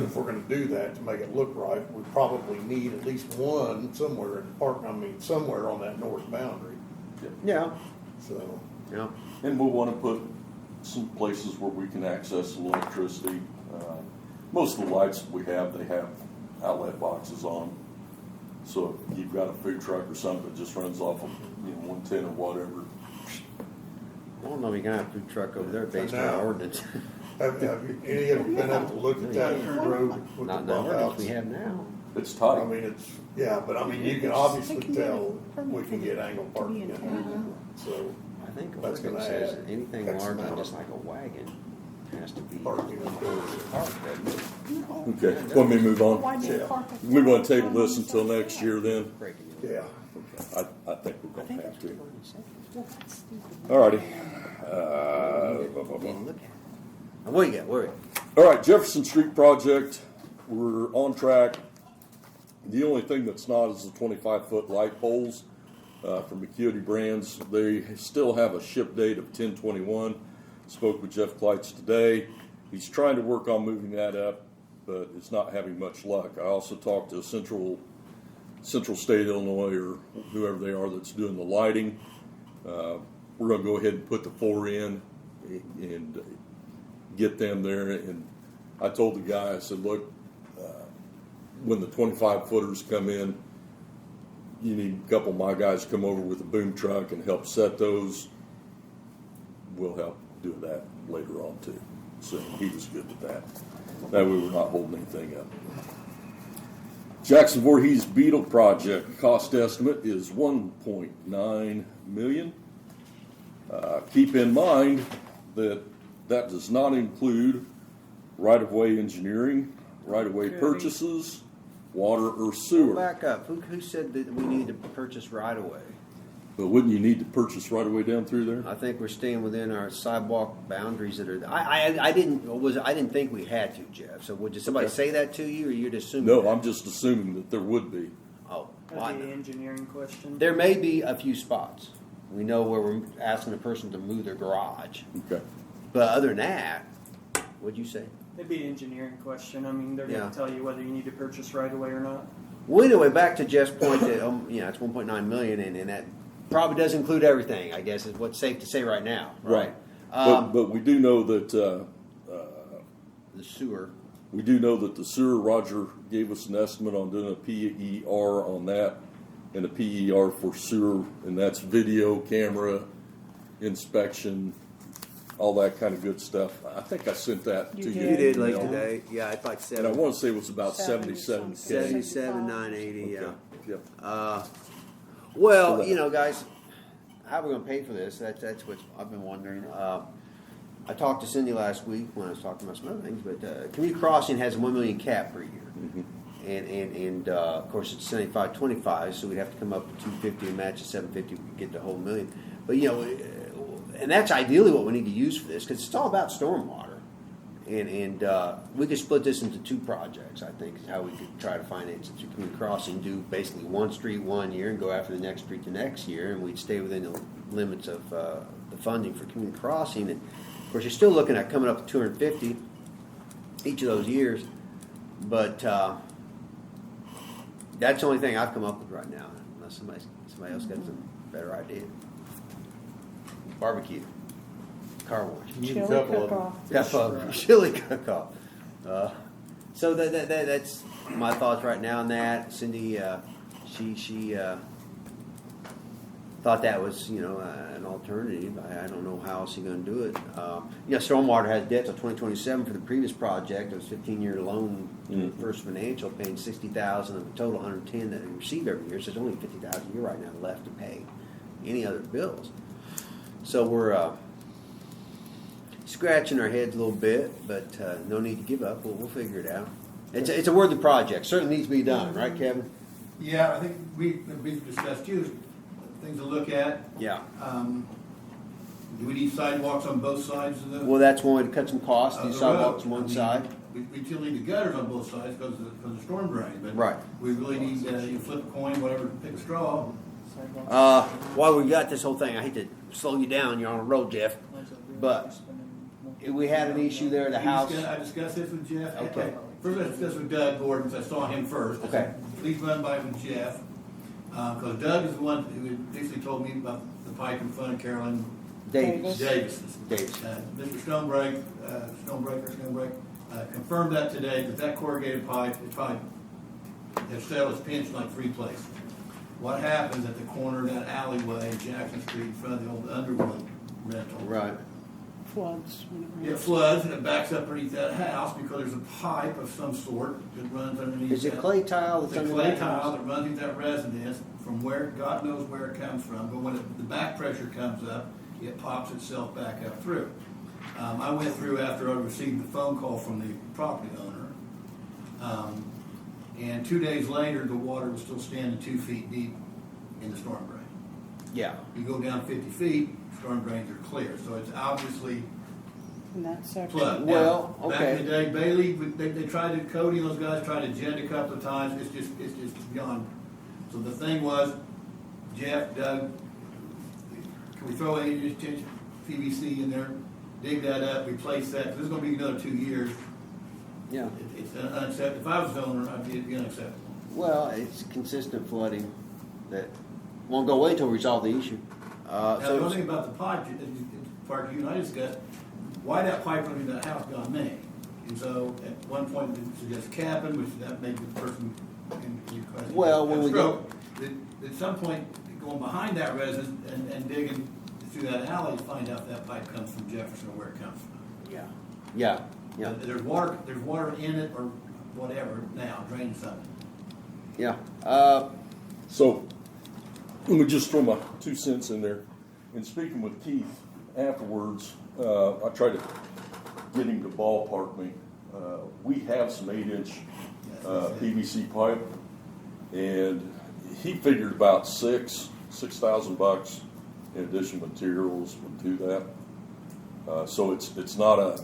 if we're gonna do that to make it look right, we probably need at least one somewhere in the park, somewhere on that north boundary, Yeah, so. yeah. And we'll want to put some places where we can access electricity. Most of the lights we have, they have outlet boxes on. So if you've got a food truck or something that just runs off of 110 or whatever. I don't know if you can have a food truck over there based on our ordinance. Have any of you been able to look at that road with the Not the bump ordinance outs? we have now. It's tight. I mean, you can obviously tell we can get angle parking in there, so. I think That's ordinance gonna says add anything X larger than amount just of like a wagon has to be parking in there. parked, doesn't it? Okay, let me move on. Why do you Yeah. park it? We want to table this until next year then. Breaking it. Yeah. I think we're I going think to that's have what to. it says. All righty. Didn't look at it. What you got? Where? All right, Jefferson Street project, we're on track. The only thing that's not is the 25-foot light poles from Acuity Brands. They still have a ship date of 10/21. Spoke with Jeff Kleitz today. He's trying to work on moving that up, but it's not having much luck. I also talked to Central State Illinois or whoever they are that's doing the lighting. We're going to go ahead and put the 4 in and get them there. And I told the guy, I said, look, when the 25-footers come in, you need a couple of my guys to come over with a boom truck and help set those. We'll help do that later on too. So he was good with that. That way we're not holding anything up. Jackson Voorhees Beetle project cost estimate is $1.9 million. Keep in mind that does not include right-of-way engineering, right-of-way purchases, water or sewer. Back up. Who said that we need to purchase right away? But wouldn't you need to purchase right-of-way down through there? I think we're staying within our sidewalk boundaries that are. I didn't think we had to, Jeff. So did somebody say that to you, or you're just assuming? No, that? I'm just assuming that there would be. Oh, That'd be an engineering question. there may be a few spots. We know where we're asking a person to move their garage, Okay. but other than that, what'd you say? It'd be an engineering question. I mean, they're Yeah. going to tell you whether you need to purchase right away or not. Well, anyway, back to Jeff's point that it's 1.9 million, and that probably does include everything. I guess is what's safe to say right now. Right. But we do know that The sewer. we do know that the sewer. Roger gave us an estimate on doing a PER on that, and a PER for sewer, and that's video, camera, inspection, all that kind of good stuff. I think I sent that to you. You did like email. today. Yeah, it's like And I want to say it was about 77K. 77,980. Yeah. Yep. Well, So guys, how are we going to pay for this? That's what I've been wondering. I talked to Cindy last week when I was talking about some other things, but Community Crossing has a $1 million cap per year. And of course, it's 75-25, so we'd have to come up with 250 and match the 750 to get the whole $1 million. But, and that's ideally what we need to use for this, because it's all about stormwater. And we could split this into 2 projects, I think, is how we could try to finance it through Community Crossing, do basically one street 1 year and go after the next street the next year, and we'd stay within the limits of the funding for Community Crossing. course, you're still looking at coming up to 250 each of those years, but that's the only thing I've come up with right now, unless somebody else got some better idea. Barbecue, car wash, Chili cook-off. chili cook-off. So that's my thoughts right now on that. Cindy, she thought that was, an alternative. I don't know how else you're going to do it. Stormwater has debt till 2027 for the previous project. It was a 15-year loan to First Financial, paying $60,000 of a total $110 that they receive every year. So there's only $50,000 a year right now left to pay any other bills. So we're scratching our heads a little bit, but no need to give up. We'll figure it out. It's a worthy project. Certainly needs to be done, right, Kevin? Yeah, I think we've discussed too, things to look at. Yeah. Do we need sidewalks on both sides of the? Well, that's one way to cut some costs. of These the road? sidewalks on one side. We still need the gutters on both sides because of the storm drain, but. Right. We really need, you flip a coin, whatever, pick a straw. While we got this whole thing, I hate to slow you down. You're on a road, Jeff. But we had an issue there at the house. I discussed this with Jeff. Okay. First, I discussed with Doug Gordon, because I saw him first. Okay. Please run by with Jeff, because Doug is the one who initially told me about the pipe in front of Carolyn Davis. Davis. Mr. Stonebreak confirmed that today, that corrugated pipe, the pipe has settled, it's pinched like 3 places. What happens at the corner of that alleyway in Jackson Street in front of the old Underwood rental? Right. Floods. When it rains. It floods and it backs up underneath that house because there's a pipe of some sort that runs underneath. Is it clay tile that's It's a under clay that tile house? that runs into that residence from where, God knows where it comes from, but when the back pressure comes up, it pops itself back up through. I went through after I received the phone call from the property owner, and 2 days later, the water was still standing 2 feet deep in the storm drain. Yeah. You go down 50 feet, storm drains are clear, so it's obviously In that section. flood. Well, Now, okay. Back in the day, Bailey, they tried to, Cody and those guys tried to jet a couple of times, it's just beyond. So the thing was, Jeff, Doug, can we throw any PVC in there, dig that up, replace that, 'cause this is gonna be another 2 years. Yeah. It's unacceptable. If I was the owner, it'd be unacceptable. Well, it's consistent flooding that won't go away until we resolve the issue. Now, the only thing about the pipe, Park, you and I discussed, why that pipe running to that house got made. And so, at one point, it suggested capping, which that made the person in your question. Well, when have we stroke. At some point, going behind that residence and digging through that alley to find out if that pipe comes from Jefferson or where it comes from. Yeah. Yeah. Yeah. There's water in it or whatever now, draining something. Yeah. So, let me just throw my 2 cents in there. In speaking with Keith afterwards, I tried to get him to ballpark me. We have some 8-inch PVC pipe, and he figured about $6,000 in additional materials would do that. So it's not a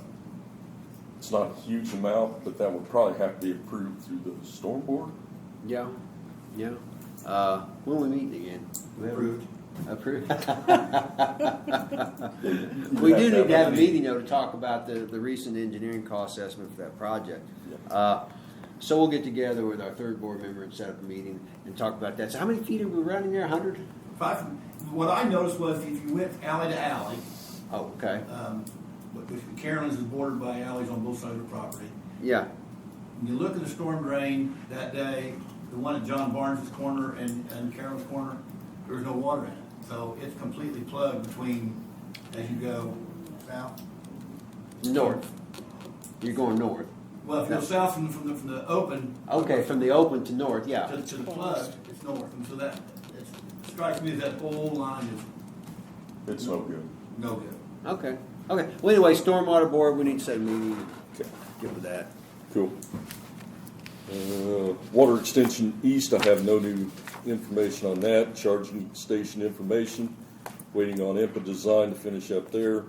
huge amount, but that would probably have to be approved through the storm board. Yeah. Yeah. When are we meeting again? Approved. Approved. We do need to have a meeting though to talk about the recent engineering cost estimate for that project. So we'll get together with our third board member and set up a meeting and talk about that. So how many feet are we running there? 100? What I noticed was if you went alley to alley, Oh, okay. which Carolyn's is bordered by alleys on both sides of the property. Yeah. When you look at the storm drain that day, the one at John Barnes' corner and Carolyn's corner, there was no water in it. So it's completely plugged between, as you go south. North. You're going north. Well, if you go south from the open. Okay, from the open to north, yeah. To the plug, it's north. And so that, it strikes me as that whole line is It's no good. no good. Okay. Okay. Well, anyway, stormwater board, we need to set a meeting and get with that. Cool. Water extension east, I have no new information on that. Charging station information, waiting on IMPA design to finish up there.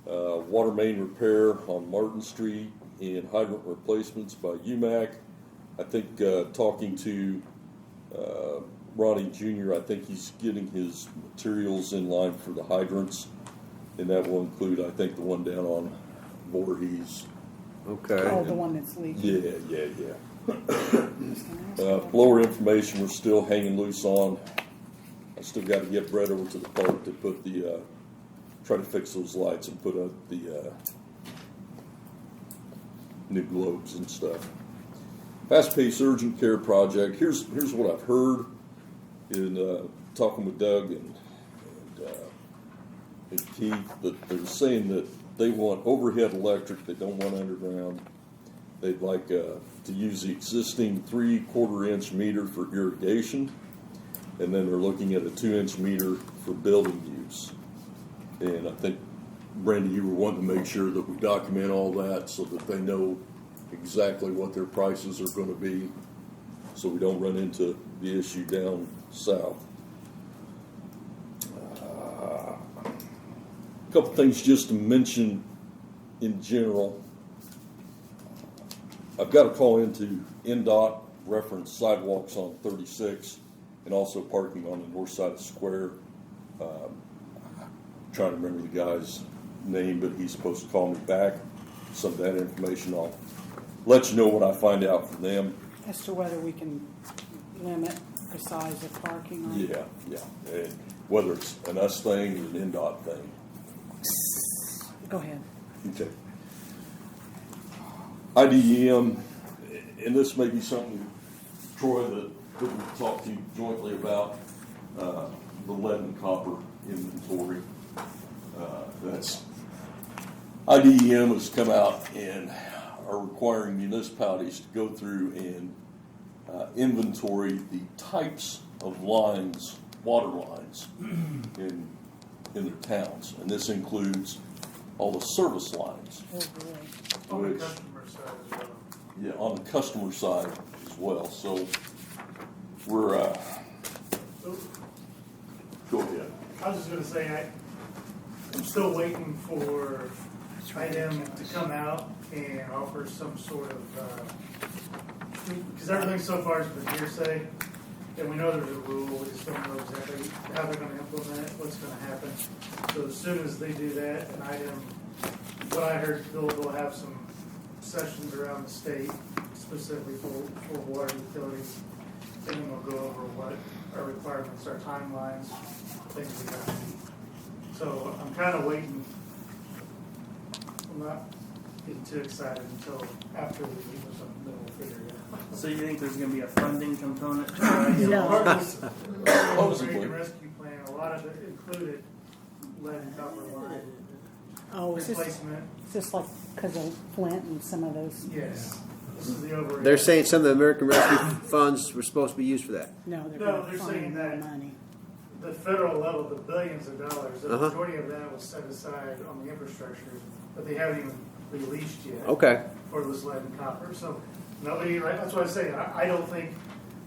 Water main repair on Martin Street and hydrant replacements by UMAC. I think talking to Ronnie Jr., I think he's getting his materials in line for the hydrants. And that will include, I think, the one down on Voorhees. Okay. Oh, the one that's leaking. Yeah. Blower information we're still hanging loose on. I still got to get Brett over to the park to put the, try to fix those lights and put up the new globes and stuff. Fast-paced urgent care project. Here's what I've heard in talking with Doug and Keith, that they're saying that they want overhead electric. They don't want underground. They'd like to use the existing 3/4-inch meter for irrigation, and then they're looking at a 2-inch meter for building use. And I think, Brandy, you were wanting to make sure that we document all that so that they know exactly what their prices are going to be, so we don't run into the issue down south. A couple things just to mention in general. I've got to call into NDOT, reference sidewalks on 36 and also parking on the north side of the square. Trying to remember the guy's name, but he's supposed to call me back. Some of that information I'll let you know what I find out from them. As to whether we can limit the size of parking on. Yeah. And whether it's an us thing or an NDOT thing. Go ahead. Okay. IDEM, and this may be something, Troy, that we talked to you jointly about, the lead and copper inventory. That's IDEM has come out and are requiring municipalities to go through and inventory the types of lines, water lines, in their towns, and this includes all the service lines. Oh, boy. On the customer side as well. Yeah, on the customer side as well. So we're go ahead. I was just gonna say, I'm still waiting for IDEM to come out and offer some sort of, because everything so far has been hearsay, and we know there's a rule, we just don't know exactly how they're gonna implement it, what's gonna happen. So as soon as they do that, and IDEM, what I heard, they'll have some sessions around the state, specifically for water utilities, and then we'll go over what our requirements, our timelines, things we got to meet. So I'm kind of waiting. I'm not getting too excited until after we meet with them, then we'll figure it out. So you think there's going to be a funding component to Part it? of this American Rescue Plan, a lot of it included lead and copper line Oh, is replacement. this like because of Flint and some of those? Yes. This is the overhead. They're saying some of the American Rescue funds were supposed to be used for that. No, they're No, going they're to saying find more that money. the federal level, the billions of dollars, the Uh-huh. majority of that was set aside on the infrastructure, but they haven't even released yet. Okay. For this lead and copper. So nobody, right? That's what I say. I don't think,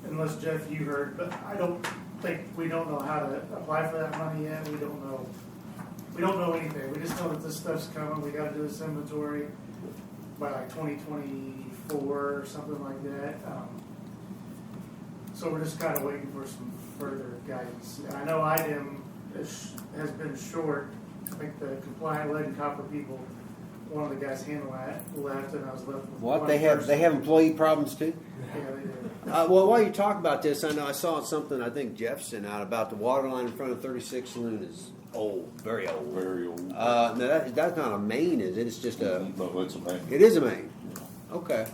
unless Jeff, you heard, but I don't think we don't know how to apply for that money yet. We don't know. We don't know anything. We just know that this stuff's coming. We got to do this inventory by like 2024 or something like that. So we're just kind of waiting for some further guidance. And I know IDEM has been short. I think the compliant lead and copper people, one of the guys handling that left, and I was left with What one they have person. employee problems too. Yeah, they did. Well, while you talk about this, I know I saw something I think Jeff sent out about the water line in front of 36 Saloon is old, very old. Very old. No, that's not a main, is it? It's just a. No, it's a main. It is a main. Okay.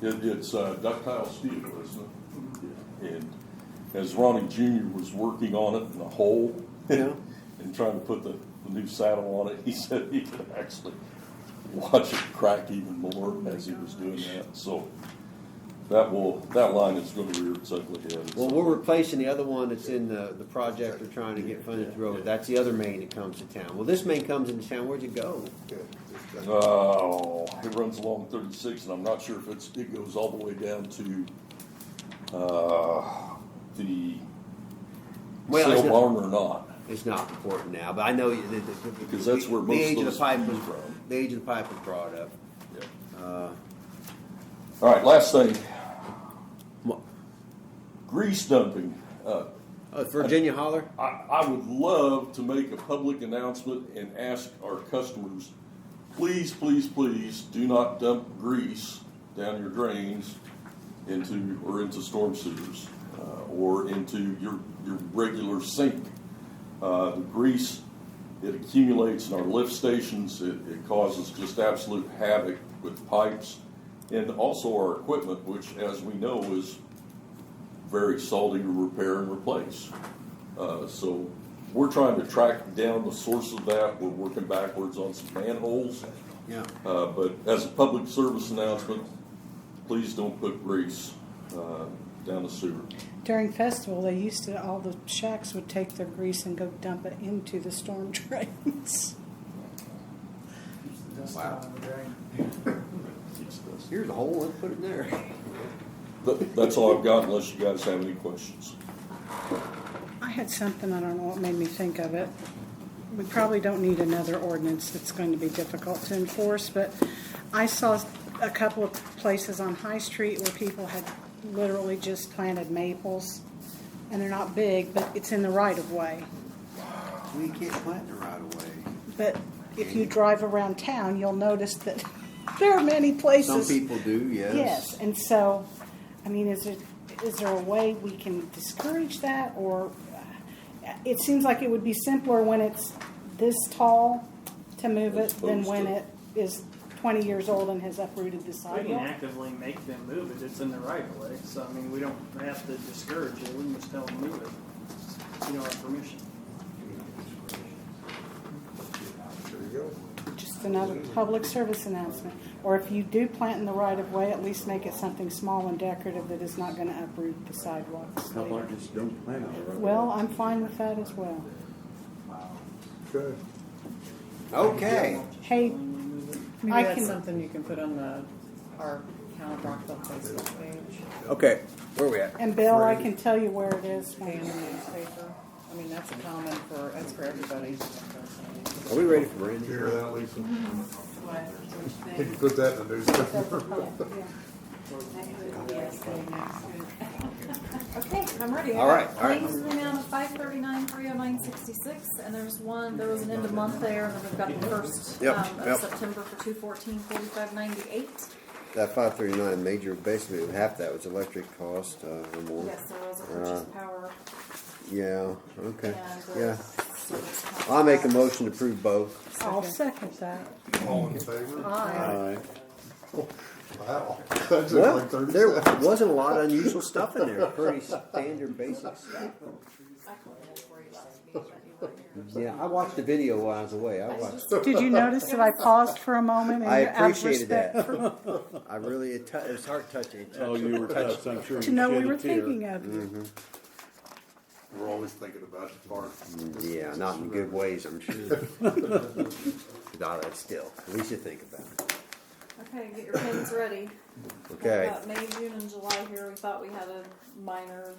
It's ductile steel, isn't it? And as Ronnie Jr. was working on it in the hole, Yeah. and trying to put the new saddle on it, he said he could actually watch it crack even more as he was doing that. So that line is going to rear its ugly head. Well, we're replacing the other one that's in the project we're trying to get funded through. That's the other main that comes to town. Well, this main comes into town. Where'd you go? It runs along 36, and I'm not sure if it goes all the way down to the Well, sail barn or not. It's not important now, but I know Because that's where the most age of of the those pipe come was from. the age of the pipe was brought up. Yeah. All right, last thing. Grease dumping. Virginia Holler? I would love to make a public announcement and ask our customers, please, please, please do not dump grease down your drains into storm sewers or into your regular sink. The grease, it accumulates in our lift stations. It causes just absolute havoc with pipes and also our equipment, which, as we know, is very salty to repair and replace. So we're trying to track down the source of that. We're working backwards on some manholes. Yeah. But as a public service announcement, please don't put grease down the sewer. During festival, they used to, all the shacks would take their grease and go dump it into the storm drains. Wow. Here's a hole, let's put it there. But that's all I've got unless you guys have any questions. I had something, I don't know what made me think of it. We probably don't need another ordinance that's going to be difficult to enforce, but I saw a couple of places on High Street where people had literally just planted maples, and they're not big, but it's in the right of way. We can't plant the right of way. But if you drive around town, you'll notice that there are many places. Some people do, yes. Yes, and so, I mean, is there a way we can discourage that, or it seems like it would be simpler when it's this tall to move it than when it is 20 years old and has uprooted the We can sidewalk. actively make them move it. It's in the right of way. So, I mean, we don't have to discourage it. We can just tell them to move it. You don't have permission. There you go. Just another public service announcement. Or if you do plant in the right of way, at least make it something small and decorative that is not going to uproot the sidewalks. How about just don't plant it? Right? Well, I'm fine with that as well. Good. Okay. Hey, Maybe I that's can- something you can put on our Town of Rockville Facebook page. Okay, where are we at? and Bill, I can tell you where it is. Pay in the newspaper. I mean, that's a common that's for everybody. Are we ready for Randy? Hear that, Lisa? What? You can put that in the newspaper. Okay, I'm ready. All right, all right. Claims in the amount of $539,309.66, and there was an end of month there, and then we've got the first Yep, of yep. September for $214.45.98. That 539 major, basically half that was electric cost or more. Yes, there was a purchase power Yeah, okay. and Yeah. service contract. I'll make a motion to approve both. I'll second that. All in favor? Aye. Wow. That's Well, like 30 there seconds. wasn't a lot of unusual stuff in there. Pretty standard, basic stuff. I called it for you last meeting, but you weren't here. Yeah, I watched the video while I was away. I watched. Did you notice that I paused for a moment? I out of appreciated respect that. for- I really, it was heart touching. It Oh, you were touched, I'm sure. To you know we shed a were tear. thinking of you. We're always thinking about the park. Yeah, not in good ways, I'm sure. Not that still. At least you think about it. Okay, get your pens ready. Okay. We've got May, June, and July here. We thought we had a minor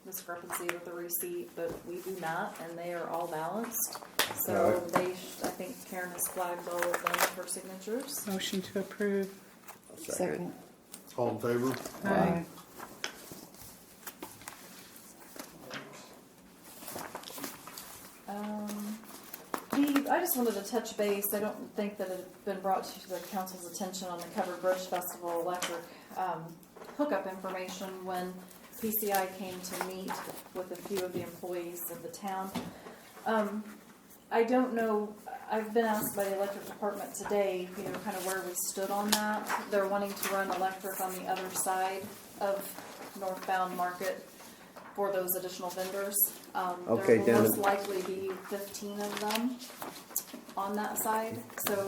discrepancy with the receipt, but we do not, and they are all balanced. So I think Karen has flagged all of them for signatures. Motion to approve. Second. All in favor? Aye. I just wanted to touch base. I don't think that it had been brought to the council's attention on the Covered Bridge Festival electric hookup information when PCI came to meet with a few of the employees of the town. I don't know, I've been asked by the electric department today, kind of where we stood on that. They're wanting to run electric on the other side of northbound Market for those additional vendors. Okay, there will most likely be 15 of them on that side. So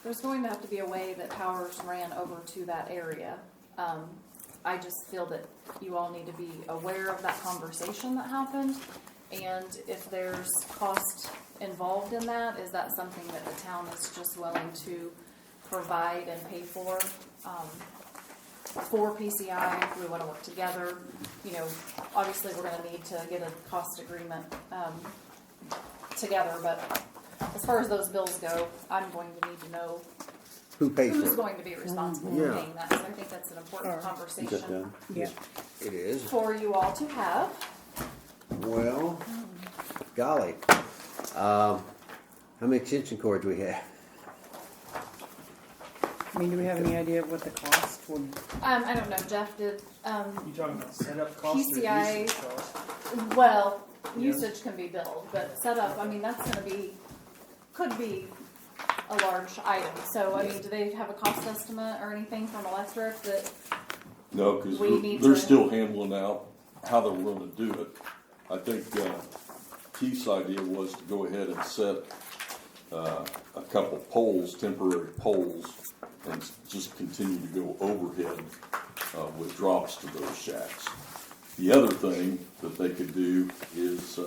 there's going to have to be a way that power's ran over to that area. I just feel that you all need to be aware of that conversation that happened. And if there's cost involved in that, is that something that the town is just willing to provide and pay for PCI? If we want to work together, obviously we're going to need to get a cost agreement together. But as far as those bills go, I'm going to need to know Who pays who's for going to be responsible Yeah. for paying that. So I think that's an important Is that conversation done? Yeah. it? It is. for you all to have. Well, golly. How many extension cords we have? I mean, do we have any idea of what the cost would? I don't know, Jeff did, You talking about setup cost or PCI usage cost? well, Yes. usage can be billed, but setup, I mean, that's gonna be, could be a large item. So, I mean, do they have a cost estimate or anything from electric that, No, because We need they're to- still handling out how they're going to do it. I think Keith's idea was to go ahead and set a couple poles, temporary poles, and just continue to go overhead with drops to those shacks. The other thing that they could do is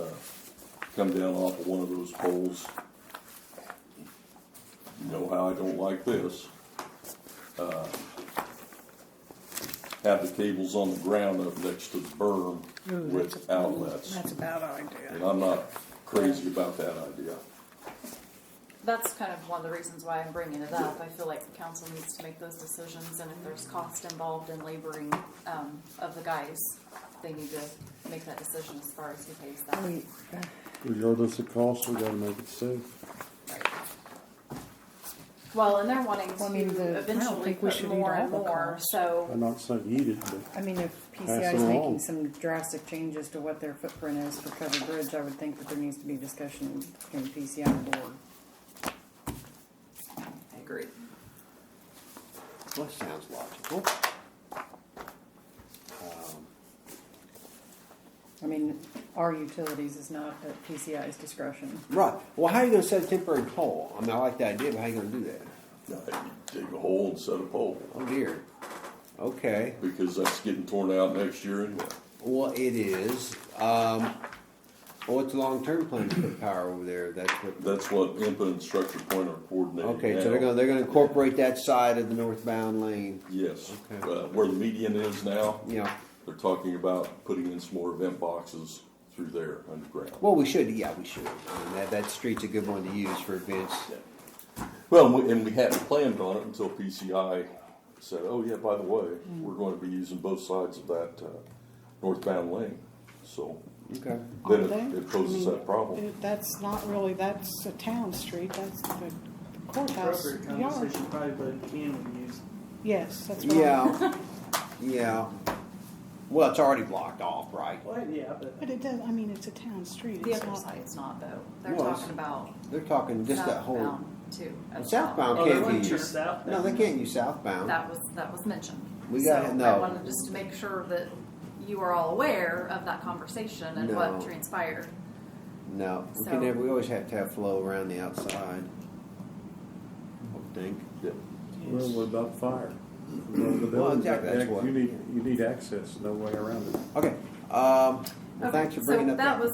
come down off of one of those poles. You know how I don't like this. Have the cables on the ground up next to the berm with outlets. That's a bad idea. And I'm not crazy about that idea. that's kind of one of the reasons why I'm bringing it up. I feel like the council needs to make those decisions, and if there's cost involved in laboring of the guys, they need to make that decision as far as who pays that. Regardless of cost, we gotta make it safe. Well, and they're wanting Well, I mean, to I don't eventually think we put should more eat all and the more, cost. so. I'm not saying eat it, but I mean, if Pass PCI it is along. making some drastic changes to what their footprint is for Covered Bridge, I would think that there needs to be discussion between PCI and the board. I agree. Well, that sounds logical. I mean, our utilities is not at PCI's discretion. Right. Well, how are you going to set a temporary pole? I mean, I like the idea, but how are you going to do that? Dig a hole and set a pole, Oh, dear. Okay. because that's getting torn out next year anyway. Well, it is. What's the long-term plan to put power over there? That's what IMPA and Structure Point are coordinating. Okay, so now. they're gonna incorporate that side of the northbound lane. Yes, Okay. where the median is now, Yeah. they're talking about putting in some more event boxes through there underground. Well, we should. Yeah, we should. I mean, that street's a good one to use for events. Well, and we hadn't planned on it until PCI said, oh yeah, by the way, we're going to be using both sides of that northbound lane. So Okay. then Are they? it poses that problem. That's not really, that's a town street, that's the courthouse Appropriate yard. conversation probably, but can we use? Yes, that's right. Yeah. Yeah. Well, it's already blocked off, right? Well, yeah, but But it does, I mean, it's a town street. The It's other not- side's not though. They're Well, talking about They're talking just that whole. southbound too. as Southbound Oh, can't they be want your used. southbound? No, they can't use southbound. That was mentioned. We got it, So no. I wanted just to make sure that you are all aware of that conversation and No. what transpired. No, we So- can never. We always have to have flow around the outside. I think. well, what about fire? The Well, buildings, exactly, that's what- you need access, no way around it. Okay. Well, Okay, thanks for bringing so up that was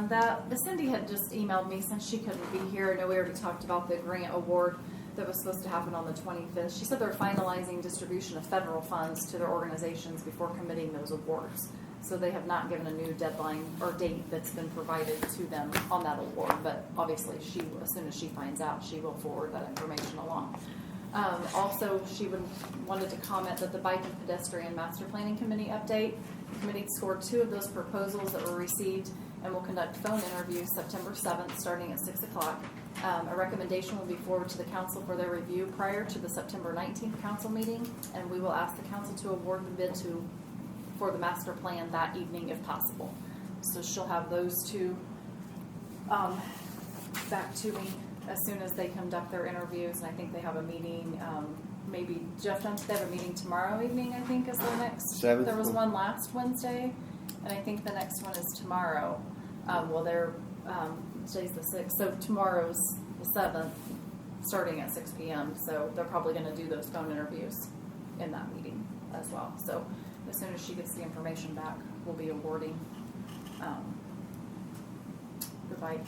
that. Cindy had just emailed me since she couldn't be here. I know we already talked about the grant award that was supposed to happen on the 25th. She said they're finalizing distribution of federal funds to their organizations before committing those awards. So they have not given a new deadline or date that's been provided to them on that award. But obviously, as soon as she finds out, she will forward that information along. Also, she wanted to comment that the Bike and Pedestrian Master Planning Committee update. The committee scored 2 of those proposals that were received and will conduct phone interviews September 7th starting at 6 o'clock. A recommendation will be forwarded to the council for their review prior to the September 19th council meeting, and we will ask the council to award the bid for the master plan that evening if possible. So she'll have those 2 back to me as soon as they conduct their interviews, and I think they have a meeting, maybe, Jeff, don't they have a meeting tomorrow evening, I think, is their next? 7th? There was one last Wednesday, and I think the next one is tomorrow. Today's the 6th, so tomorrow's the 7th, starting at 6 p.m., so they're probably gonna do those phone interviews in that meeting as well. So as soon as she gets the information back, we'll be awarding, the bike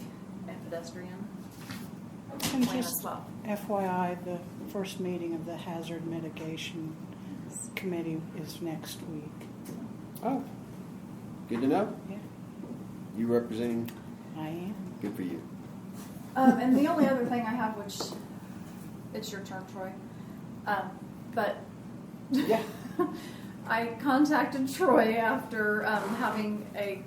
and pedestrian And plan as just well. FYI, the first meeting of the Hazard Mitigation Committee is next week. Oh, good to know. Yeah, You representing? I am. Good for you. And the only other thing I have, which it's your turn, Troy, but Yeah. I contacted Troy after having a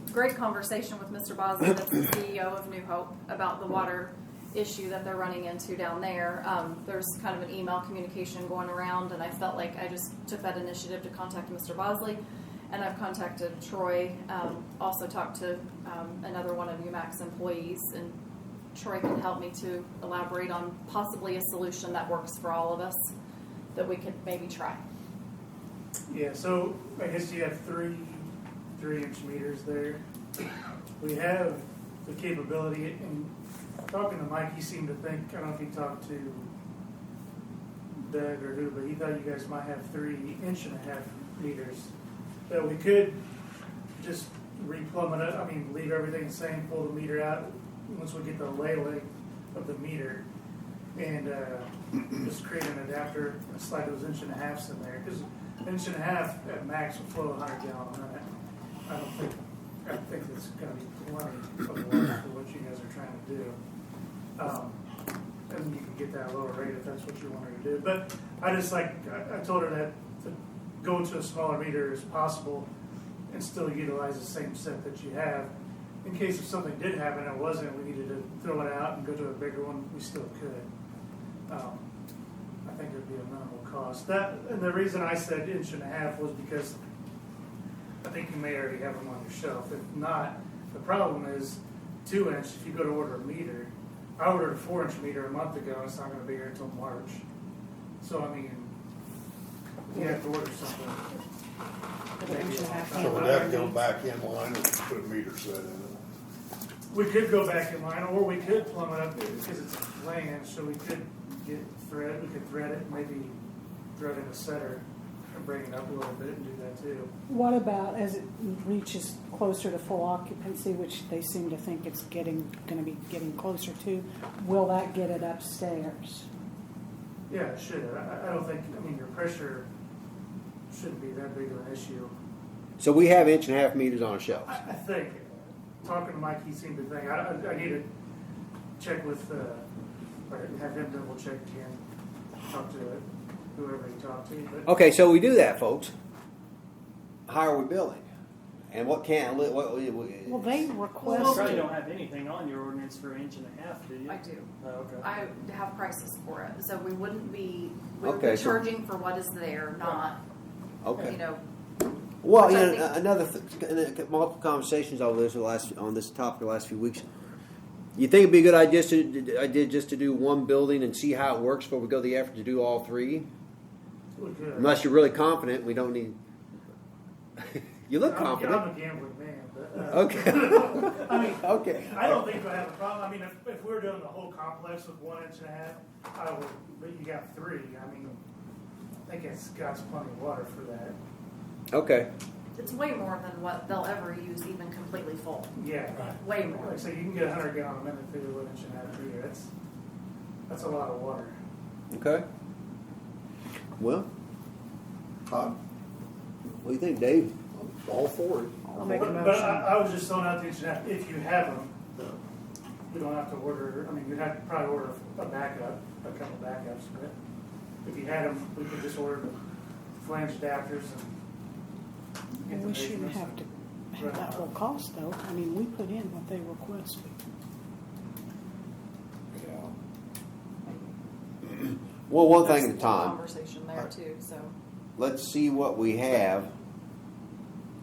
great conversation with Mr. Bosley, that's the CEO of New Hope, about the water issue that they're running into down there. There's kind of an email communication going around, and I felt like I just took that initiative to contact Mr. Bosley, and I've contacted Troy, also talked to another one of UMAC's employees, and Troy can help me to elaborate on possibly a solution that works for all of us that we could maybe try. Yeah, so I guess you have 3-inch meters there. We have the capability, and talking to Mike, he seemed to think, I don't know if he talked to Doug or who, but he thought you guys might have 3.5-inch meters that we could just replumb it up. I mean, leave everything the same, pull the meter out once we get the labeling of the meter, and just create an adapter and slide those 1.5 in there, because 1.5 at max will flow 100 gallons a minute. I think it's going to be plenty of water for what you guys are trying to do. And you can get that lower rate if that's what you want her to do. But I told her that to go to a smaller meter as possible and still utilize the same set that you have. In case if something did happen and it wasn't, we needed to throw it out and go to a bigger one, we still could. I think it would be a minimal cost. And the reason I said 1.5 was because I think you may already have them on your shelf. If not, the problem is 2-inch. If you go to order a meter, I ordered a 4-inch meter a month ago, and it's not going to be here until March. So I mean, you have to order something. So would that go back in line and put a meter set in it? We could go back in line, or we could plumb it up because it's land. So we could get thread. We could thread it, maybe thread in a setter and bring it up a little bit and do that too. What about as it reaches closer to full occupancy, which they seem to think it's going to be getting closer to? Will that get it upstairs? Yeah, it should. I don't think. I mean, your pressure shouldn't be that big of an issue. So we have 1.5 meters on a shelf. I think, talking to Mike, he seemed to think, I need to check with, or have him double check again, talk to whoever he talked to. But Okay, so we do that, folks. How are we building? And what can't, what Well, they You request. probably don't have anything on your ordinance for 1.5, do you? I do. Oh, okay. I have prices for it, so we wouldn't be, Okay, so- charging for what is there, not, Okay. you know, Well, Which you I know, another multiple conversations over this on this topic the last few weeks. You think it'd be a good idea just to do one building and see how it works before we go the effort to do all 3? we could. Unless you're really confident, we don't need. You look confident. I'm a gambling man, but Okay. I mean, Okay. I don't think we'll have a problem. I mean, if we're doing the whole complex with 1.5, I would. But you got 3. I mean, I think it's got plenty of water for that. Okay. it's way more than what they'll ever use even completely full. Yeah. Way more. Like I say, you can get 100 gallon a minute through the 1.5 meter. That's a lot of water. Okay. Well, I'm what do you think, Dave? all for it. I'll make a But motion. I was just throwing out the 1.5. If you have them, we don't have to order. I mean, you'd have to probably order a backup, a couple backups. But if you had them, we could just order the flange adapters and get And the we shouldn't measurements. have to have that whole cost, though. I mean, we put in what they requested. Well, one thing There's at a time. Conversation there too, so. Let's see what we have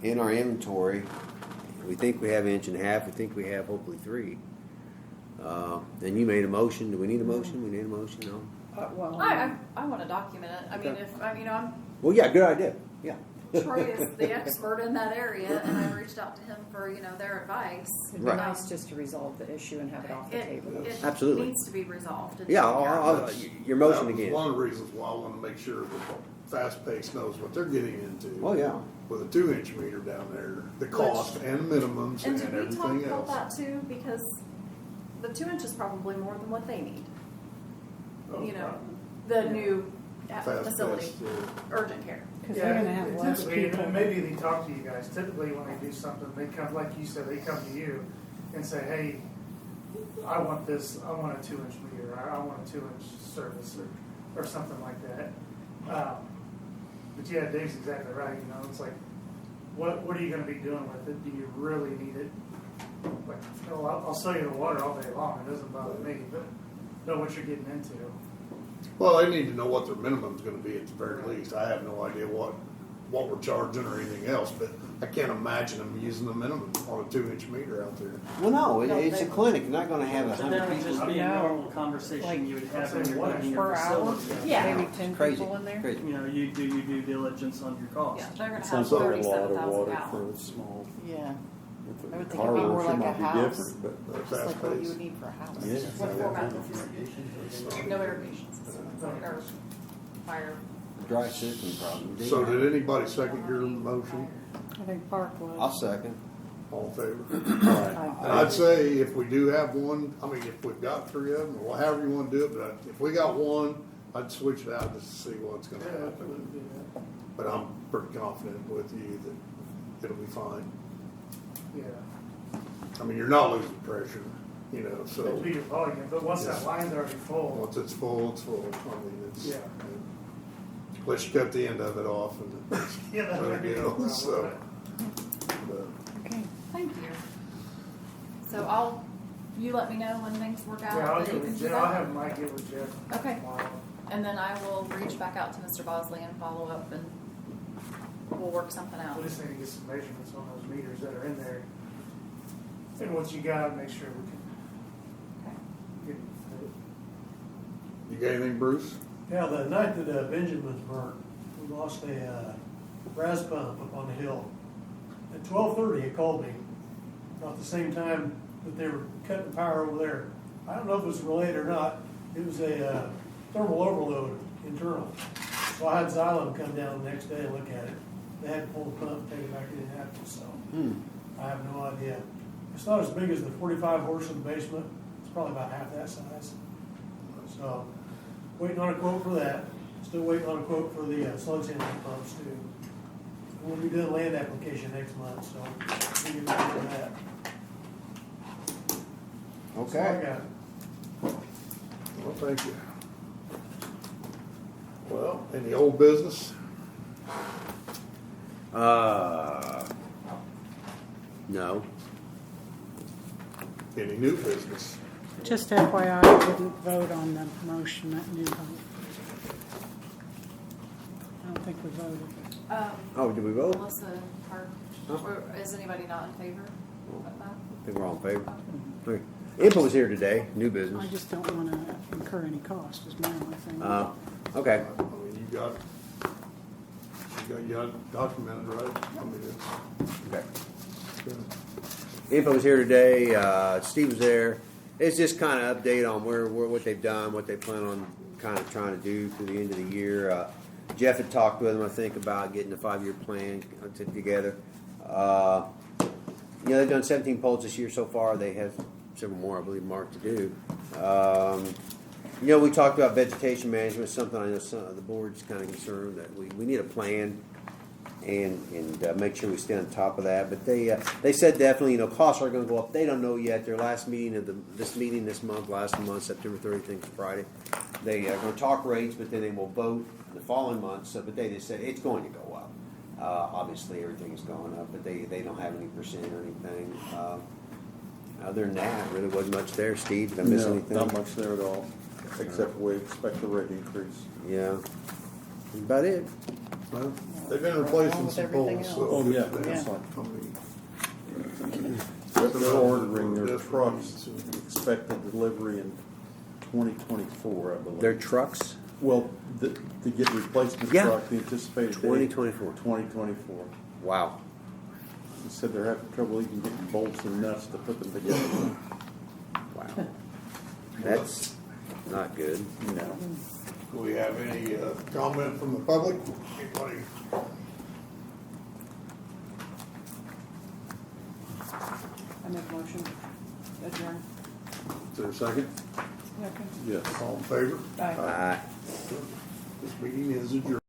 in our inventory. We think we have 1.5 inches. We think we have hopefully 3. Then you made a motion. Do we need a motion? We need a motion. No. Well, I want to document it. I mean, Okay. if, I mean, I'm, Well, yeah, good idea. Yeah. Troy is the expert in that area, and I reached out to him for, their advice. It'd be Right. nice just to resolve the issue and have it off the table. It Absolutely. needs to be resolved. It's- Yeah. Your motion That was again. one of the reasons why I want to make sure that Fast Pace knows what they're getting into. Oh yeah. With a 2-inch meter down there, the cost and minimums And and did we talk everything about else. that too? Because the 2 inch is probably more than what they need. The new Fast facility, Pace, yeah. urgent care. because they're going to have less typically, people. and maybe they talk to you guys. Typically, when they do something, they come, like you said, they come to you and say, "Hey, I want this. I want a 2-inch meter. Or I want a 2-inch service, or something like that." But yeah, Dave's exactly right. It's like what are you gonna be doing with it? Do you really need it? Like, I'll sell you the water all day long, it doesn't bother me, but know what you're getting into. Well, they need to know what their minimum's gonna be at the very least. I have no idea what we're charging or anything else, but I can't imagine them using the minimum on a 2-inch meter out there. Well, no, it's a clinic. You're not going to have So that 100 would people. just be a No. normal conversation Like, you would have I'd in say your, one in your per hour? facility. Yeah. Maybe 10 Crazy. people in there? Crazy. You know, you do your due diligence on your cost. Yeah, they're gonna have Sounds like a lot of 37,000 water gallons. for a small. Yeah. If I would a think car it'd be more wash, it like a might be house. different, but That's Just like what you fast-paced. would need for a house. yeah. What format is it? No irrigation system, or fire. Dry system problem. So did anybody second your motion? I think Park was. I'll second. All in favor? And I'd say if we do have one, I mean, if we've got 3 of them, or however you want to do it, but if we got one, I'd switch it out just to see what's gonna happen. But I'm pretty confident with you that it'll be fine. Yeah, I mean, you're not losing pressure, you know, so it'd be your volume, but once that Yeah. line's already full, once it's full, it's full. I mean, it's, Yeah. unless you cut the end of it off and yeah, that would be a you know, problem. so. but- Okay. Thank you. So you let me know when things work out. Yeah, I'll that get you can with do Jeff, I'll that. have Mike get with Jeff. Okay. tomorrow. And then I will reach back out to Mr. Bosley and follow up, and we'll work something out. We just need to get some measurements on those meters that are in there. And once you got it, make sure we can get it. You got anything, Bruce? Yeah, the night that Benjamin was burnt, we lost a brass pump up on the hill. At 12:30, he called me, about the same time that they were cutting power over there. I don't know if it was related or not. It was a thermal overload internal. So I had Xylem come down the next day and look at it. They had to pull the pump, take it back to Indianapolis, so I have no idea. It's not as big as the 45 horse in the basement. It's probably about half that size. So, waiting on a quote for that. Still waiting on a quote for the sludge handling pumps too. We'll be doing land application next month, so we'll get ready for that. That's all I Okay. got. Well, thank you. Well, any old business? No. Any new business? Just FYI, I didn't vote on the motion, that new vote. I don't think we voted. Oh, did we vote? Melissa, Park, Huh? or is anybody not in favor of that? I think we're all in favor. Okay. Info was here today, new I business. just don't want to incur any cost, is my only thing. Okay. I mean, you got it documented, right? I mean, Okay. it's, Info was here today. Steve was there. It's just kind of update on where what they've done, what they plan on kind of trying to do through the end of the year. Jeff had talked with them, I think, about getting a 5-year plan together. They've done 17 polls this year so far. They have several more, I believe, marked to do. We talked about vegetation management, something I know some of the board's kind of concerned that we need a plan and make sure we stay on top of that. But they said definitely, costs are going to go up. They don't know yet. Their last meeting of this month, last month, September 30th, I think it's Friday. They are going to talk rates, but then they will vote the following month. So, but they just said it's going to go up. Obviously, everything is going up, but they don't have any percent or anything. Other than that, really wasn't much there. Steve, did I miss anything? Not much there at all, except we expect a rate increase. Yeah, that's about it. well, they've been replacing some everything poles, else. so. Oh, yeah, they- that's like- I mean, They're ordering their Different trucks, needs. expected delivery in 2024, I believe. Their trucks, Well, to get replacement Yeah. truck, the anticipated date. 2024. 2024. Wow. He said they're having trouble even getting bolts and nuts to put them together. Wow. That's not good. No. Do we have any comment from the public? Anybody? I make a motion. Adjourn. Is there a second? Okay. Yes. All in favor? Aye. Bye. This meeting is adjourned.